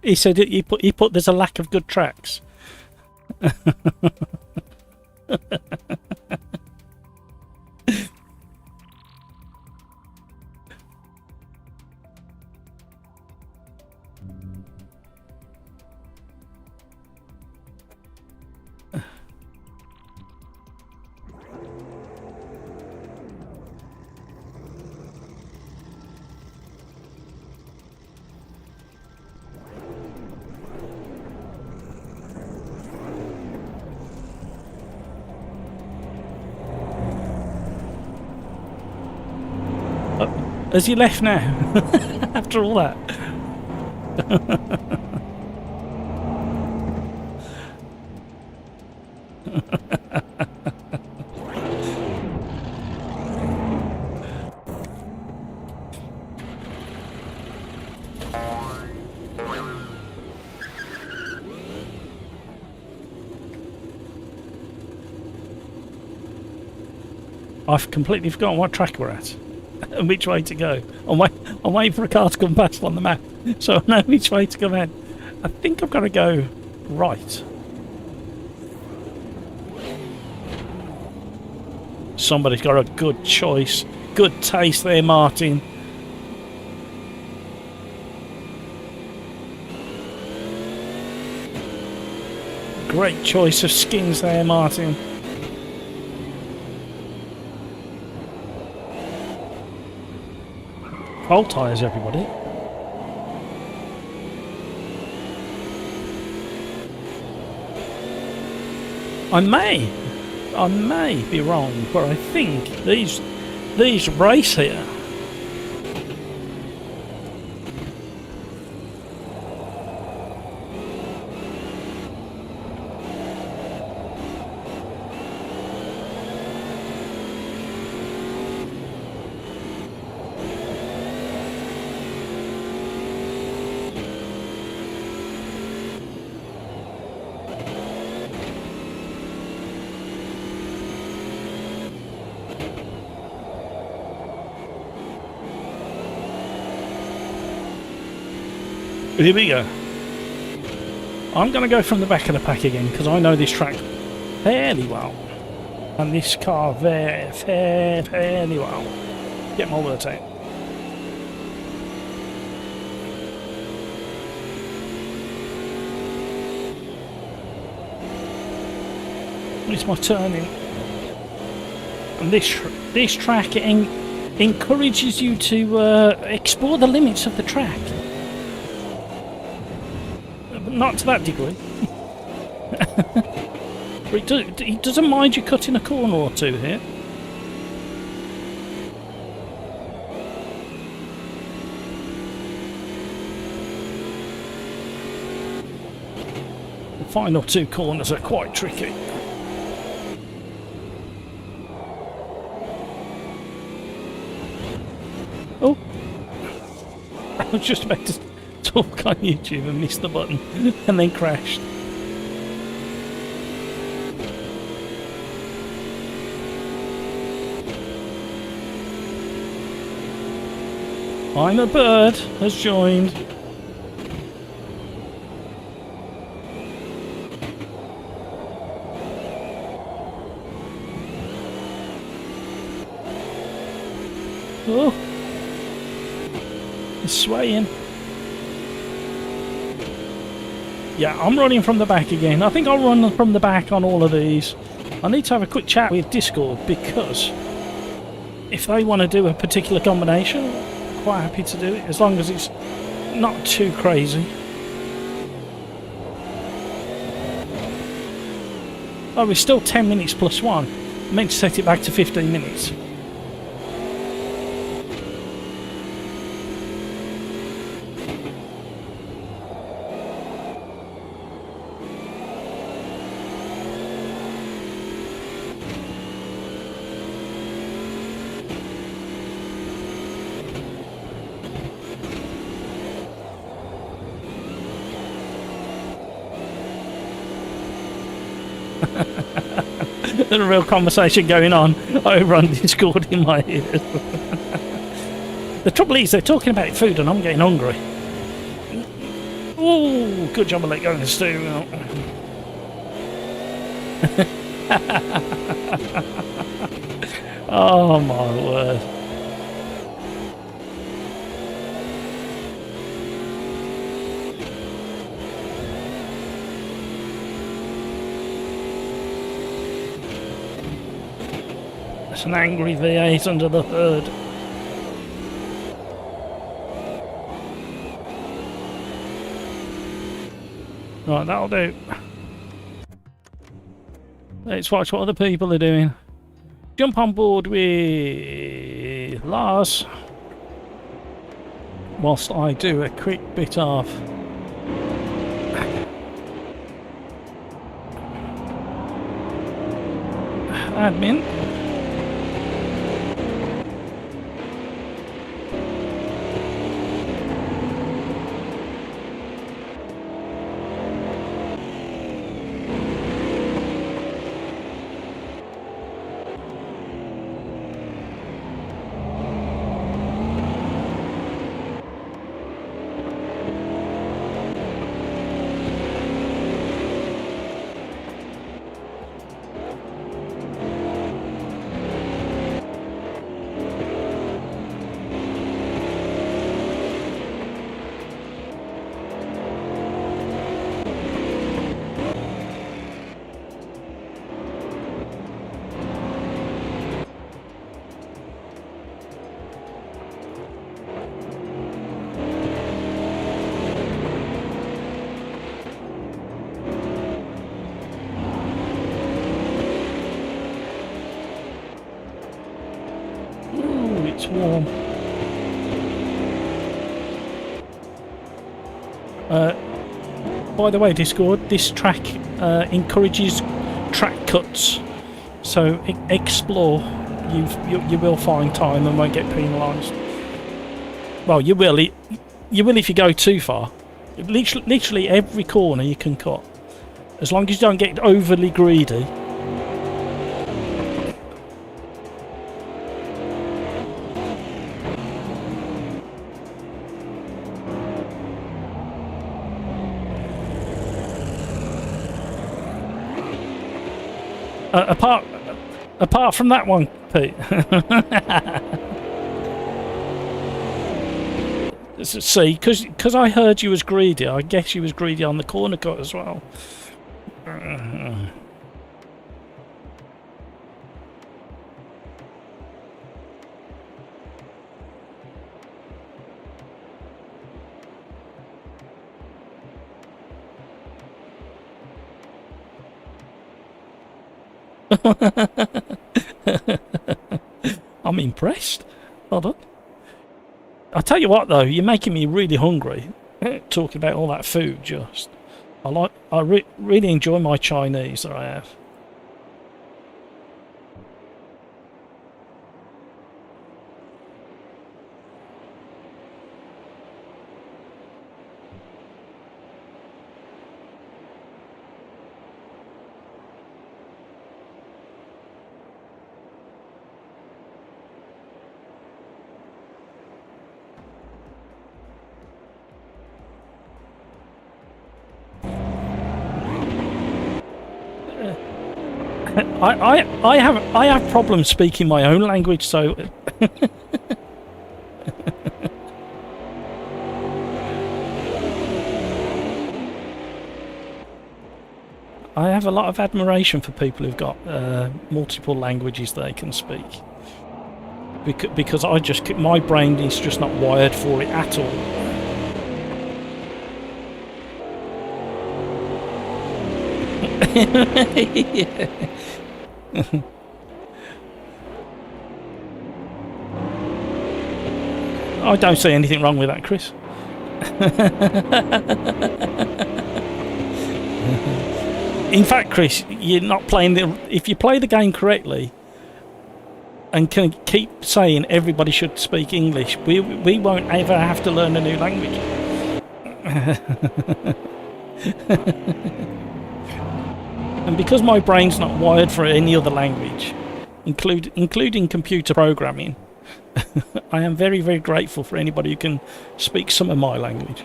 He said he put there's a lack of good tracks. Has he left now? After all that? I've completely forgotten what track we're at and which way to go. I'm waiting for a car to come past on the map, so I know which way to go in. I think I've got to go right. Somebody's got a good choice. Good taste there, Martin. Great choice of skins there, Martin. Cold tyres, everybody. I may be wrong, but I think these race here. Here we go. I'm going to go from the back of the pack again because I know this track fairly well. And this car fairly well. Get my words out. It's my turning. And this track encourages you to explore the limits of the track. Not to that degree. But he doesn't mind you cutting a corner or two here. The final two corners are quite tricky. Oh! I was just about to talk on YouTube and missed the button and then crashed. I'm a bird has joined. Oh, it's swaying. Yeah, I'm running from the back again. I think I'll run from the back on all of these. I need to have a quick chat with Discord because if they want to do a particular combination, I'm quite happy to do it as long as it's not too crazy. Oh, we're still 10 minutes plus one. I meant to set it back to 15 minutes. There's a real conversation going on over on Discord in my ears. The trouble is they're talking about food and I'm getting hungry. Ooh, good job I let go of the steering wheel. Oh my word. That's an angry V8 under the hood. Right, that'll do. Let's watch what other people are doing. Jump on board with Lars. whilst I do a quick bit of admin. It's warm. By the way, Discord, this track encourages track cuts, so explore. You will find time and won't get penalised. Well, you will. You will if you go too far. Literally every corner you can cut, as long as you don't get overly greedy. Apart from that one, Pete. See, because I heard you was greedy, I guess you was greedy on the corner cut as well. I'm impressed. Hold on. I'll tell you what though, you're making me really hungry. Talking about all that food, just. I really enjoy my Chinese that I have. I have problems speaking my own language, so I have a lot of admiration for people who've got multiple languages they can speak. Because my brain is just not wired for it at all. Yeah. I don't see anything wrong with that, Chris. In fact, Chris, you're not playing if you play the game correctly and can keep saying everybody should speak English, we won't ever have to learn a new language. And because my brain's not wired for any other language, including computer programming, I am very, very grateful for anybody who can speak some of my language.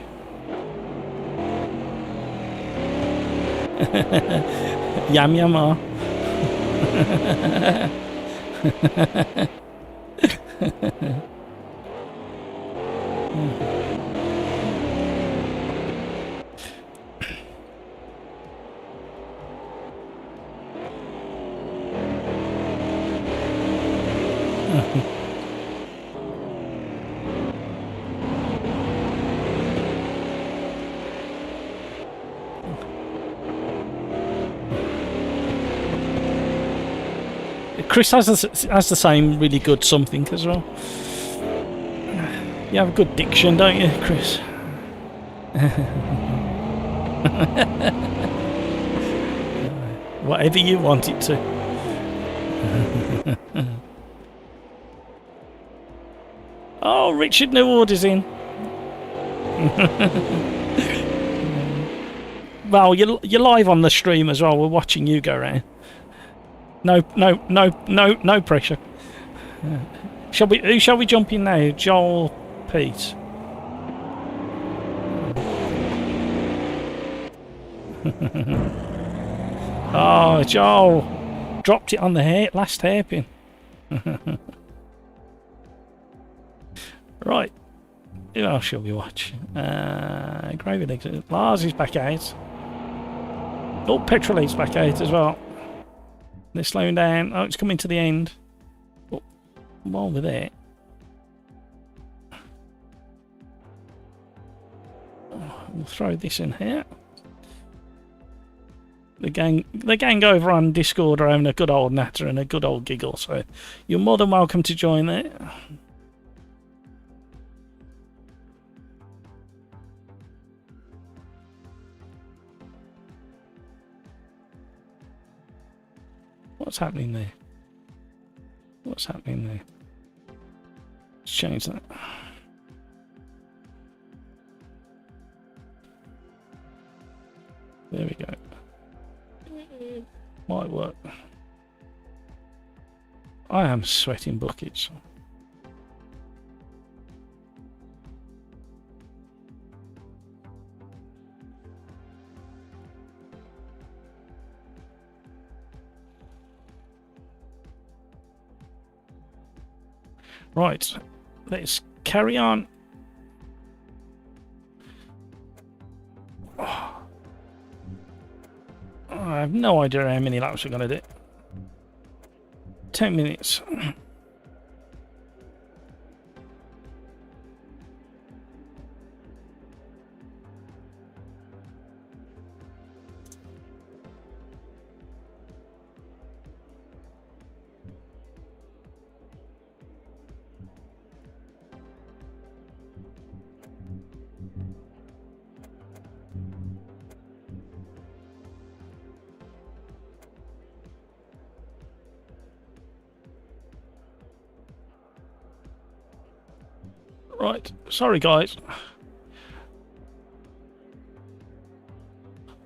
Yam yama. Chris has the same really good something as well. You have a good diction, don't you, Chris? Whatever you want it to. Oh, Richard Neward is in. Well, you're live on the stream as well. We're watching you go around. No pressure. Who shall we jump in now? Joel, Pete. Oh, Joel dropped it on the last hairpin. Right. Who else shall we watch? Gravy Legs. Lars is back out. Oh, Petrolate's back out as well. They're slowing down. Oh, it's coming to the end. Oh, while we're there. We'll throw this in here. The gang over on Discord are having a good old natter and a good old giggle, so you're more than welcome to join there. What's happening there? What's happening there? Let's change that. There we go. Might work. I am sweating buckets. Right, let's carry on. Oh, I have no idea how many laps we're going to do. 10 minutes. Right, sorry guys.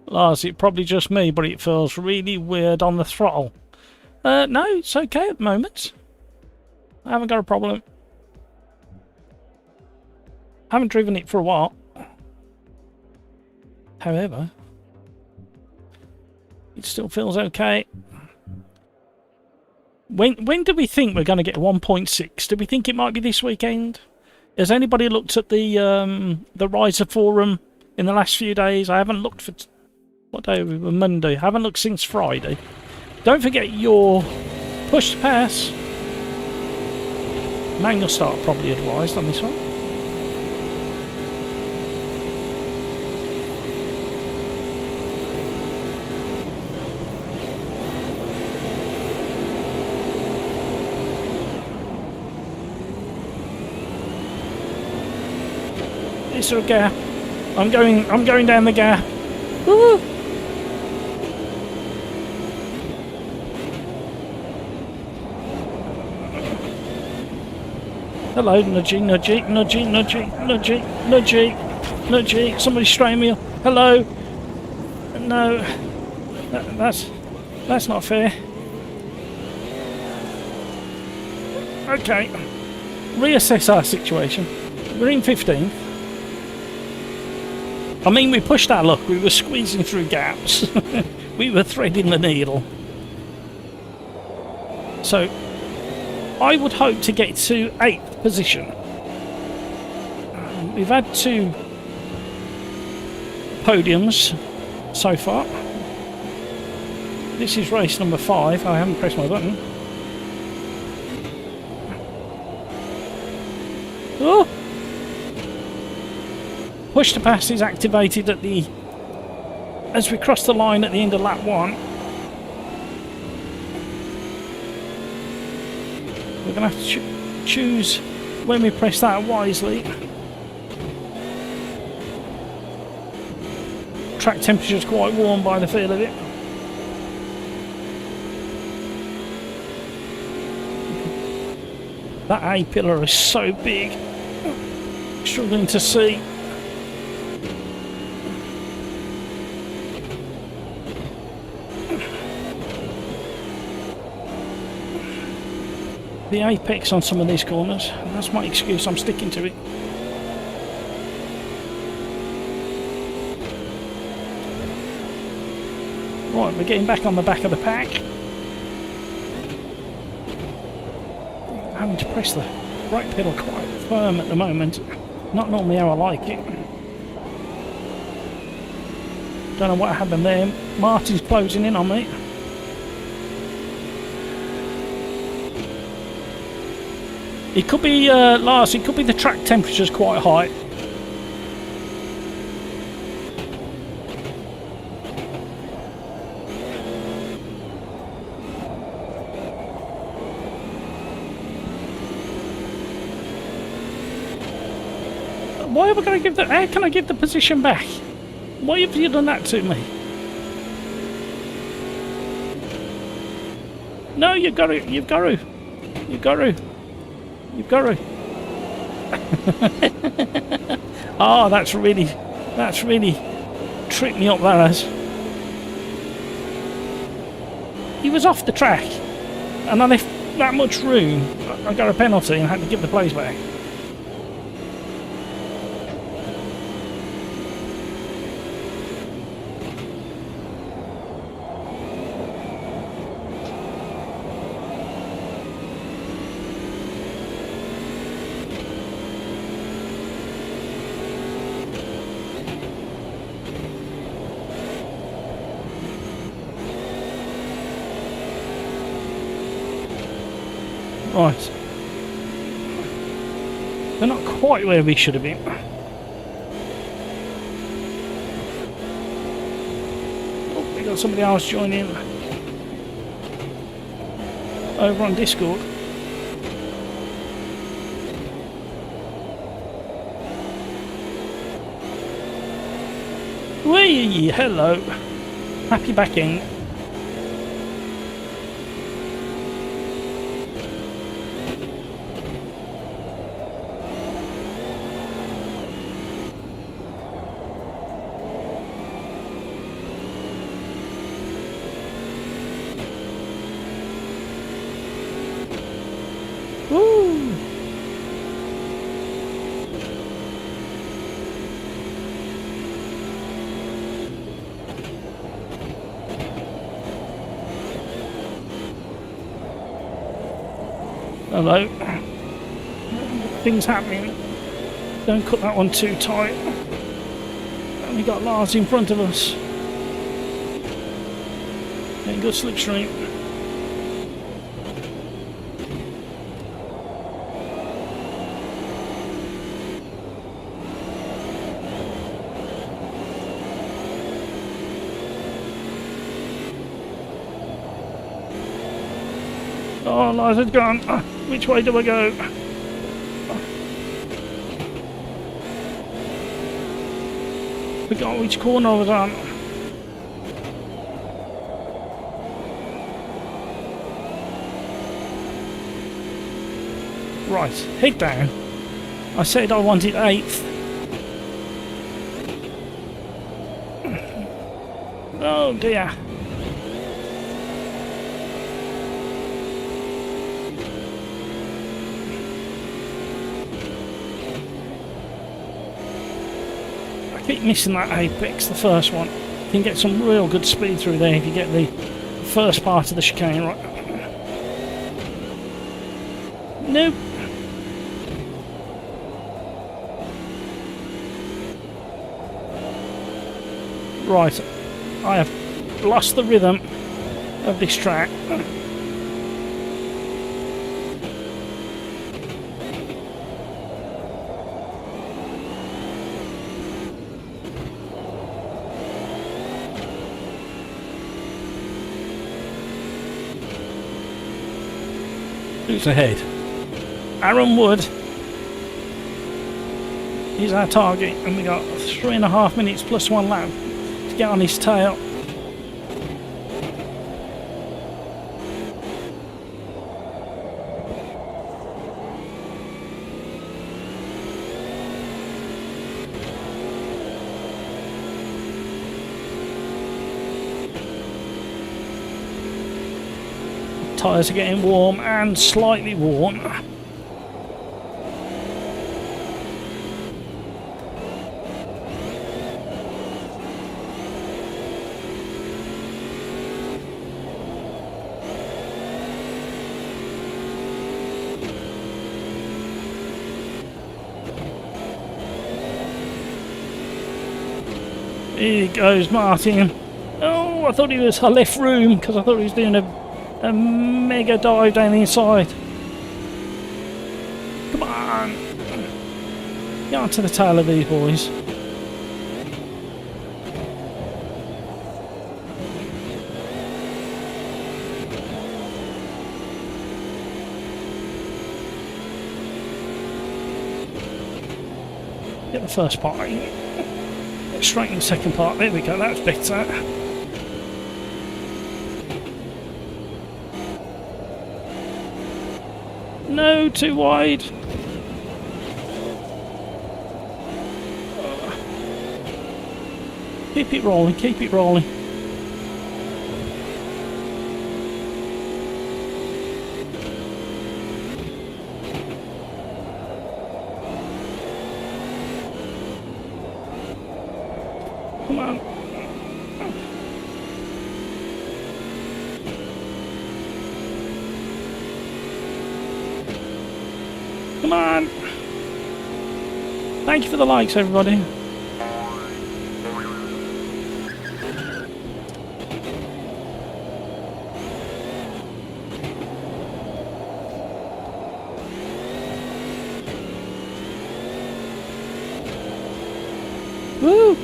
Lars, it's probably just me, but it feels really weird on the throttle. No, it's okay at the moment. I haven't got a problem. I haven't driven it for a while. However, it still feels okay. When do we think we're going to get 1.6? Do we think it might be this weekend? Has anybody looked at the Riser forum in the last few days? I haven't looked for... What day are we? Monday. I haven't looked since Friday. Don't forget your push to pass. Manual start probably advised on this one. Is there a gap? I'm going down the gap. Woo! Hello, nudgy, nudgy, nudgy, nudgy, nudgy, nudgy, nudgy. Somebody strain me up. Hello. No, that's not fair. Okay, reassess our situation. We're in 15th. I mean, we pushed our luck. We were squeezing through gaps. We were threading the needle. So, I would hope to get to 8th position. We've had 2 podiums so far. This is race number 5. I haven't pressed my button. Oh! Push to pass is activated at the... as we cross the line at the end of lap 1. We're going to have to choose when we press that wisely. Track temperature's quite warm by the feel of it. That A pillar is so big. Struggling to see. The apex on some of these corners. That's my excuse, I'm sticking to it. Right, we're getting back on the back of the pack. Having to press the brake pedal quite firm at the moment. Not normally how I like it. Don't know what happened there. Martin's closing in on me. It could be, Lars, it could be the track temperature's quite high. Why have I got to give the... How can I give the position back? Why have you done that to me? No, you've got to... You've got to... You've got to... You've got to... Oh, that's really tripped me up, that has. He was off the track, and I left that much room. I got a penalty and had to give the place back. Right. They're not quite where we should have been. Oh, we got somebody else joining over on Discord. Whee! Hello. Happy back in. Woo! Hello. Things happening. Don't cut that one too tight. And we got Lars in front of us. Getting good slipstream. Oh, Lars has gone. Which way do I go? Forgot which corner I was on. Right, head down. I said I wanted 8th. Oh dear. I keep missing that apex, the first one. You can get some real good speed through there if you get the first part of the chicane right. Nope. Right, I have lost the rhythm of this track. Who's ahead? Aaron Wood is our target, and we got 3.5 minutes plus 1 lap to get on his tail. Tyres are getting warm and slightly worn. Here goes Martin. Oh, I thought I left room because I thought he was doing a mega dive down the inside. Come on! Get onto the tail of these boys. Get the first part. Get straight in the second part. There we go, that's better. No, too wide. Keep it rolling, keep it rolling. Come on. Come on! Thank you for the likes, everybody. Woo!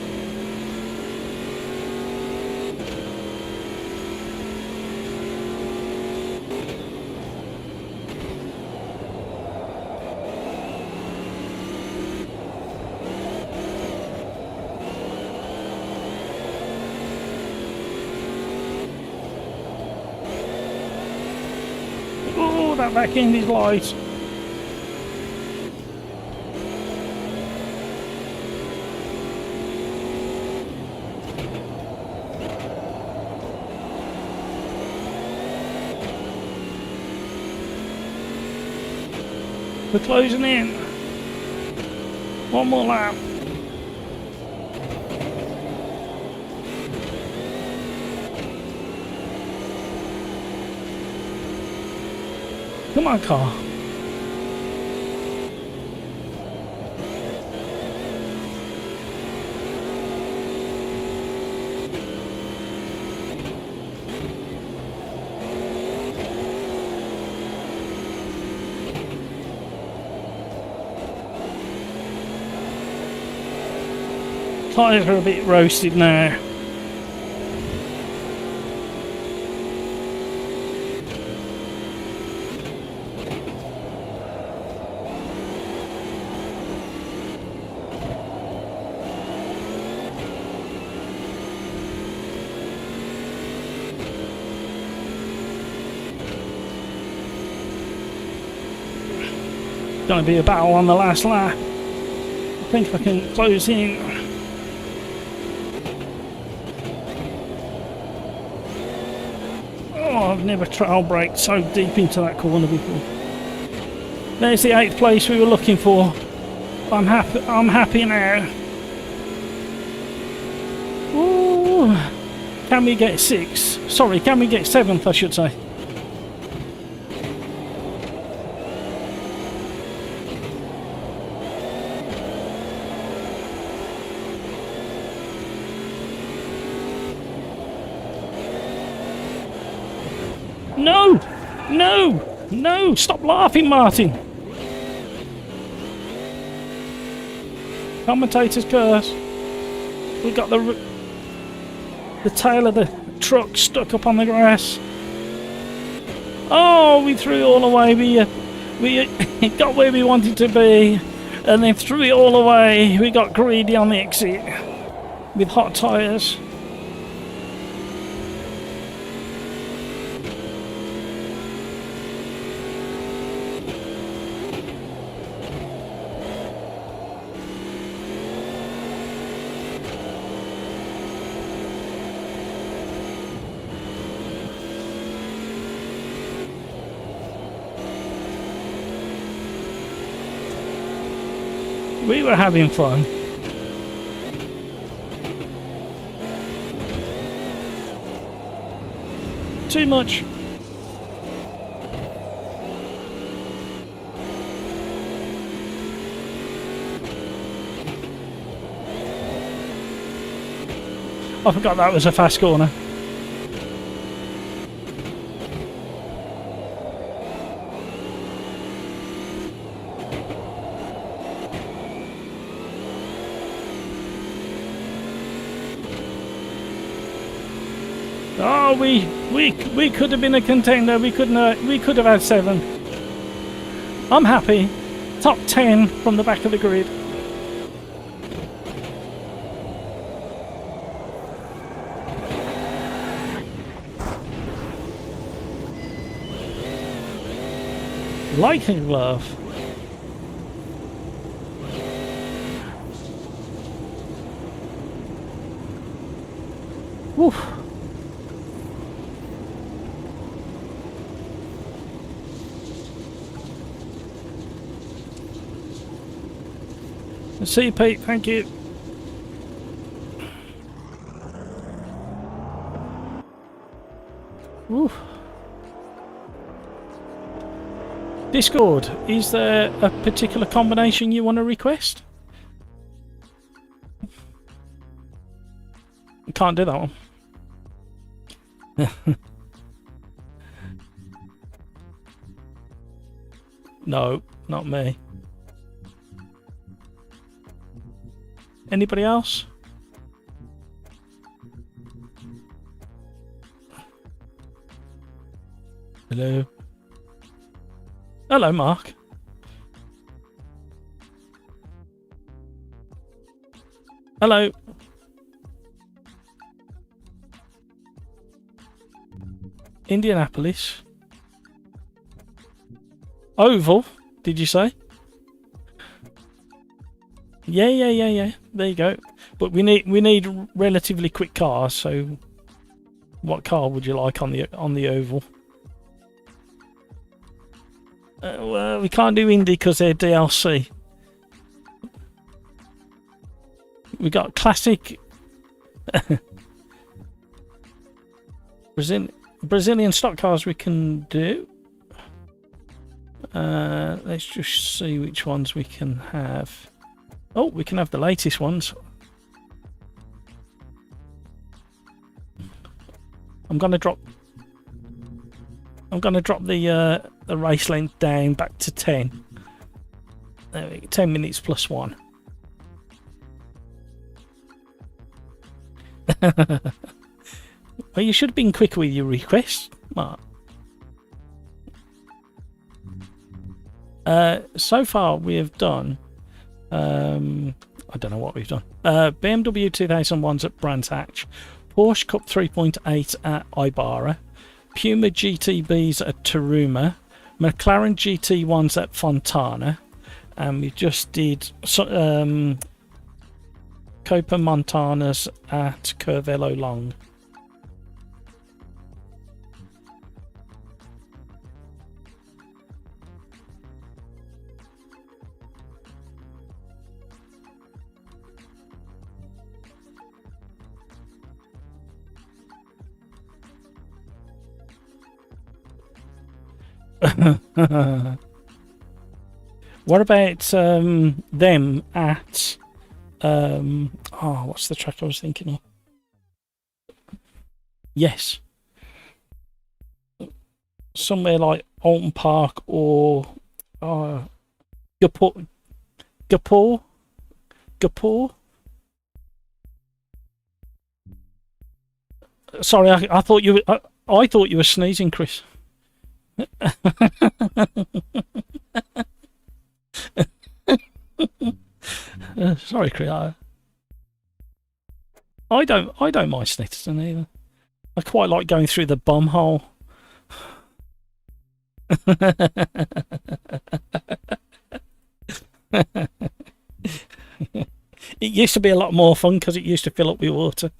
Oh, that back end is light. We're closing in. One more lap. Come on, car. Tyres are a bit roasted now. Going to be a battle on the last lap. I think I can close in. Oh, I've never trail braked so deep into that corner before. There's the 8th place we were looking for. I'm happy now. Ooh. Can we get 6? Sorry, can we get 7th, I should say. No! No! No! Stop laughing, Martin! Commentator's curse. We've got the tail of the truck stuck up on the grass. Oh, we threw it all away. We got where we wanted to be. And then threw it all away. We got greedy on the exit with hot tyres. We were having fun. Too much. I forgot that was a fast corner. Oh, we could have been a contender. We could have had 7. I'm happy. Top 10 from the back of the grid. Like a glove. Woof. See you, Pete. Thank you. Woo. Discord, is there a particular combination you want to request? Can't do that one. No, not me. Anybody else? Hello. Hello, Mark. Hello. Indianapolis. Oval, did you say? Yeah. There you go. But we need relatively quick cars. So, what car would you like on the oval? Well, we can't do Indy because they're DLC. We got classic Brazilian stock cars we can do. Let's just see which ones we can have. Oh, we can have the latest ones. I'm gonna drop the race length down back to 10. There we go, 10 minutes plus 1. Well, you should have been quicker with your request, Mark. So far we have done I don't know what we've done. BMW 2001s at Brands Hatch, Porsche Cup 3.8 at Ibarra, Puma GTBs at Taruma, McLaren GT1s at Fontana, and we just did Copa Montanas at Curvelo Long. What about them at what's the track I was thinking of? Yes, somewhere like Alton Park or Gapur. Sorry, I thought you were sneezing, Chris. Sorry, Chris. I don't mind Snitterton either. I quite like going through the bum hole. It used to be a lot more fun because it used to fill up with water.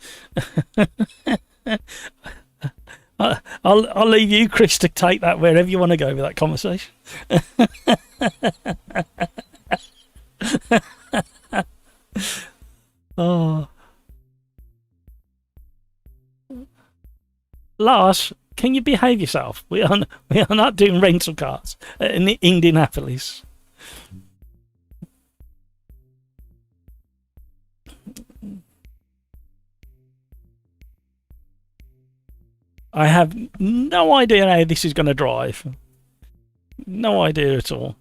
I'll leave you, Chris, to take that wherever you want to go with that conversation. Oh, Lars, can you behave yourself? We are not doing rental cars in Indianapolis. I have no idea how this is going to drive. No idea at all.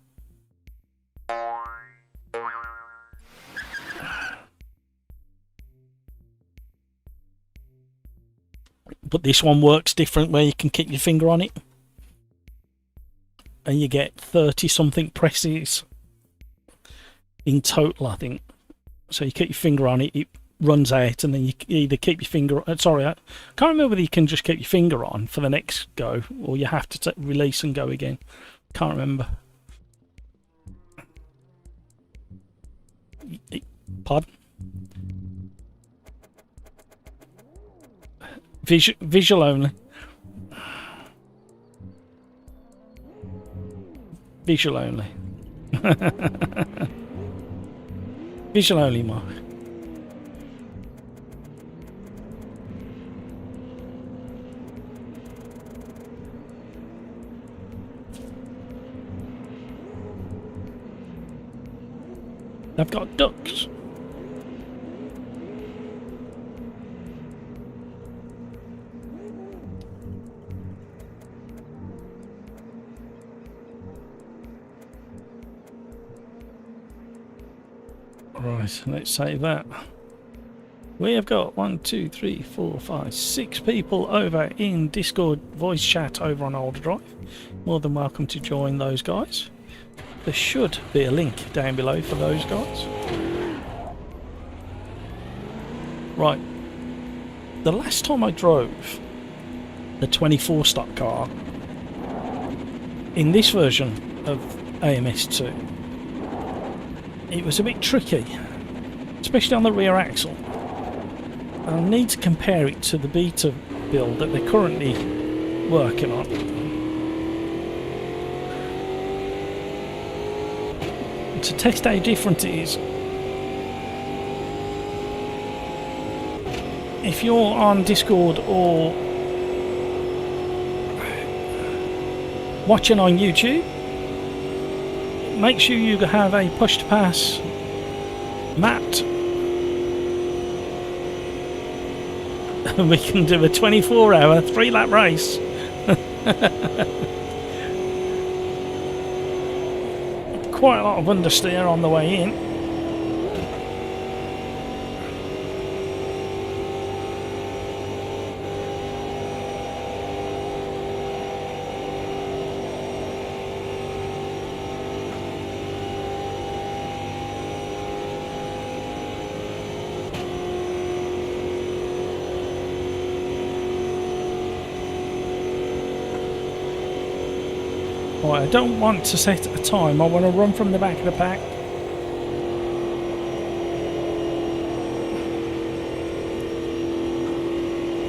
But this one works different where you can keep your finger on it. And you get 30 something presses in total, I think. So you keep your finger on it, it runs out, and then you either keep your finger sorry, I can't remember whether you can just keep your finger on for the next go or you have to release and go again. Can't remember. Pardon? Visual only. Visual only. Visual only, Mark. I've got ducks. Right, let's save that. We have got 1, 2, 3, 4, 5, 6 people over in Discord voice chat over on Older Drive. More than welcome to join those guys. There should be a link down below for those guys. Right. The last time I drove the 24 stock car in this version of AMS2, it was a bit tricky, especially on the rear axle. I'll need to compare it to the beta build that they're currently working on. To test how different it is, if you're on Discord or watching on YouTube, make sure you have a push to pass mapped and we can do a 24-hour 3-lap race. Quite a lot of understeer on the way in. I don't want to set a time, I want to run from the back of the pack.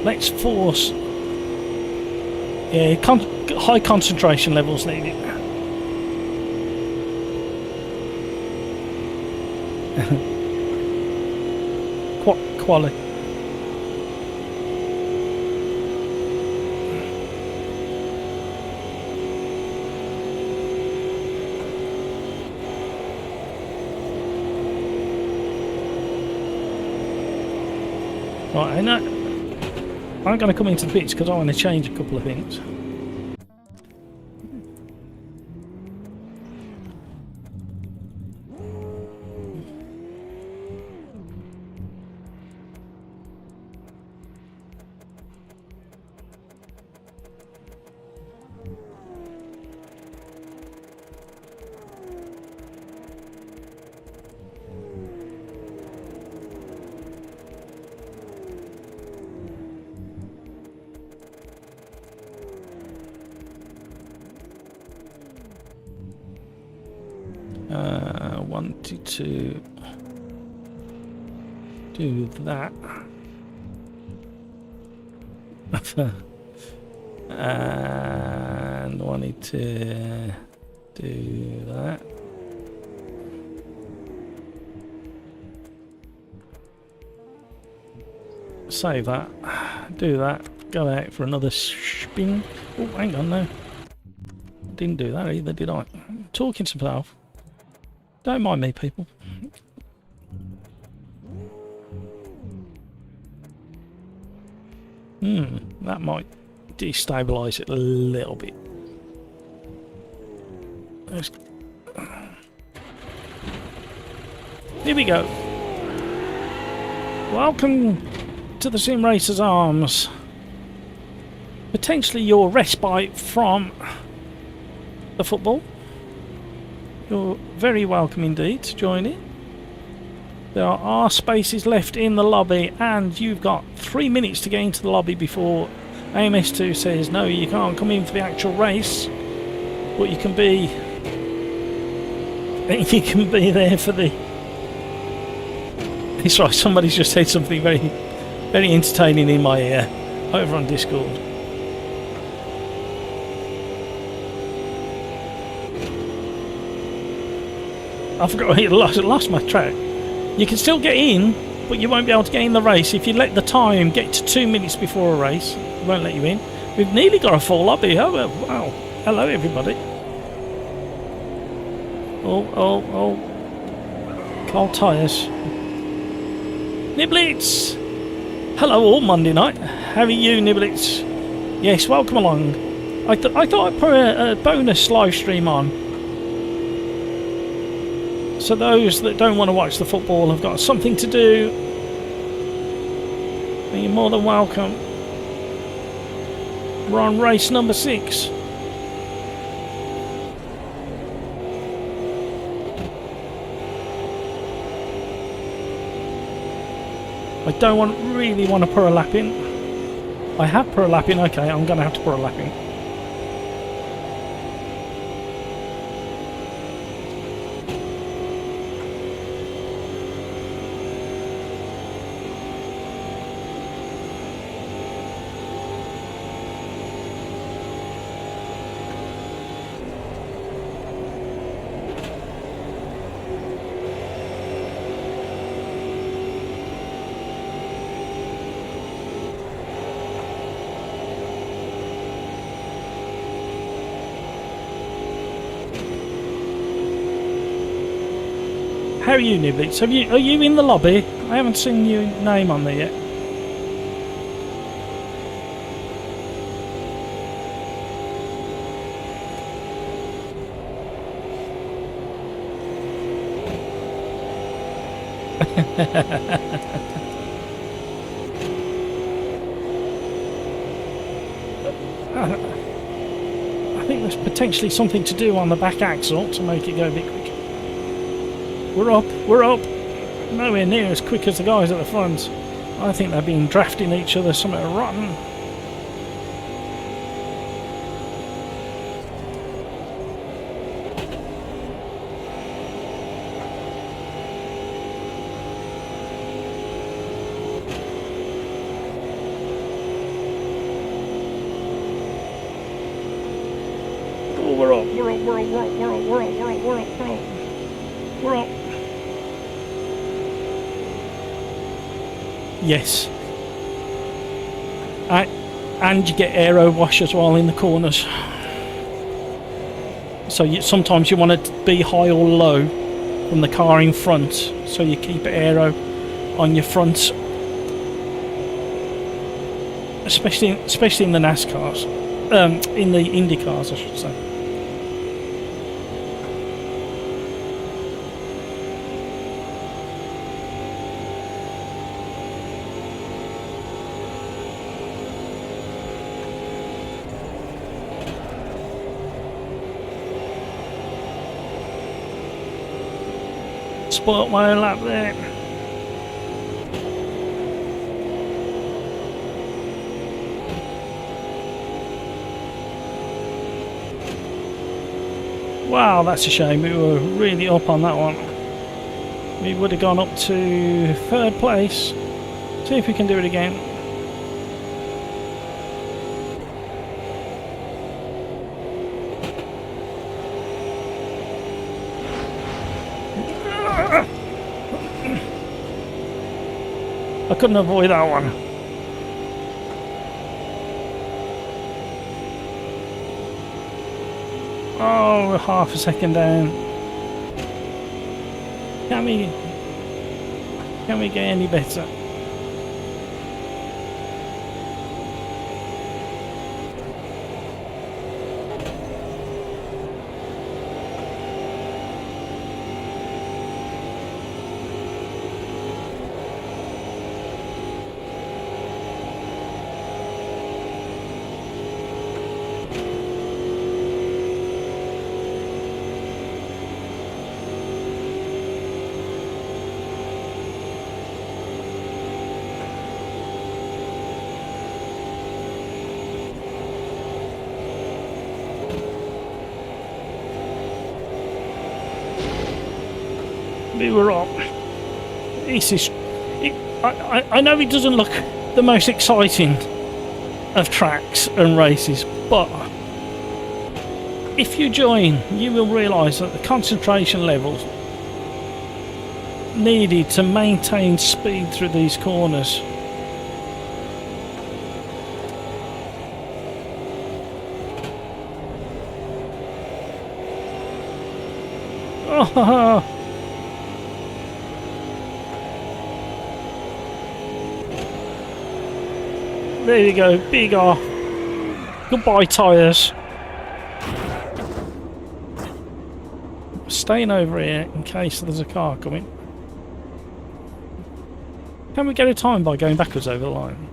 Let's force... Yeah, high concentration levels needed. Quali. Right, and I'm going to come into the pits because I want to change a couple of things. Wanted to do that. And wanted to do that. Save that. Do that. Go out for another spin. Oh, hang on, no. Didn't do that either, did I? Talking to myself. Don't mind me, people. That might destabilise it a little bit. Here we go. Welcome to the Sim Racers Arms. Potentially your respite from the football. You're very welcome indeed to join in. There are spaces left in the lobby, and you've got 3 minutes to get into the lobby before AMS2 says no, you can't come in for the actual race, but you can be there for the... It's right, somebody's just said something very, very entertaining in my ear over on Discord. I forgot, I lost my track. You can still get in, but you won't be able to get in the race if you let the time get to 2 minutes before a race. It won't let you in. We've nearly got a full lobby. Oh, wow. Hello, everybody. Oh. Cold tyres. Niblets! Hello all Monday night. How are you, Niblets? Yes, welcome along. I thought I'd put a bonus live stream on. So those that don't want to watch the football have got something to do. And you're more than welcome. We're on race number 6. I don't really want to put a lap in. I have put a lap in, okay, I'm going to have to put a lap in. How are you, Niblets? Are you in the lobby? I haven't seen your name on there yet. I think there's potentially something to do on the back axle to make it go a bit quicker. We're up. Nowhere near as quick as the guys at the front. I think they've been drafting each other something rotten. Oh, we're up. Yes. And you get aero wash as well in the corners. So sometimes you want to be high or low from the car in front, so you keep aero on your front. Especially in the NASCARs. In the Indy cars, I should say. Spoilt my own lap there. Wow, that's a shame. We were really up on that one. We would have gone up to 3rd place. See if we can do it again. I couldn't avoid that one. Oh, we're half a second down. Can we get any better? We were up. This is. I know it doesn't look the most exciting of tracks and races, but if you join, you will realise that the concentration levels needed to maintain speed through these corners. Oh, there you go, big off. Goodbye, tyres. Staying over here in case there's a car coming. Can we get a time by going backwards over the line?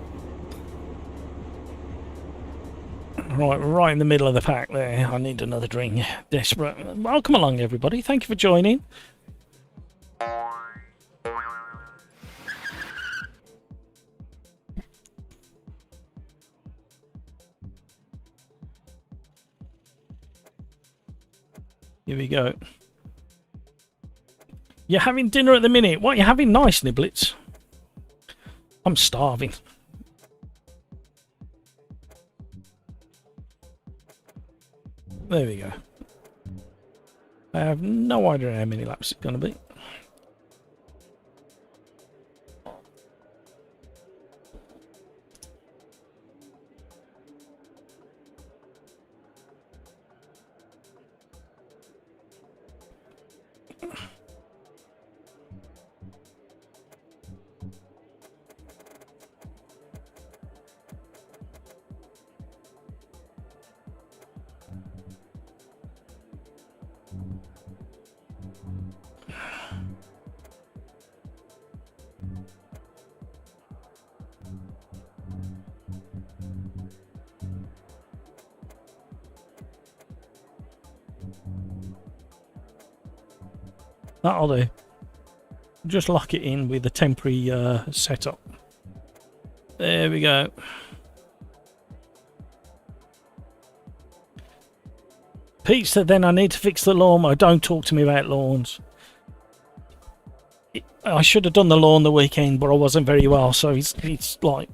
Right, we're right in the middle of the pack there. I need another drink. Desperate. Welcome along, everybody. Thank you for joining. Here we go. You're having dinner at the minute. What, you're having nice niblets? I'm starving. There we go. I have no idea how many laps it's going to be. That'll do. Just lock it in with a temporary setup. There we go. Pete said then I need to fix the lawnmower. Don't talk to me about lawns. I should have done the lawn the weekend, but I wasn't very well, so it's like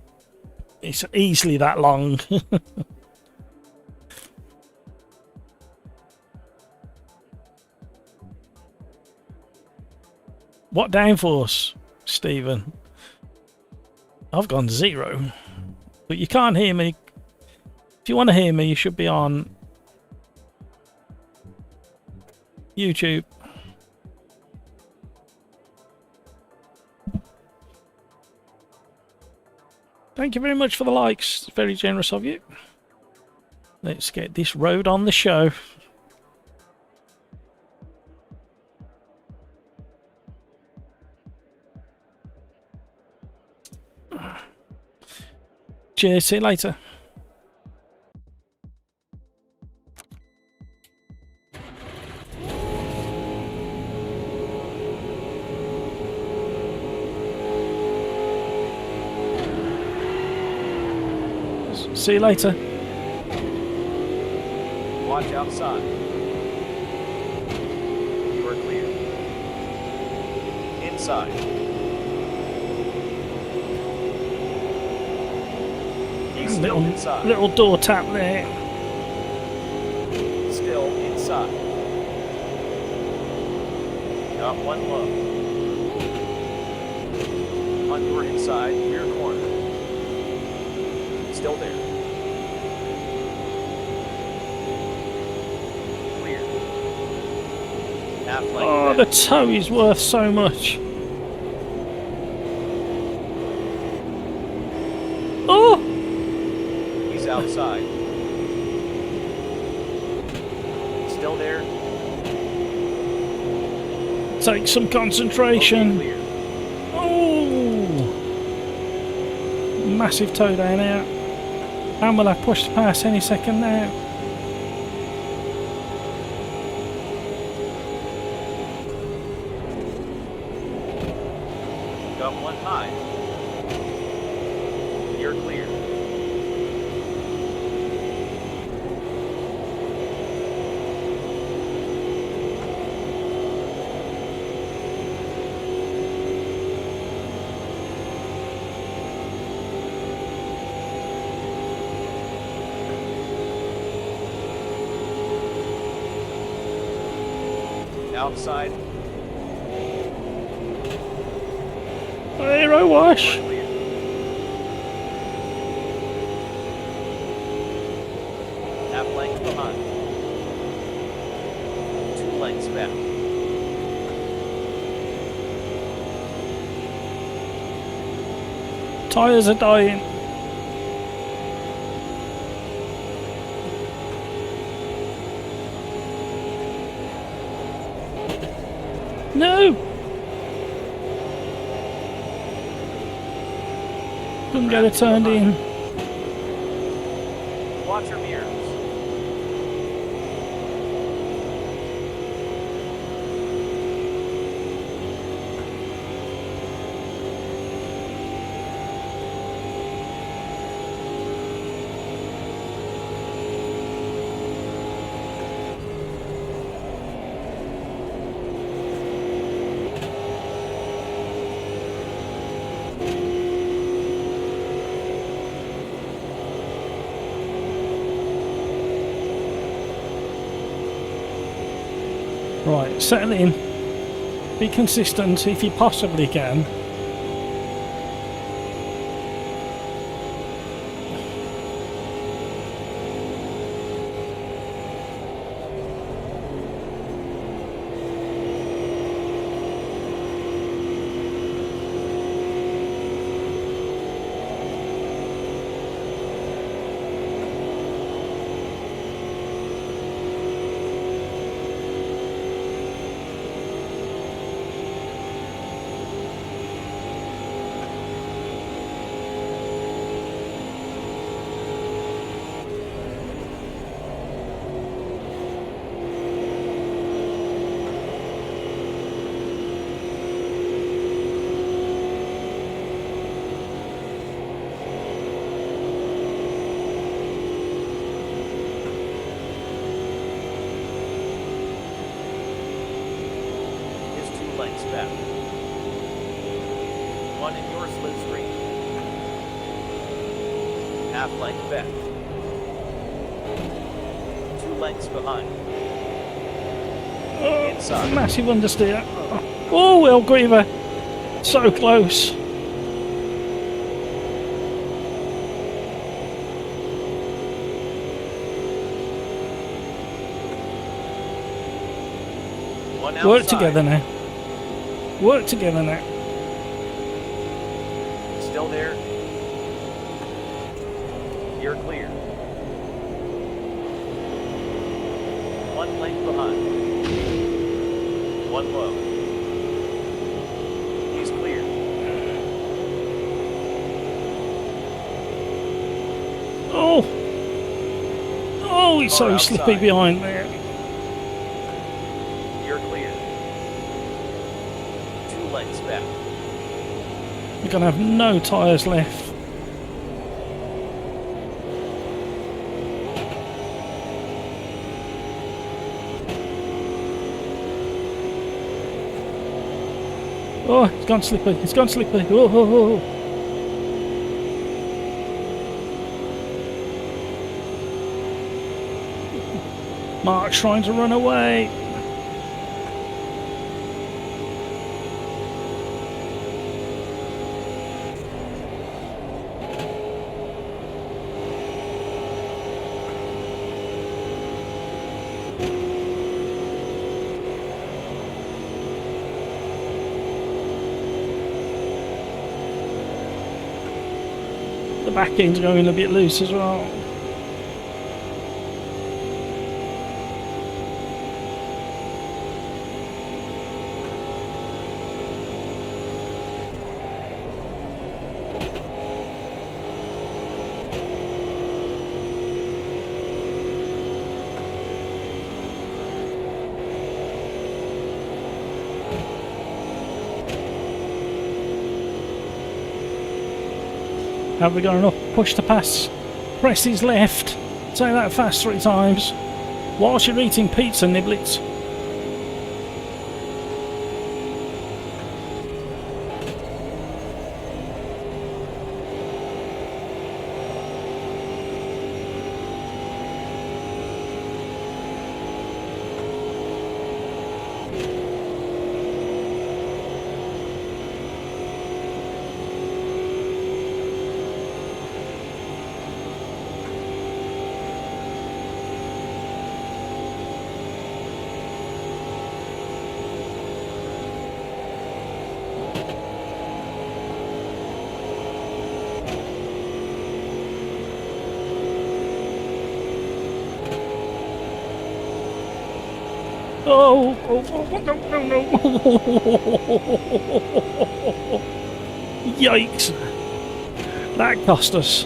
it's easily that long. What downforce, Stephen? I've gone 0. But you can't hear me. If you want to hear me, you should be on YouTube. Thank you very much for the likes. It's very generous of you. Let's get this road on the show. Cheers, see you later. See you later. Watch outside. clear. Inside. He's still inside. Little door tap there. Still inside. Got one low. On your inside, rear corner. Still there. Clear. Half length. Oh, the toe is worth so much. Oh! He's outside. Still there. Take some Okay, concentration. clear. Oh! Massive toe down out. And will have pushed past any second now. Got one high. You're clear. Outside. Aero wash. Clear. Half length behind. 2 lengths back. Tyres are dying. No! Couldn't get it turned in. Watch your mirrors. Right, settle in. Be consistent if you possibly can. Lengths back. 1 in your slipstream. Half length back. 2 lengths behind. Inside. Massive understeer. Oh, Will Griever. So close. One Work outside. together now. Work together now. Still there. You're clear. 1 length behind. 1 low. He's clear. Oh! Oh, he's so outside. slippy behind there. You're clear. 2 lengths back. You're going to have no tyres left. Oh, it's gone slippery. It's gone slippery. Oh, oh, oh. Mark's trying to run away. The back end's going a bit loose as well. Have we got enough push to pass? Press his left. Say that fast 3 times. Whilst you're eating pizza niblets. Oh, oh, oh, no, no, no. Yikes. That cost us.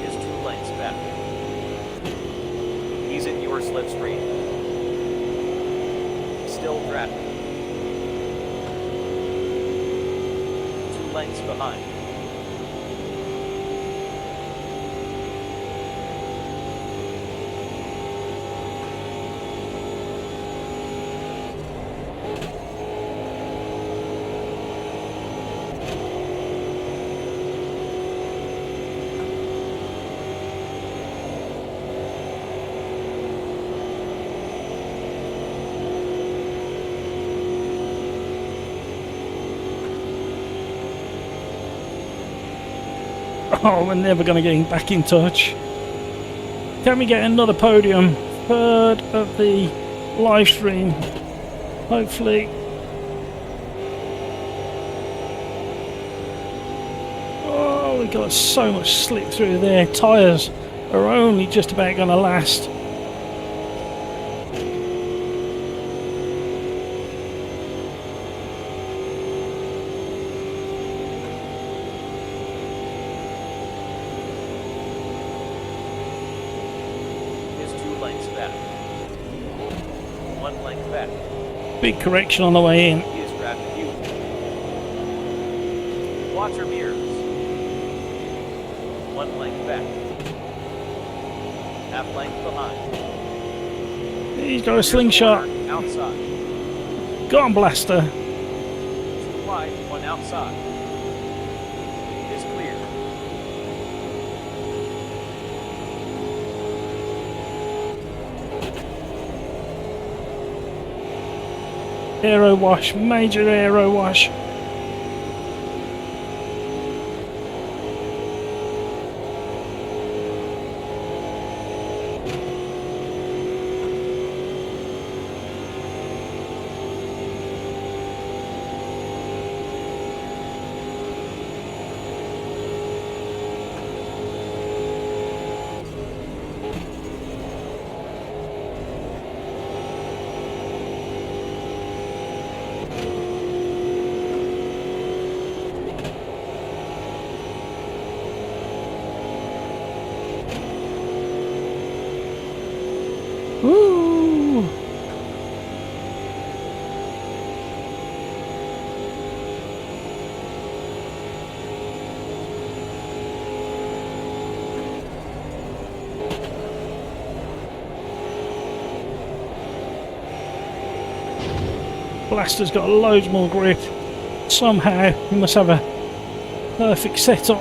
Is 2 lengths back. He's in your slipstream. Still traffic. 2 lengths behind. Oh, we're never going to get back in touch. Can we get another podium? 3rd of the live stream. Hopefully. Oh, we got so much slip through there. Tyres are only just about going to last. Big correction on the way in. He is traffic you. Watch your mirrors. 1 length back. Half length behind. He's got a slingshot. Outside. Go on, Blaster. 2 wide, 1 outside. Is clear. Aero wash, major aero wash. Blaster's got loads more grip. Somehow he must have a perfect setup.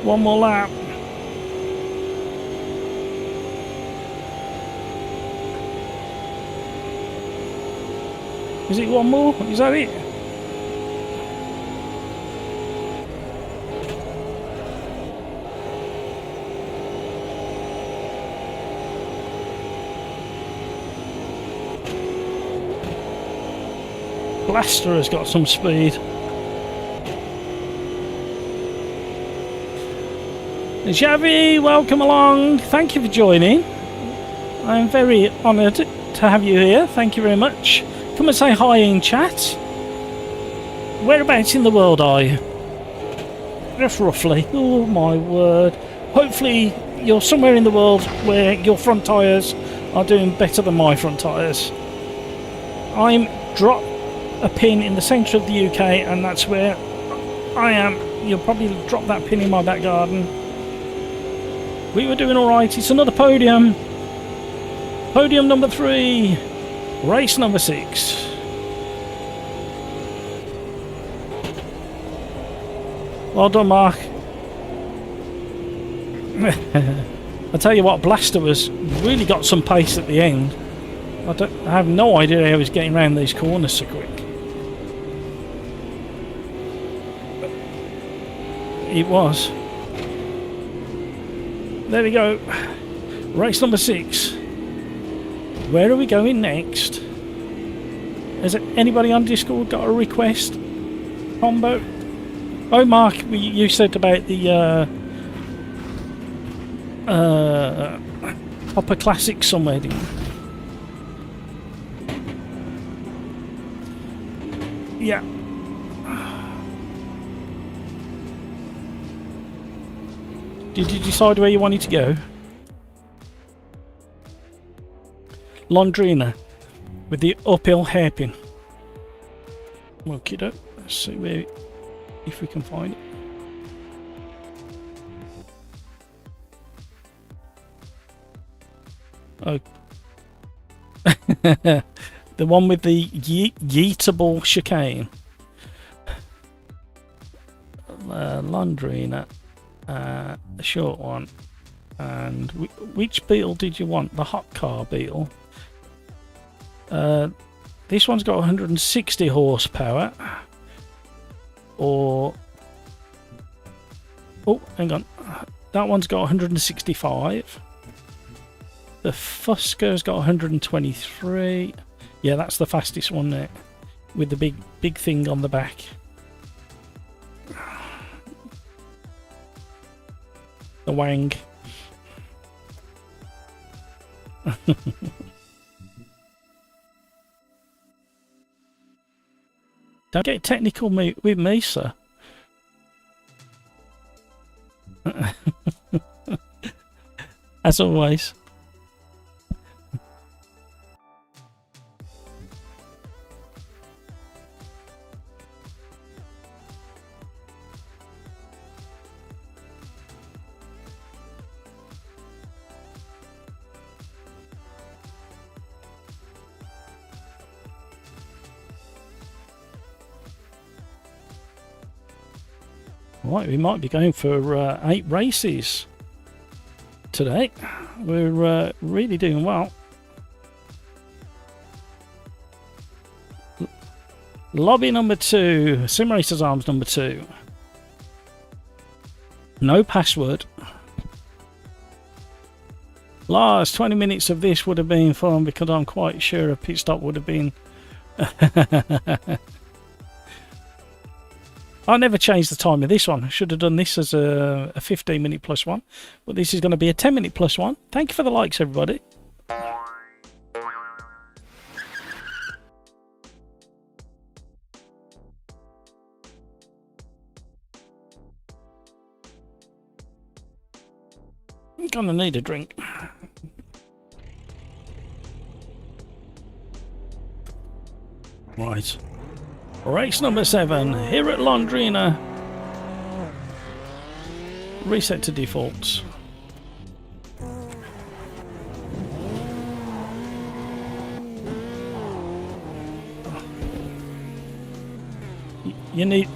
One more lap. Is it one more? Is that it? Blaster has got some speed. Xavi, welcome along. Thank you for joining. I'm very honoured to have you here. Thank you very much. Come and say hi in chat. Whereabouts in the world are you? Just roughly. Oh my word. Hopefully you're somewhere in the world where your front tyres are doing better than my front tyres. I'm drop a pin in the centre of the UK, and that's where I am. You'll probably drop that pin in my back garden. We were doing alright. It's another podium. Podium number 3. Race number 6. Well done, Mark. I tell you what, Blaster was really got some pace at the end. I have no idea how he was getting around these corners so quick. It was. There we go. Race number 6. Where are we going next? Has anybody on Discord got a request? Combo? Oh, Mark, you said about the Hopper Classic somewhere, didn't you? Yeah. Did you decide where you wanted to go? Londrina with the uphill hairpin. Okay, let's see where, if we can find it. Oh. The one with the yeetable chicane. Londrina. The short one. And which beetle did you want? The hot car beetle. This one's got 160 horsepower. Or... oh, hang on. That one's got 165. The Fusker's got 123. Yeah, that's the fastest one there. With the big thing on the back. The Wang. Don't get technical with me, sir. As always. Right, we might be going for 8 races today. We're really doing well. Lobby number 2, SimRacersArms number 2. No password. Last 20 minutes of this would have been fun because I'm quite sure a pit stop would have been... I never changed the time of this one. I should have done this as a 15-minute plus one. But this is going to be a 10-minute plus one. Thank you for the likes, everybody. I'm going to need a drink. Right. Race number 7 here at Londrina. Reset to defaults. You need...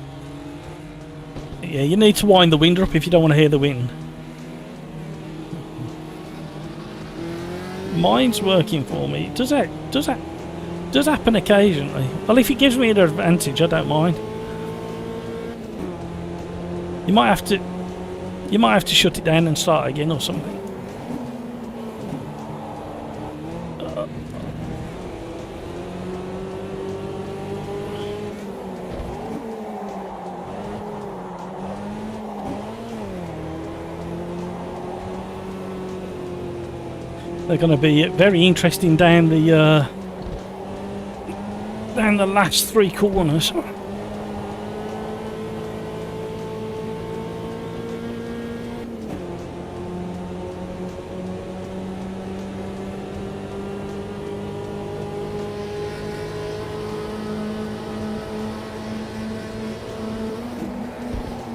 Yeah, you need to wind the wind up if you don't want to hear the wind. Mine's working for me. Does happen occasionally. Well, if it gives me an advantage, I don't mind. You might have to shut it down and start again or something. They're going to be very interesting down the last 3 corners.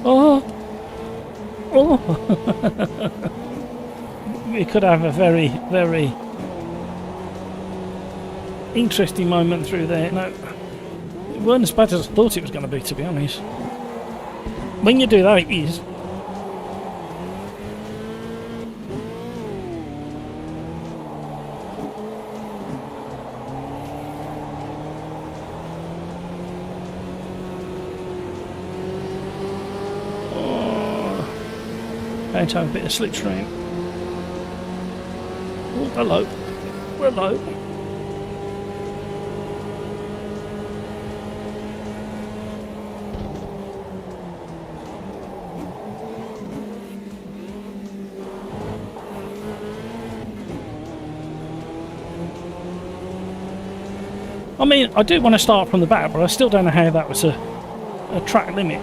Oh, oh. We could have a very, very interesting moment through there. No, it weren't as bad as I thought it was going to be honest. When you do that, it is. Oh, going to have a bit of slipstream. Oh, hello. Hello. I mean, I do want to start from the back, but I still don't know how that was a track limit.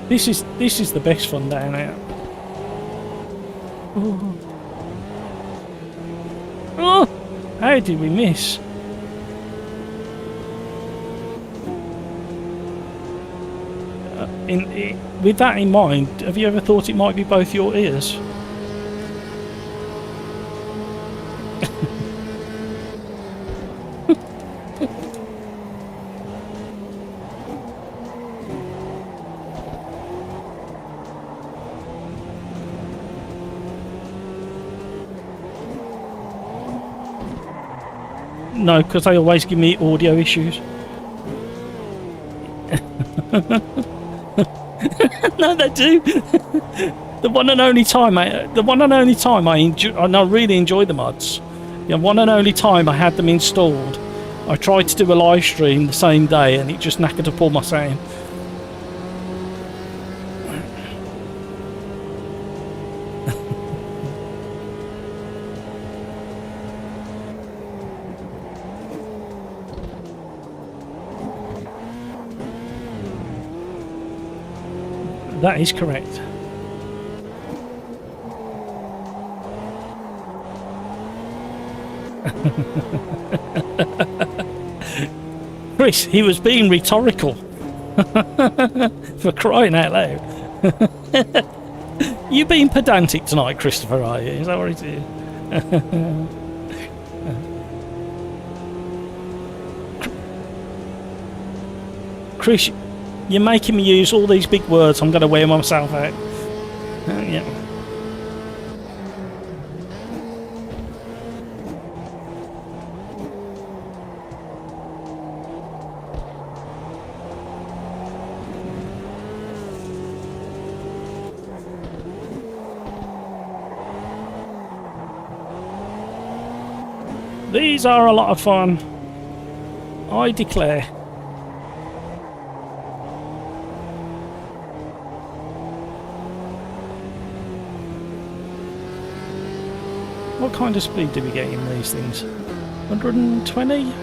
This is the best fun down here. Oh. Oh, how did we miss? With that in mind, have you ever thought it might be both your ears? No, because they always give me audio issues. No, they do. The one and only time I really enjoy the mods. The one and only time I had them installed, I tried to do a live stream the same day, and it just knackered up all my sound. That is correct. Chris, he was being rhetorical. For crying out loud. You being pedantic tonight, Christopher, are you? Is that what it is? Chris, you're making me use all these big words. I'm going to wear myself out. Yeah. These are a lot of fun, I declare. What kind of speed do we get in these things? 120?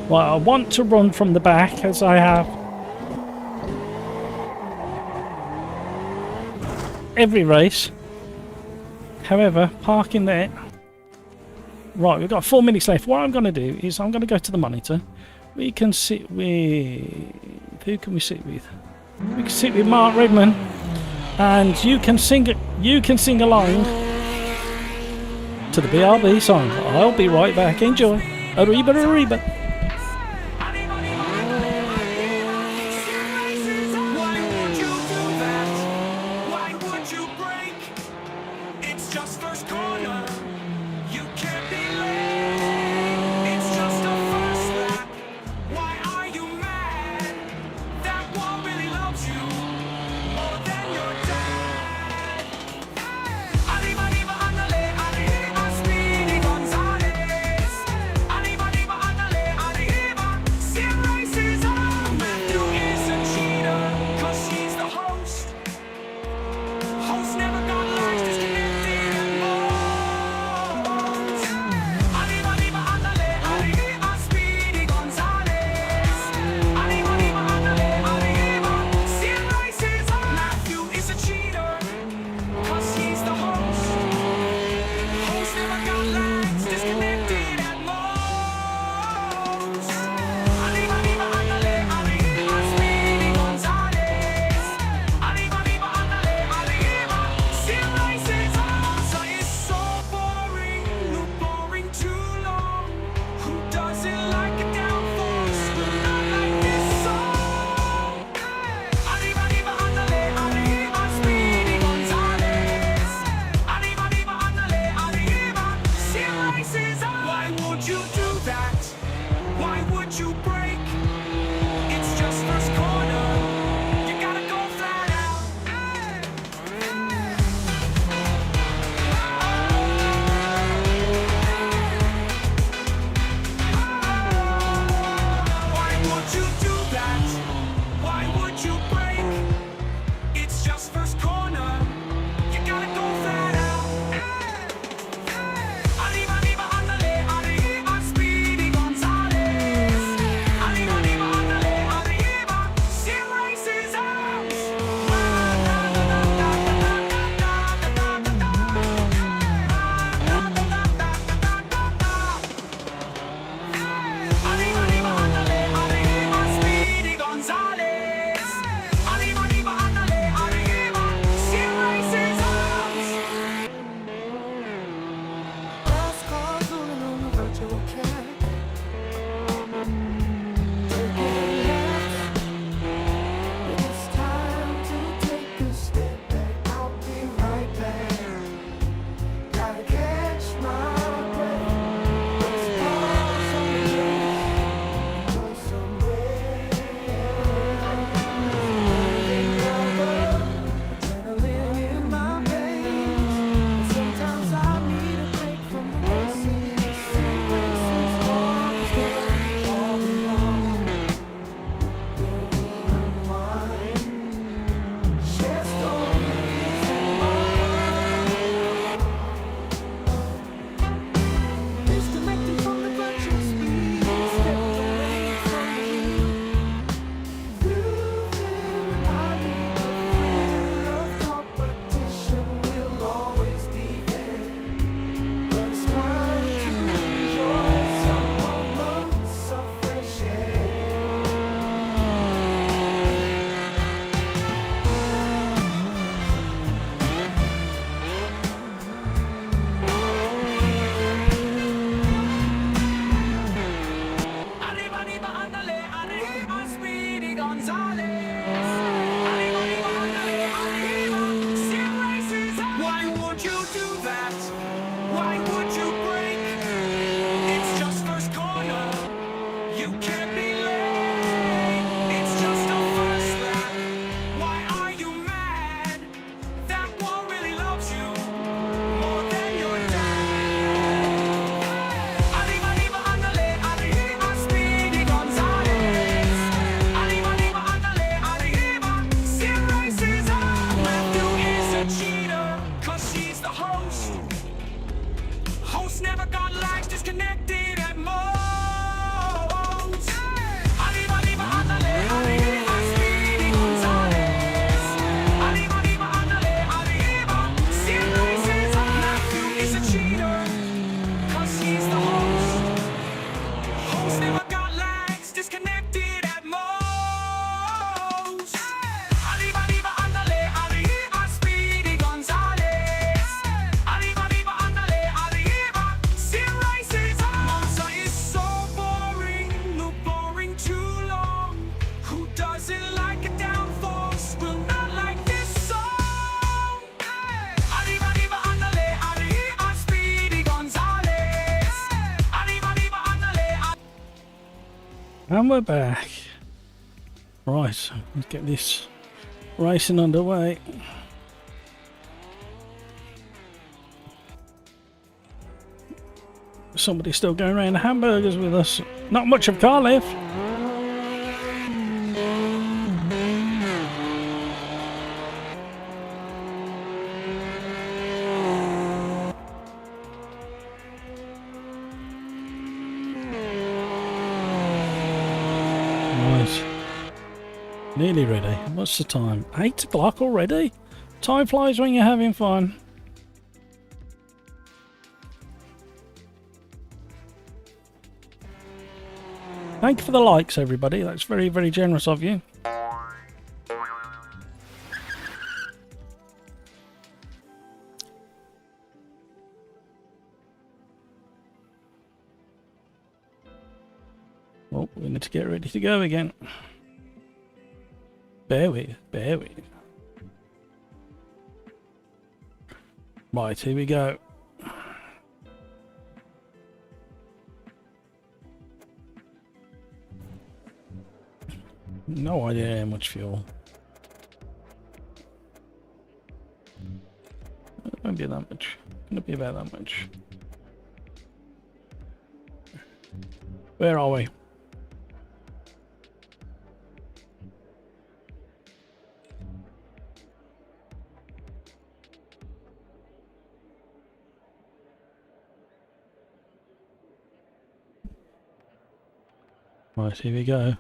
Well, I want to run from the back, as I have every race. However, parking there. Right, we've got 4 minutes left. What I'm going to do is I'm going to go to the monitor. We can sit with... Who can we sit with? We can sit with Mark Redman. And you can sing along to the BRB song. I'll be right back. Enjoy. Arriba, arriba. Why would you do that? Why would you break? It's just first corner. You can't be late. It's just a first lap. Why are you mad? That one really loves you more than your dad. Arriba, arriba, ándale, arriba, Speedy González. Arriba, arriba, ándale, arriba, Sim Racers Arms. Matthew is a cheater, 'cause he's the host. Host never got likes, disconnected and most. Arriba, arriba, ándale, arriba, Speedy González. Arriba, arriba, ándale, arriba, Sim Racers Arms. Matthew is a cheater, 'cause he's the host. Host never got likes, disconnected and most. Arriba, arriba, ándale, arriba, Speedy González. Arriba, arriba, ándale, arriba, Sim Racers Arms. It's so boring, no boring too long. Who doesn't like a downforce? But not like this song. Arriba, arriba, ándale, arriba, Speedy González. Arriba, arriba, ándale, arriba, Sim Racers Arms. Why would you do that? Why would you break? It's just first corner. You gotta go flat out. Why would you do that? Why would you break? It's just first corner. You gotta go flat out. Arriba, arriba, ándale, arriba, Speedy González. And we're back. Right, let's get this racing underway. Somebody's still going around the hamburgers with us. Not much of car left. Right. Nearly ready. What's the time? 8 o'clock already? Time flies when you're having fun. Thank you for the likes, everybody. That's very, very generous of you. Oh, we need to get ready to go again. Bear with, bear with. Right, here we go. No idea how much fuel. It won't be that much. It'll be about that much. Where are we? Right, here we go.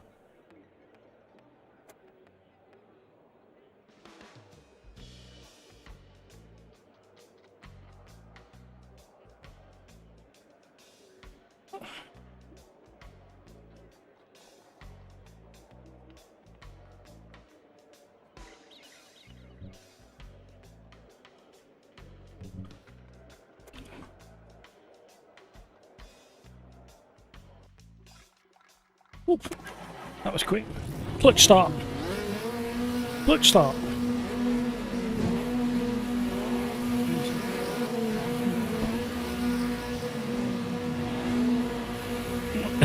Oop, that was quick. Clutch start. Clutch start.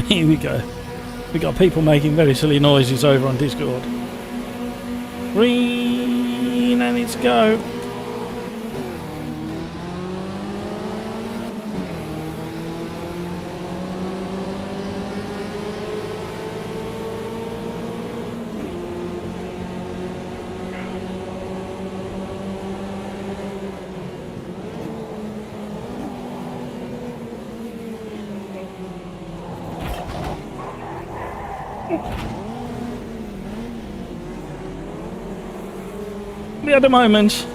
Here we go. We got people making very silly noises over on Discord. Green, and it's go. The other moment.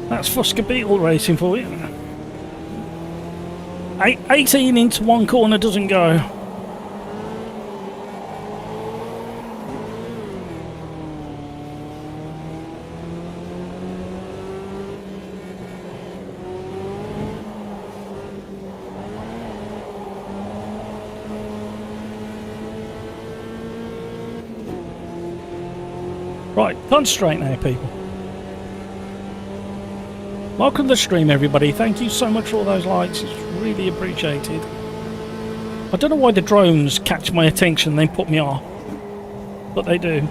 That's Fusca Beetle racing for you. 18 into one corner doesn't go. Right, concentrate now, people. Welcome to the stream, everybody. Thank you so much for all those likes. It's really appreciated. I don't know why the drones catch my attention and then put me off, but they do.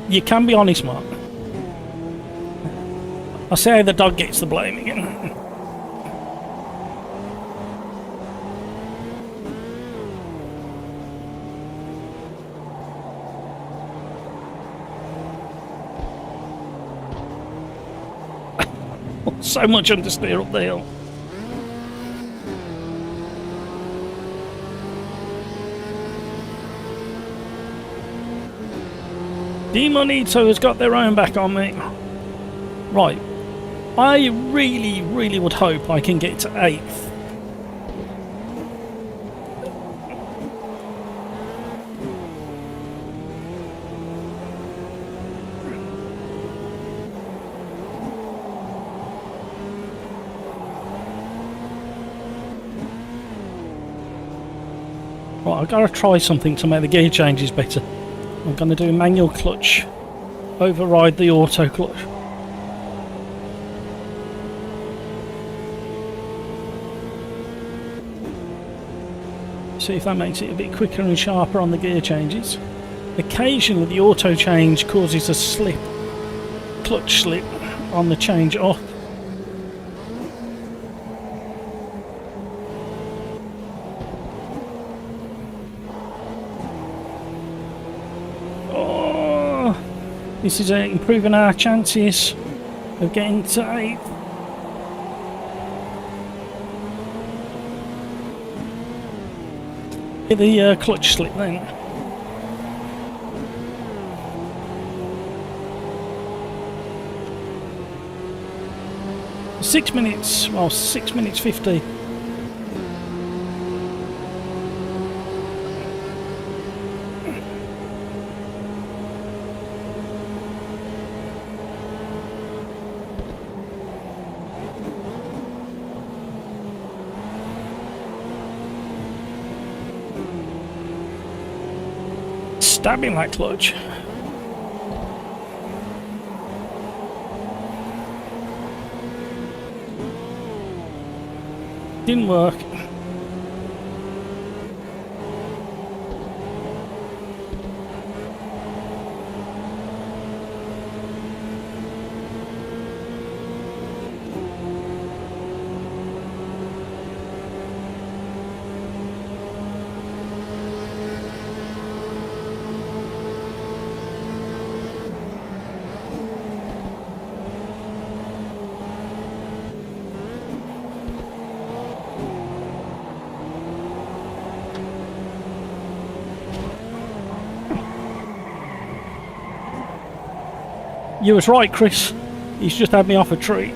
You can be honest, Mark. I say the dog gets the blame again. So much understeer up the hill. Demonito has got their own back on me. Right. I really, really would hope I can get to 8th. Right, I've got to try something to make the gear changes better. I'm going to do a manual clutch. Override the auto clutch. See if that makes it a bit quicker and sharper on the gear changes. Occasionally the auto change causes a slip, clutch slip on the change off. Oh, this is improving our chances of getting to 8th. The clutch slip then. Six minutes, well, 6 minutes 50. Stabbing that clutch. Didn't work. You was right, Chris. He's just had me off a treat.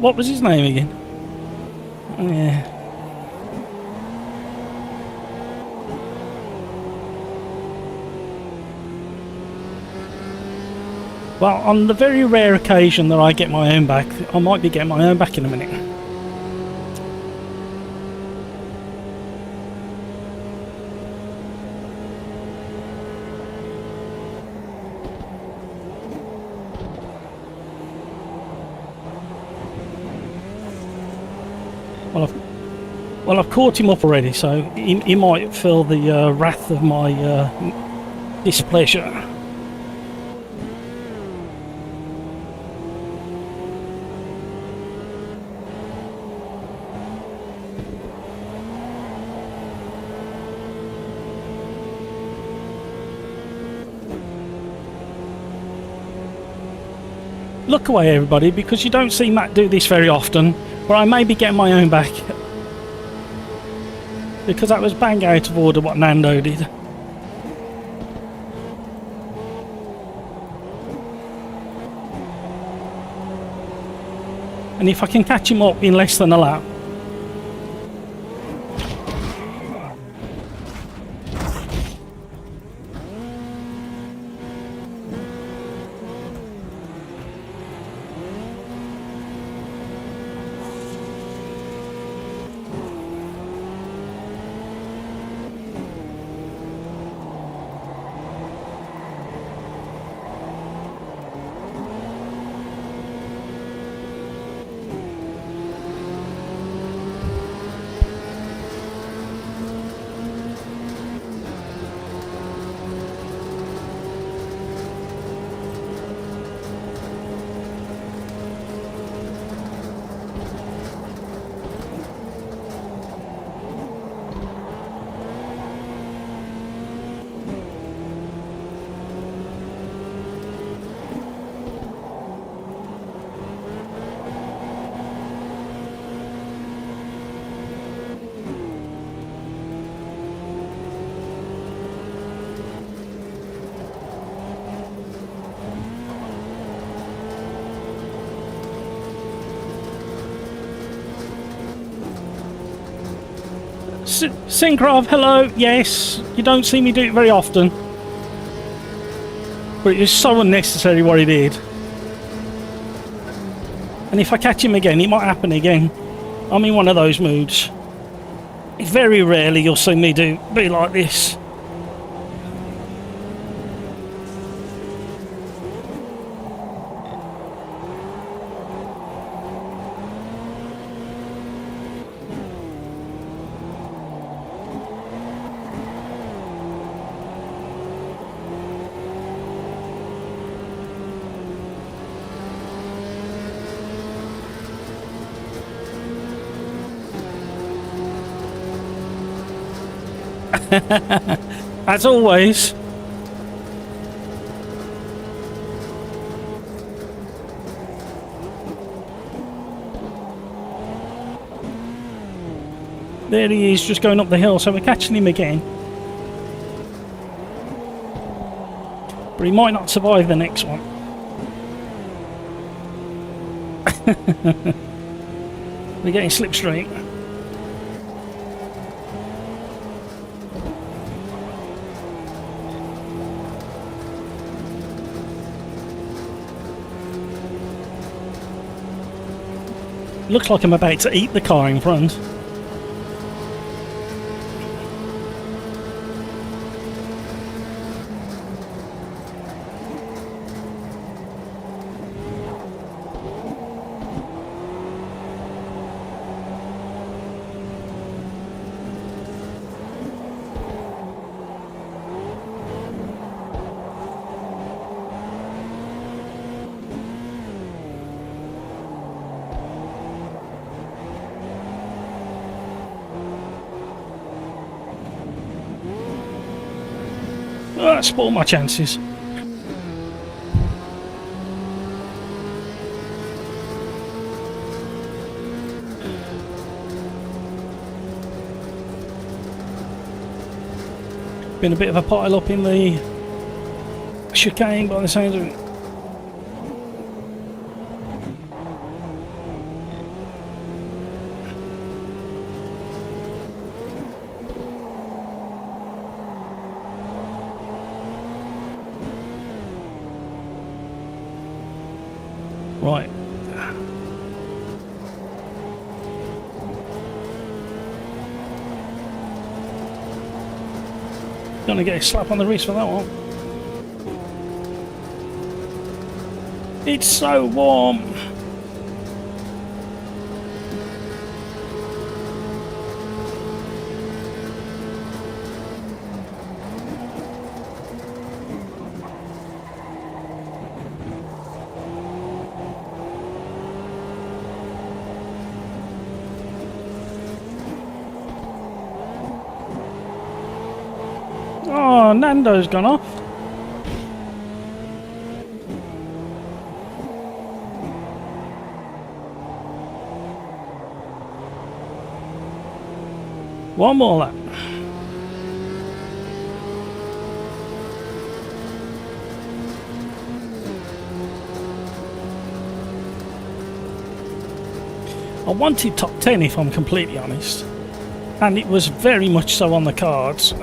What was his name again? Yeah. Well, on the very rare occasion that I get my own back, I might be getting my own back in a minute. Well, I've caught him up already, so he might feel the wrath of my displeasure. Look away, everybody, because you don't see Matt do this very often, but I may be getting my own back. Because that was bang out of order what Nando did. And if I can catch him up in less than a lap. Synkrov, hello, yes, you don't see me do it very often. But it was so unnecessary what he did. And if I catch him again, it might happen again. I'm in one of those moods. Very rarely you'll see me be like this. As always. There he is, just going up the hill, so we're catching him again. But he might not survive the next one. We're getting slipstream. Looks like I'm about to eat the car in front. Oh, that spoiled my chances. Been a bit of a pile up in the chicane by the sounds of it. Right. Gonna get a slap on the wrist for that one. It's so warm. Oh, Nando's gone off. One more lap. I wanted top 10 if I'm completely honest, and it was very much so on the cards.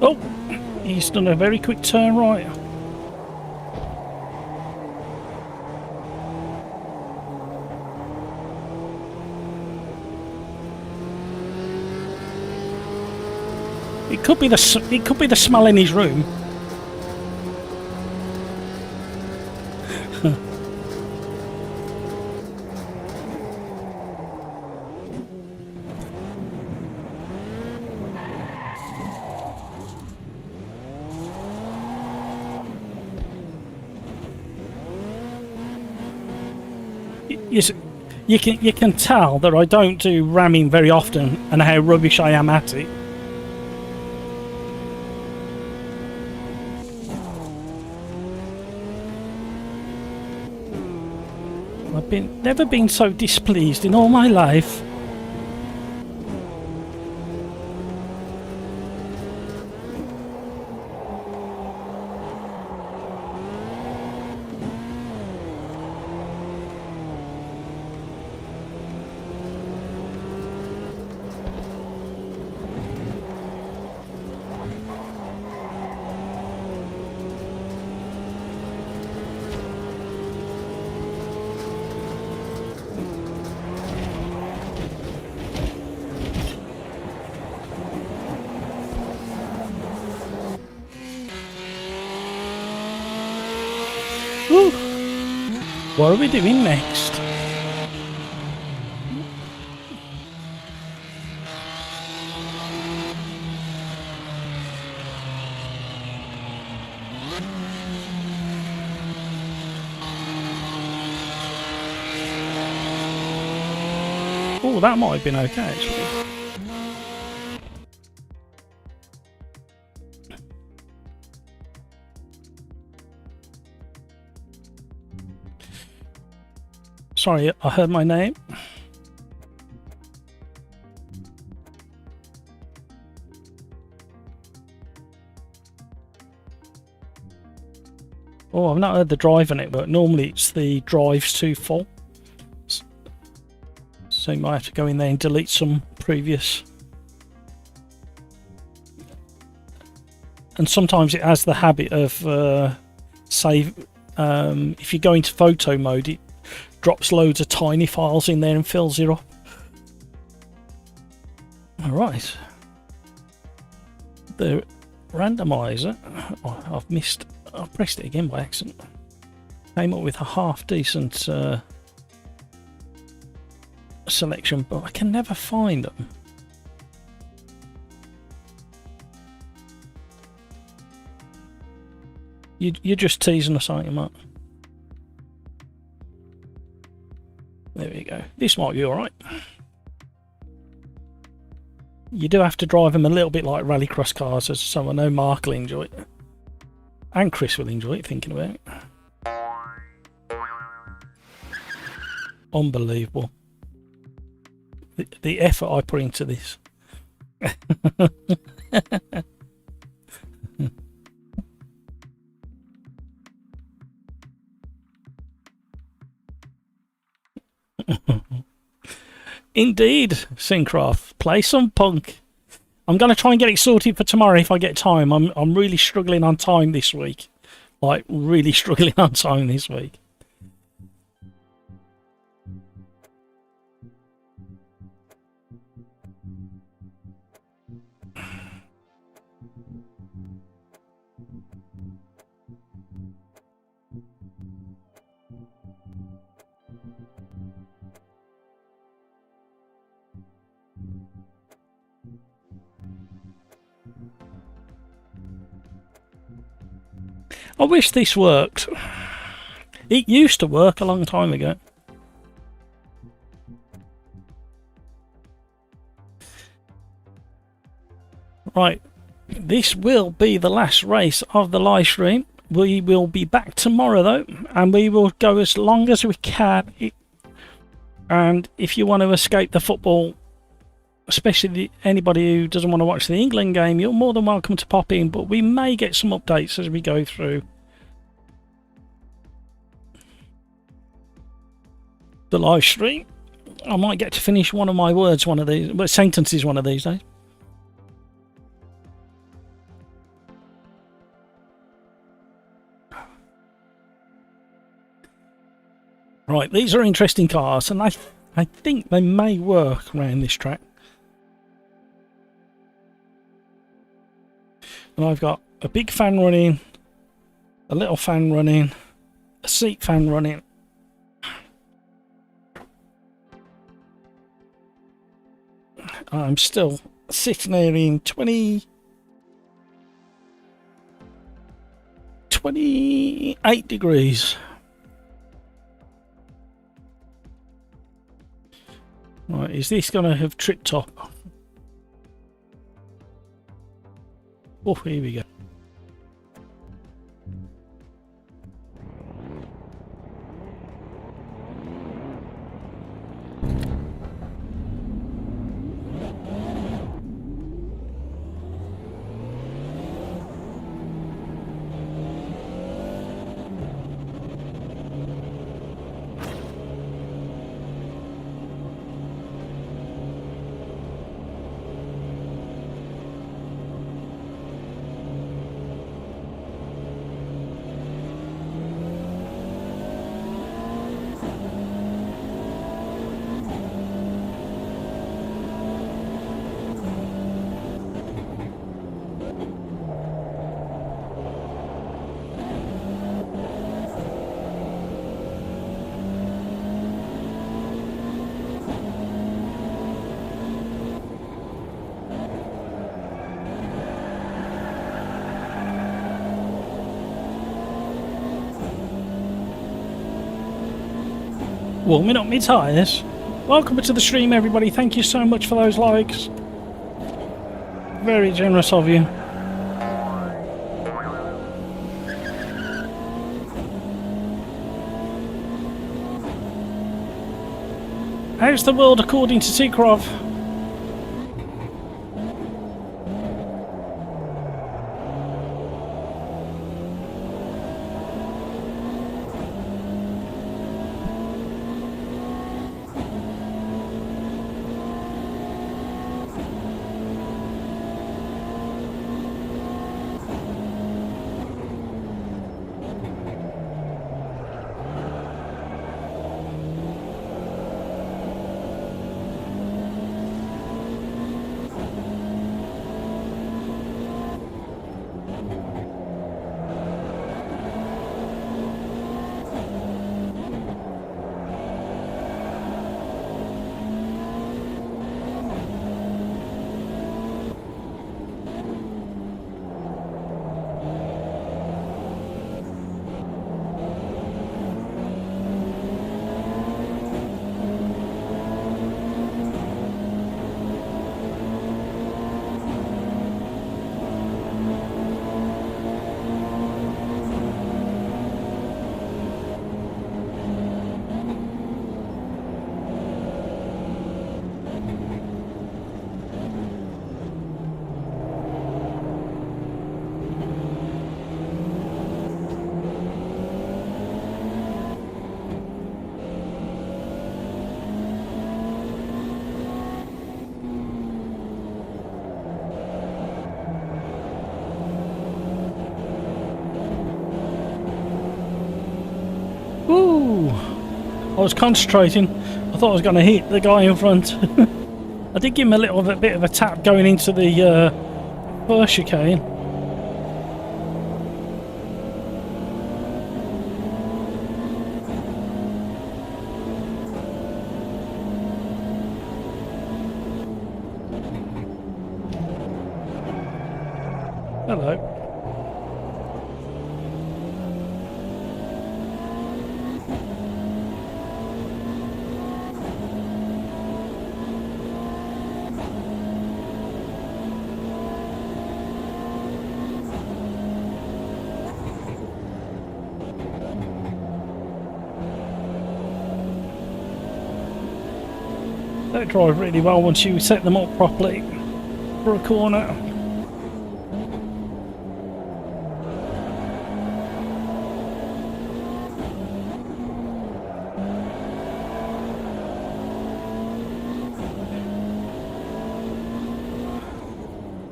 Oh, he's done a very quick turn right. It could be the smell in his room. You can tell that I don't do ramming very often and how rubbish I am at it. I've never been so displeased in all my life. Woo. What are we doing next? Oh, that might have been okay actually. Sorry, I heard my name. Oh, I've not heard the drive on it, but normally it's the drive's too full. So you might have to go in there and delete some previous. And sometimes it has the habit of save. If you go into photo mode, it drops loads of tiny files in there and fills it up. Alright. The randomizer. Oh, I pressed it again by accident. Came up with a half decent selection, but I can never find them. You're just teasing us, aren't you, Mark? There we go. This might be alright. You do have to drive them a little bit like rallycross cars, so I know Mark will enjoy it. And Chris will enjoy it, thinking about it. Unbelievable. The effort I put into this. Indeed, Syncraft. Play some punk. I'm going to try and get it sorted for tomorrow if I get time. I'm really struggling on time this week. Like, really struggling on time this week. I wish this worked. It used to work a long time ago. Right, this will be the last race of the live stream. We will be back tomorrow though, and we will go as long as we can. And if you want to escape the football, especially anybody who doesn't want to watch the England game, you're more than welcome to pop in, but we may get some updates as we go through the live stream. I might get to finish one of my words one of these, but sentences one of these days. Right, these are interesting cars, and I think they may work around this track. And I've got a big fan running, a little fan running, a seat fan running. I'm still sitting there in 28 degrees. Right, is this going to have tripped up? Oh, here we go. Warming up my tyres. Welcome to the stream, everybody. Thank you so much for those likes. Very generous of you. How's the world according to Tikrov? Ooh, I was concentrating. I thought I was going to hit the guy in front. I did give him a little bit of a tap going into the first chicane. Hello. They drive really well once you set them up properly for a corner.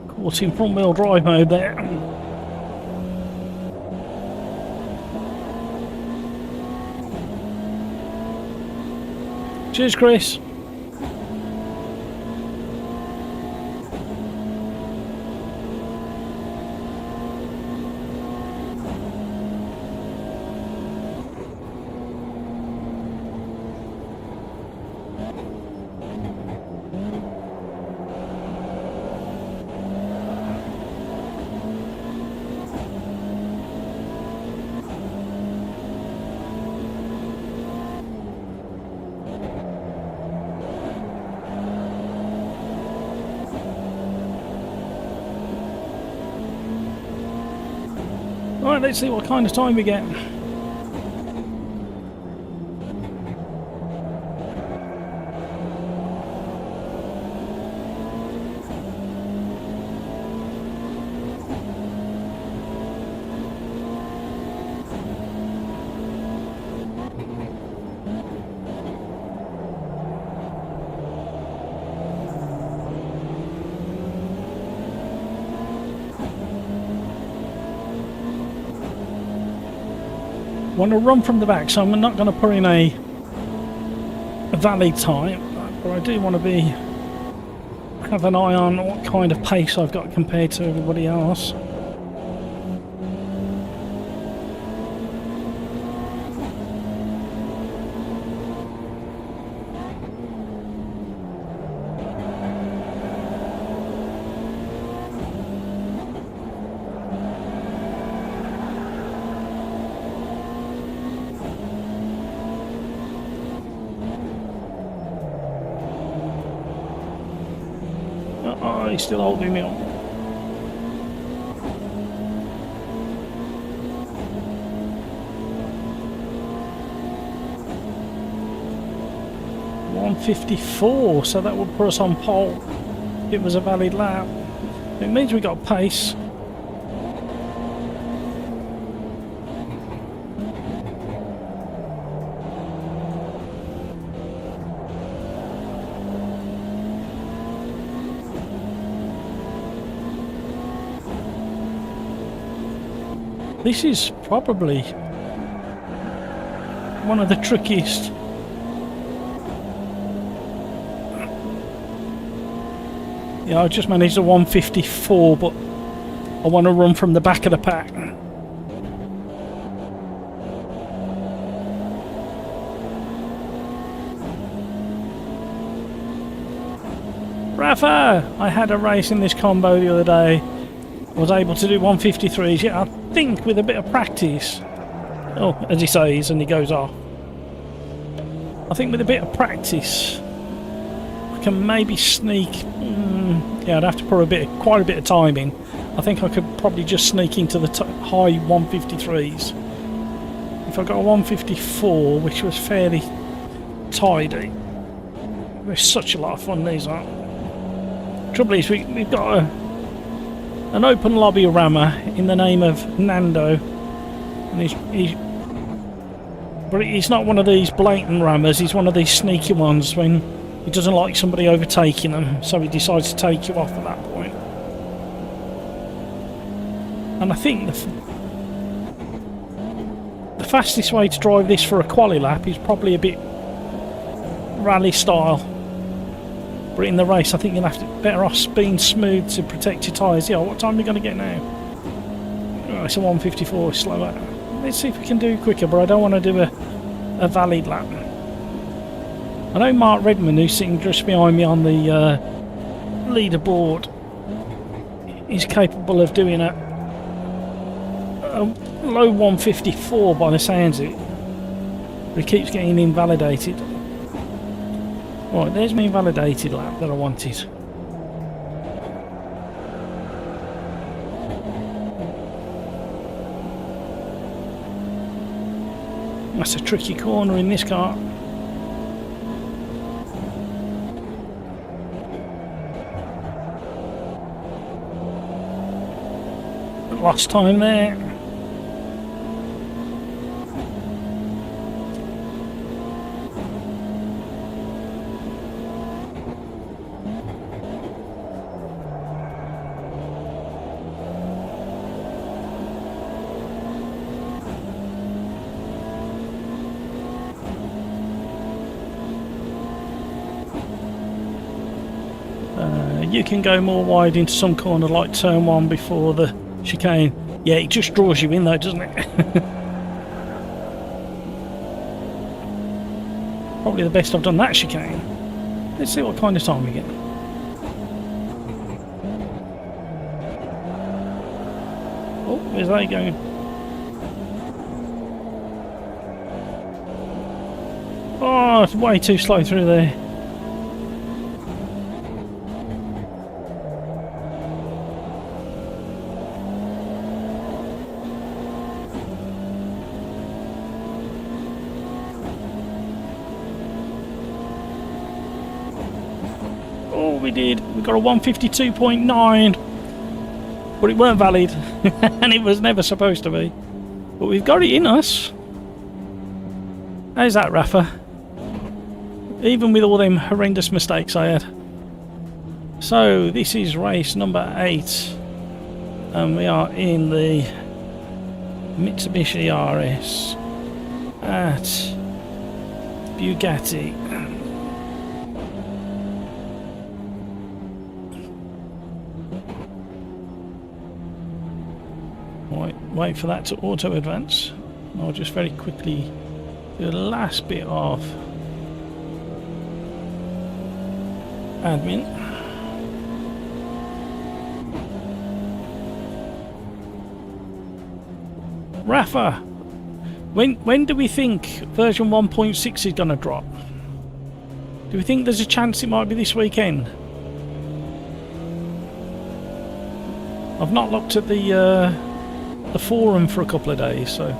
Caught in front wheel drive mode there. Cheers, Chris. Right, let's see what kind of time we get. Want to run from the back, so I'm not going to put in a valid time, but I do want to have an eye on what kind of pace I've got compared to everybody else. Oh, he's still holding me on. .154, so that would put us on pole. It was a valid lap. It means we got pace. This is probably one of the trickiest. Yeah, I just managed a 154, but I want to run from the back of the pack. Rafa! I had a race in this combo the other day. I was able to do 153s. Yeah, I think with a bit of practice. Oh, as he says, and he goes off. I think with a bit of practice, I can maybe sneak. Yeah, I'd have to put quite a bit of time in. I think I could probably just sneak into the high 153s. If I got a 154, which was fairly tidy. They're such a lot of fun, these are. Trouble is, we've got an open lobby rammer in the name of Nando, and but he's not one of these blatant rammers. He's one of these sneaky ones when he doesn't like somebody overtaking them, so he decides to take you off at that point. And I think the fastest way to drive this for a quali lap is probably a bit rally style. But in the race, I think you'll have to better off being smooth to protect your tyres. Yeah, what time are we going to get now? Oh, it's a 154, slower. Let's see if we can do quicker, but I don't want to do a valid lap. I know Mark Redmond, who's sitting just behind me on the leaderboard, is capable of doing a low 154 by the sounds of it. But he keeps getting invalidated. Right, there's my invalidated lap that I wanted. That's a tricky corner in this car. Lost time there. You can go more wide into some corner like turn 1 before the chicane. Yeah, it just draws you in though, doesn't it? Probably the best I've done that chicane. Let's see what kind of time we get. Oh, where's they going? Oh, it's way too slow through there. We did. We got a 152.9, but it weren't valid, and it was never supposed to be. But we've got it in us. How's that, Rafa? Even with all them horrendous mistakes I had. So this is race number 8, and we are in the Mitsubishi RS at Bugatti. Wait for that to auto advance. I'll just very quickly do the last bit of admin. Rafa, when do we think version 1.6 is going to drop? Do we think there's a chance it might be this weekend? I've not looked at the forum for a couple of days, so.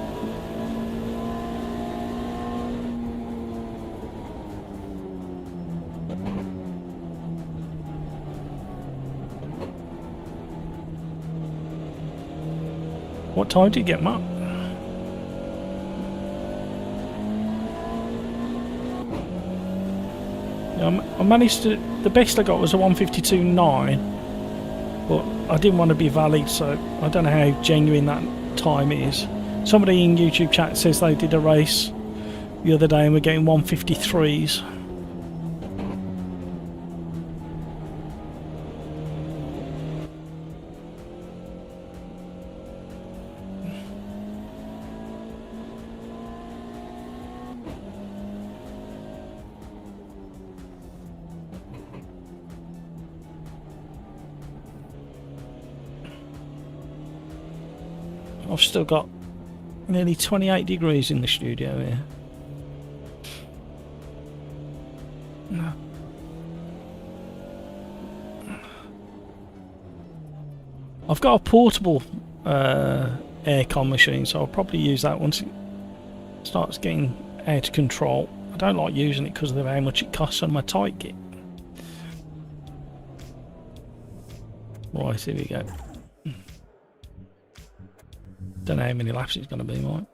What time did you get, Matt? I managed to. The best I got was a 1:52.9. But I didn't want to be valid, so I don't know how genuine that time is. Somebody in YouTube chat says they did a race the other day and we're getting 1:53s. I've still got nearly 28 degrees in the studio here. No. I've got a portable aircon machine, so I'll probably use that once it starts getting out of control. I don't like using it because of how much it costs on my tight kit. Right, here we go. Don't know how many laps it's going to be, Mike.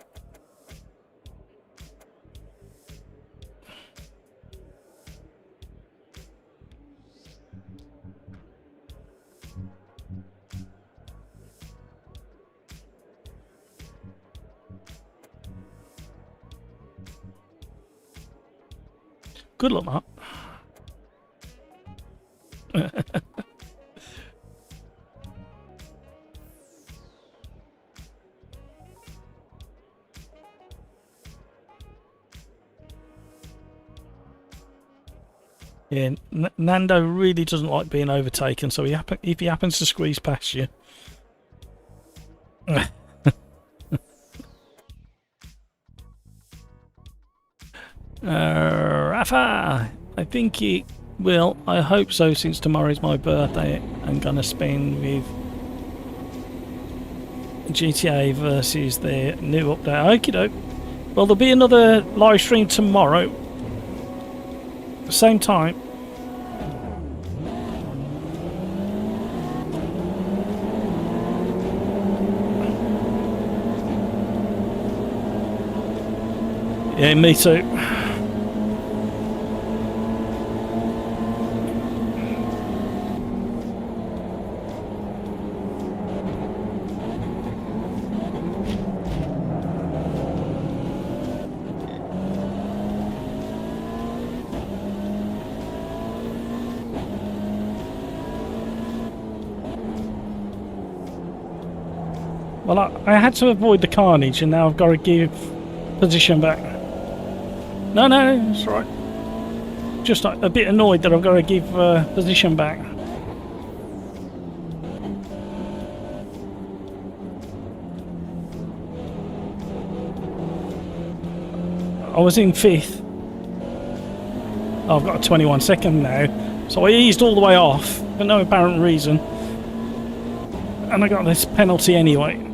Good luck, Matt. Yeah, Nando really doesn't like being overtaken, so if he happens to squeeze past you. Rafa, I think he will. I hope so, since tomorrow's my birthday. I'm gonna spend with GTA versus their new update. Okie doke. Well, there'll be another live stream tomorrow. Same time. Yeah, me too. Well, I had to avoid the carnage, and now I've got to give position back. No, it's all right. Just a bit annoyed that I've got to give position back. I was in 5th. I've got a 21 second now, so I eased all the way off for no apparent reason, and I got this penalty anyway.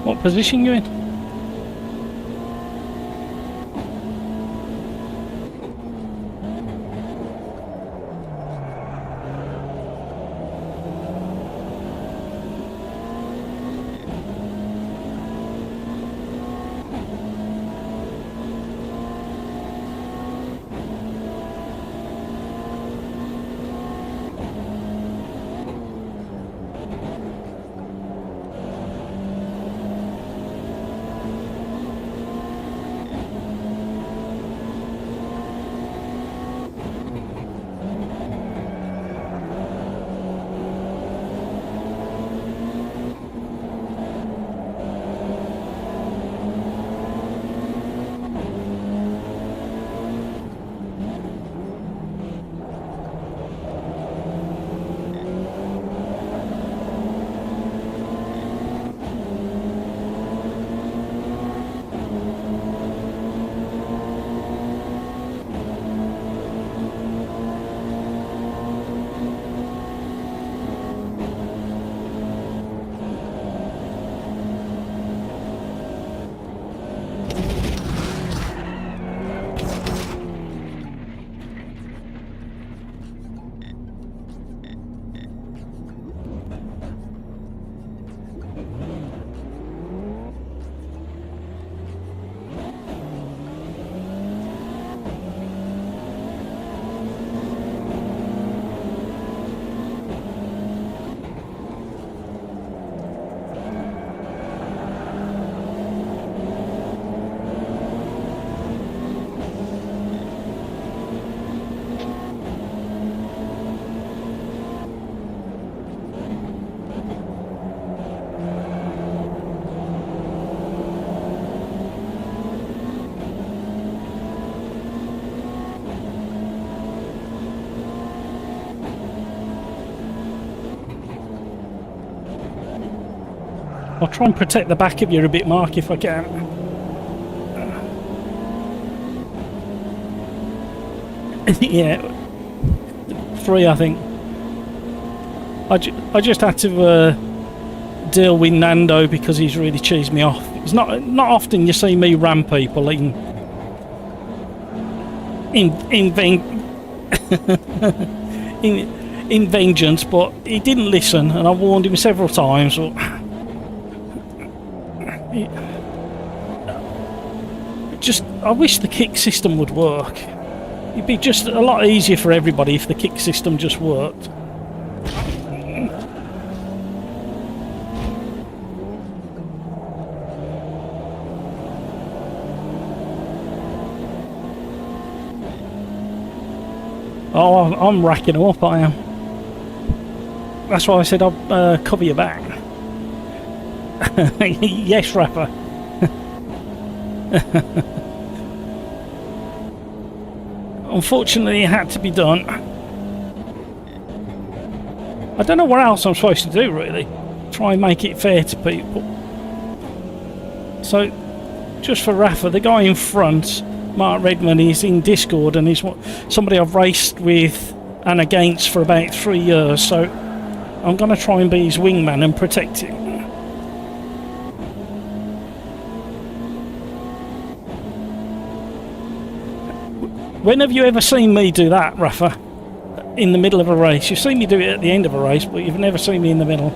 What position you in? I'll try and protect the back of you a bit, Mark, if I can. Yeah, 3, I think. I just had to deal with Nando because he's really cheesed me off. It's not often you see me ram people in vengeance, but he didn't listen, and I warned him several times. But I wish the kick system would work. It'd be just a lot easier for everybody if the kick system just worked. Oh, I'm racking them up, I am. That's why I said I'll cover your back. Yes, Rapper. Unfortunately, it had to be done. I don't know what else I'm supposed to do, really. Try and make it fair to people. So, just for Rafa, the guy in front, Mark Redman, is in Discord, and he's somebody I've raced with and against for about 3 years, so I'm going to try and be his wingman and protect him. When have you ever seen me do that, Rafa? In the middle of a race? You've seen me do it at the end of a race, but you've never seen me in the middle.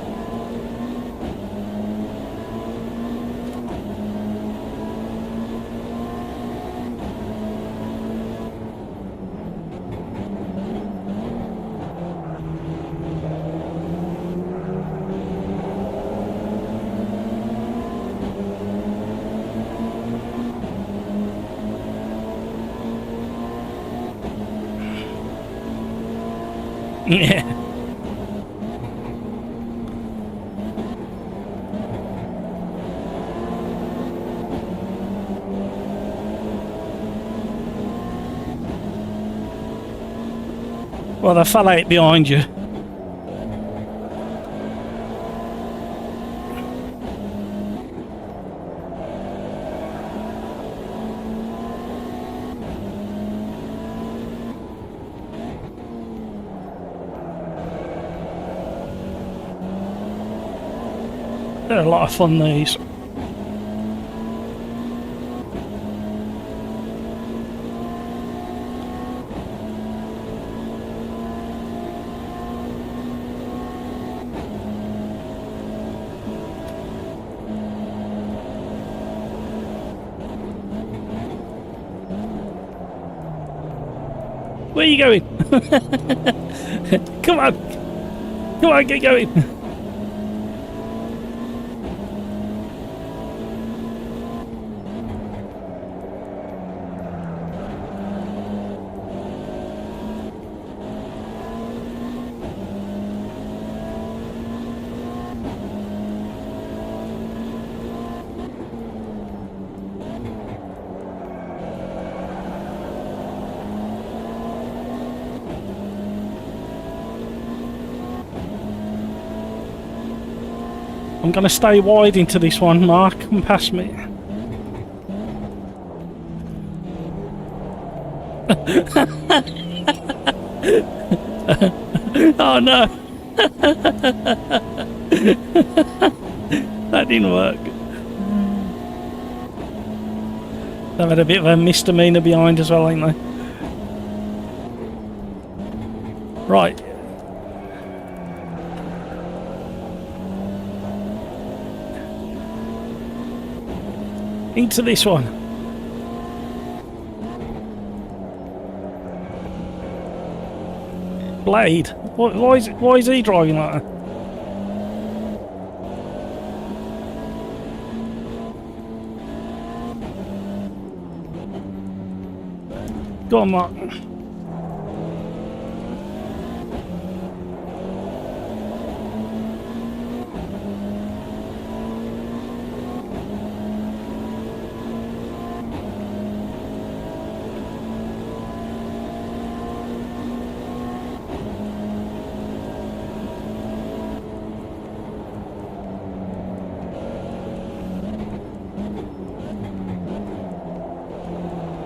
Yeah. Well, they fell out behind you. They're a lot of fun, these. Where are you going? Come on. Come on, get going. I'm going to stay wide into this one, Mark. Come past me. Oh no! That didn't work. They've had a bit of a misdemeanor behind as well, ain't they? Right. Into this one. Blade. Why is he driving like that? Go on, Mark.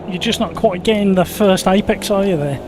You're just not quite getting the first apex, are you, there?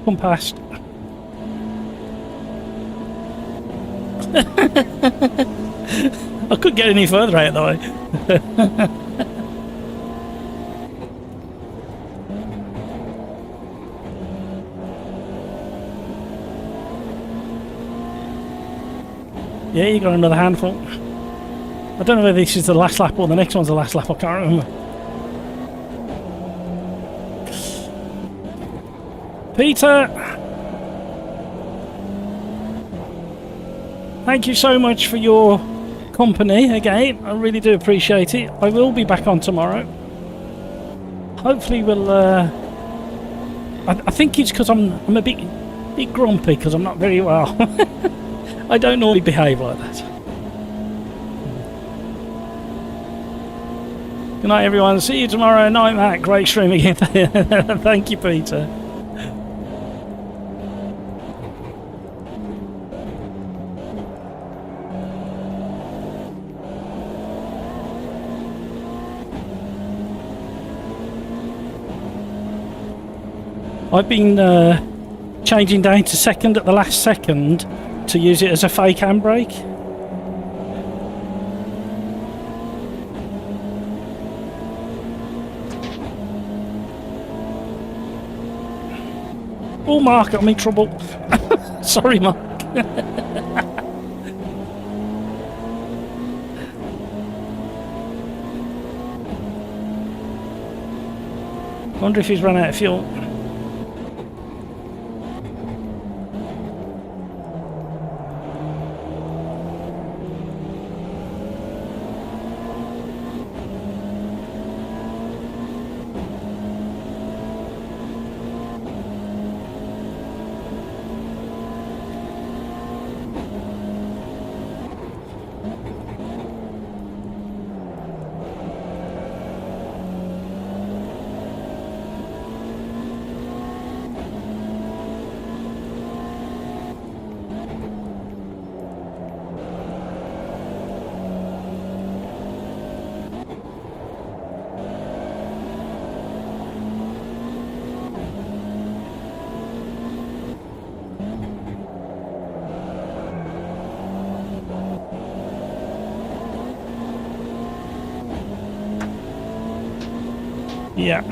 Come past. I couldn't get any further out of the way. Yeah, you got another handful. I don't know whether this is the last lap or the next one's the last lap, I can't remember. Peter! Thank you so much for your company again. I really do appreciate it. I will be back on tomorrow. Hopefully we'll... I think it's because I'm a bit grumpy because I'm not very well. I don't normally behave like that. Good night, everyone. See you tomorrow night, Matt. Great stream again. Thank you, Peter. I've been changing down to second at the last second to use it as a fake handbrake. Oh, Mark, I'm in trouble. Sorry, Mark. Wonder if he's run out of fuel. Yeah.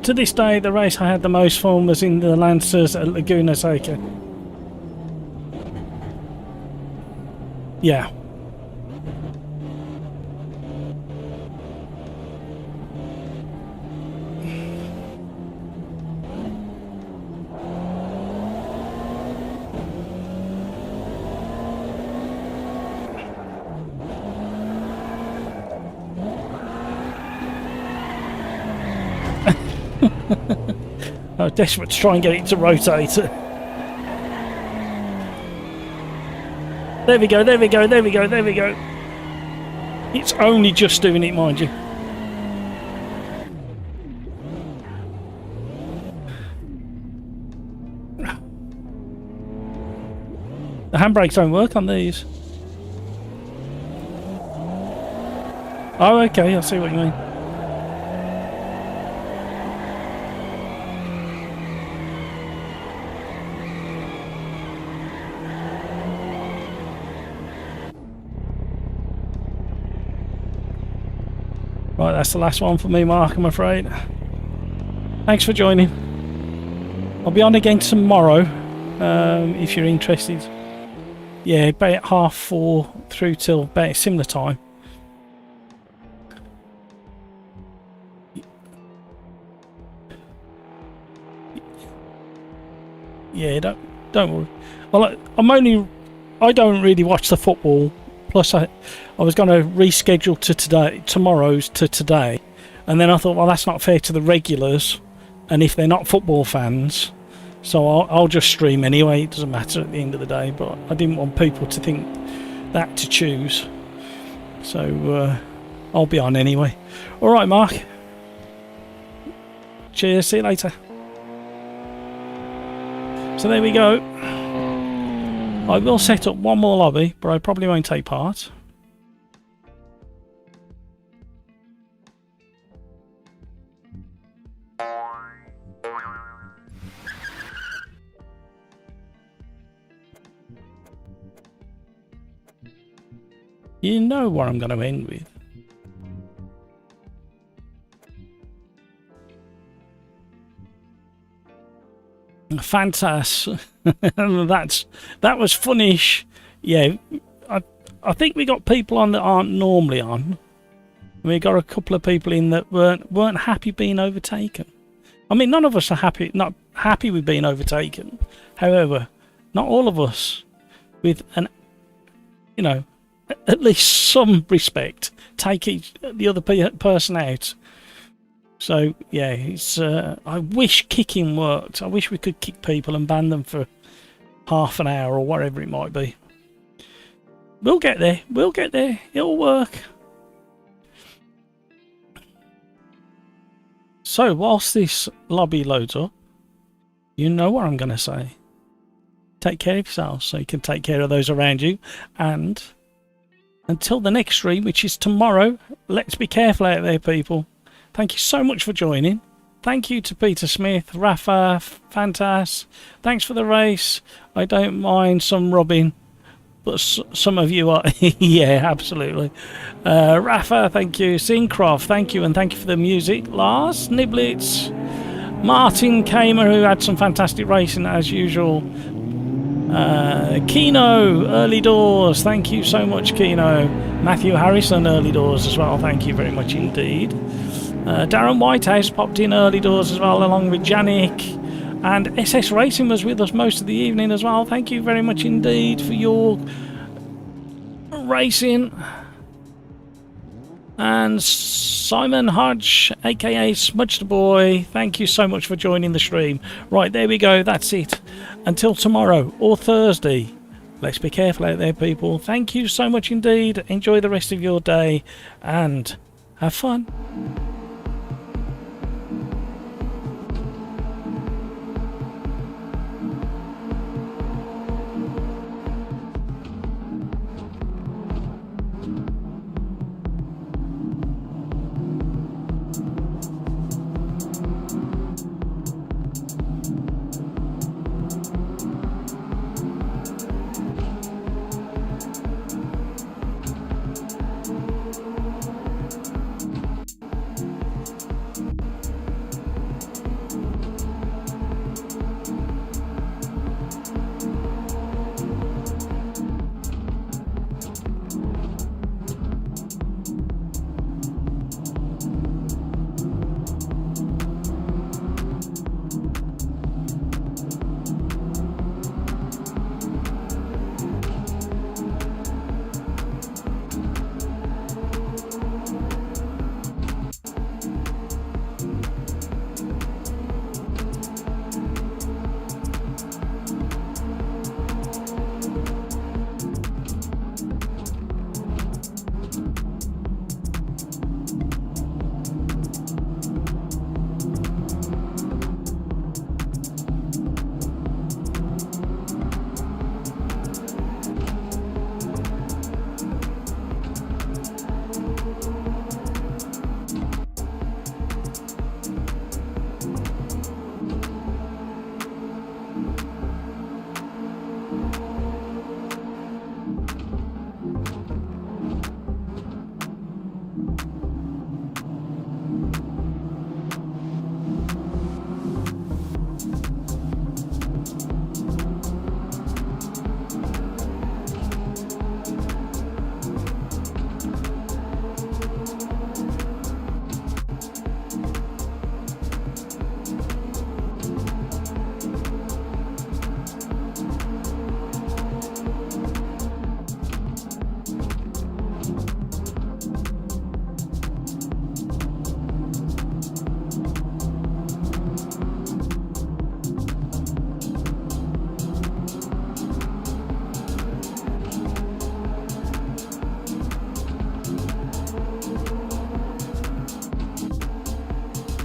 To this day, the race I had the most fun was in the Lancers at Laguna Seca. Yeah. I was desperate to try and get it to rotate. There we go, there we go, there we go, there we go. It's only just doing it, mind you. The handbrakes don't work on these. Oh, okay, I see what you mean. Right, that's the last one for me, Mark, I'm afraid. Thanks for joining. I'll be on again tomorrow, if you're interested. Yeah, about 4:30 through till about a similar time. Yeah, don't worry. Well, I don't really watch the football. Plus, I was going to reschedule to tomorrow's to today, and then I thought, well, that's not fair to the regulars, and if they're not football fans, so I'll just stream anyway. It doesn't matter at the end of the day. But I didn't want people to think that to choose, so I'll be on anyway. All right, Mark. Cheers. See you later. So there we go. I will set up one more lobby, but I probably won't take part. You know what I'm going to end with. Fantastic. That was funnish. Yeah, I think we got people on that aren't normally on. We got a couple of people in that weren't happy being overtaken. I mean, none of us are not happy with being overtaken. However, not all of us, with at least some respect, take the other person out. So yeah, it's. I wish kicking worked. I wish we could kick people and ban them for half an hour or whatever it might be. We'll get there. We'll get there. It'll work. So whilst this lobby loads up, you know what I'm going to say. Take care of yourselves so you can take care of those around you. And until the next stream, which is tomorrow, let's be careful out there, people. Thank you so much for joining. Thank you to Peter Smith, Rafa, Fantas. Thanks for the race. I don't mind some robbing, but some of you are. Yeah, absolutely. Rafa, thank you. Syncroft, thank you. And thank you for the music. Lars, Niblitz, Martin Kamer, who had some fantastic racing as usual. Kino, early doors. Thank you so much, Kino. Matthew Harrison, early doors as well. Thank you very much indeed. Darren Whitehouse popped in early doors as well, along with Janik, and SS Racing was with us most of the evening as well. Thank you very much indeed for your racing. And Simon Hodge, aka Smudge the Boy, thank you so much for joining the stream. Right, there we go, that's it. Until tomorrow or Thursday, let's be careful out there, people. Thank you so much indeed. Enjoy the rest of your day and have fun.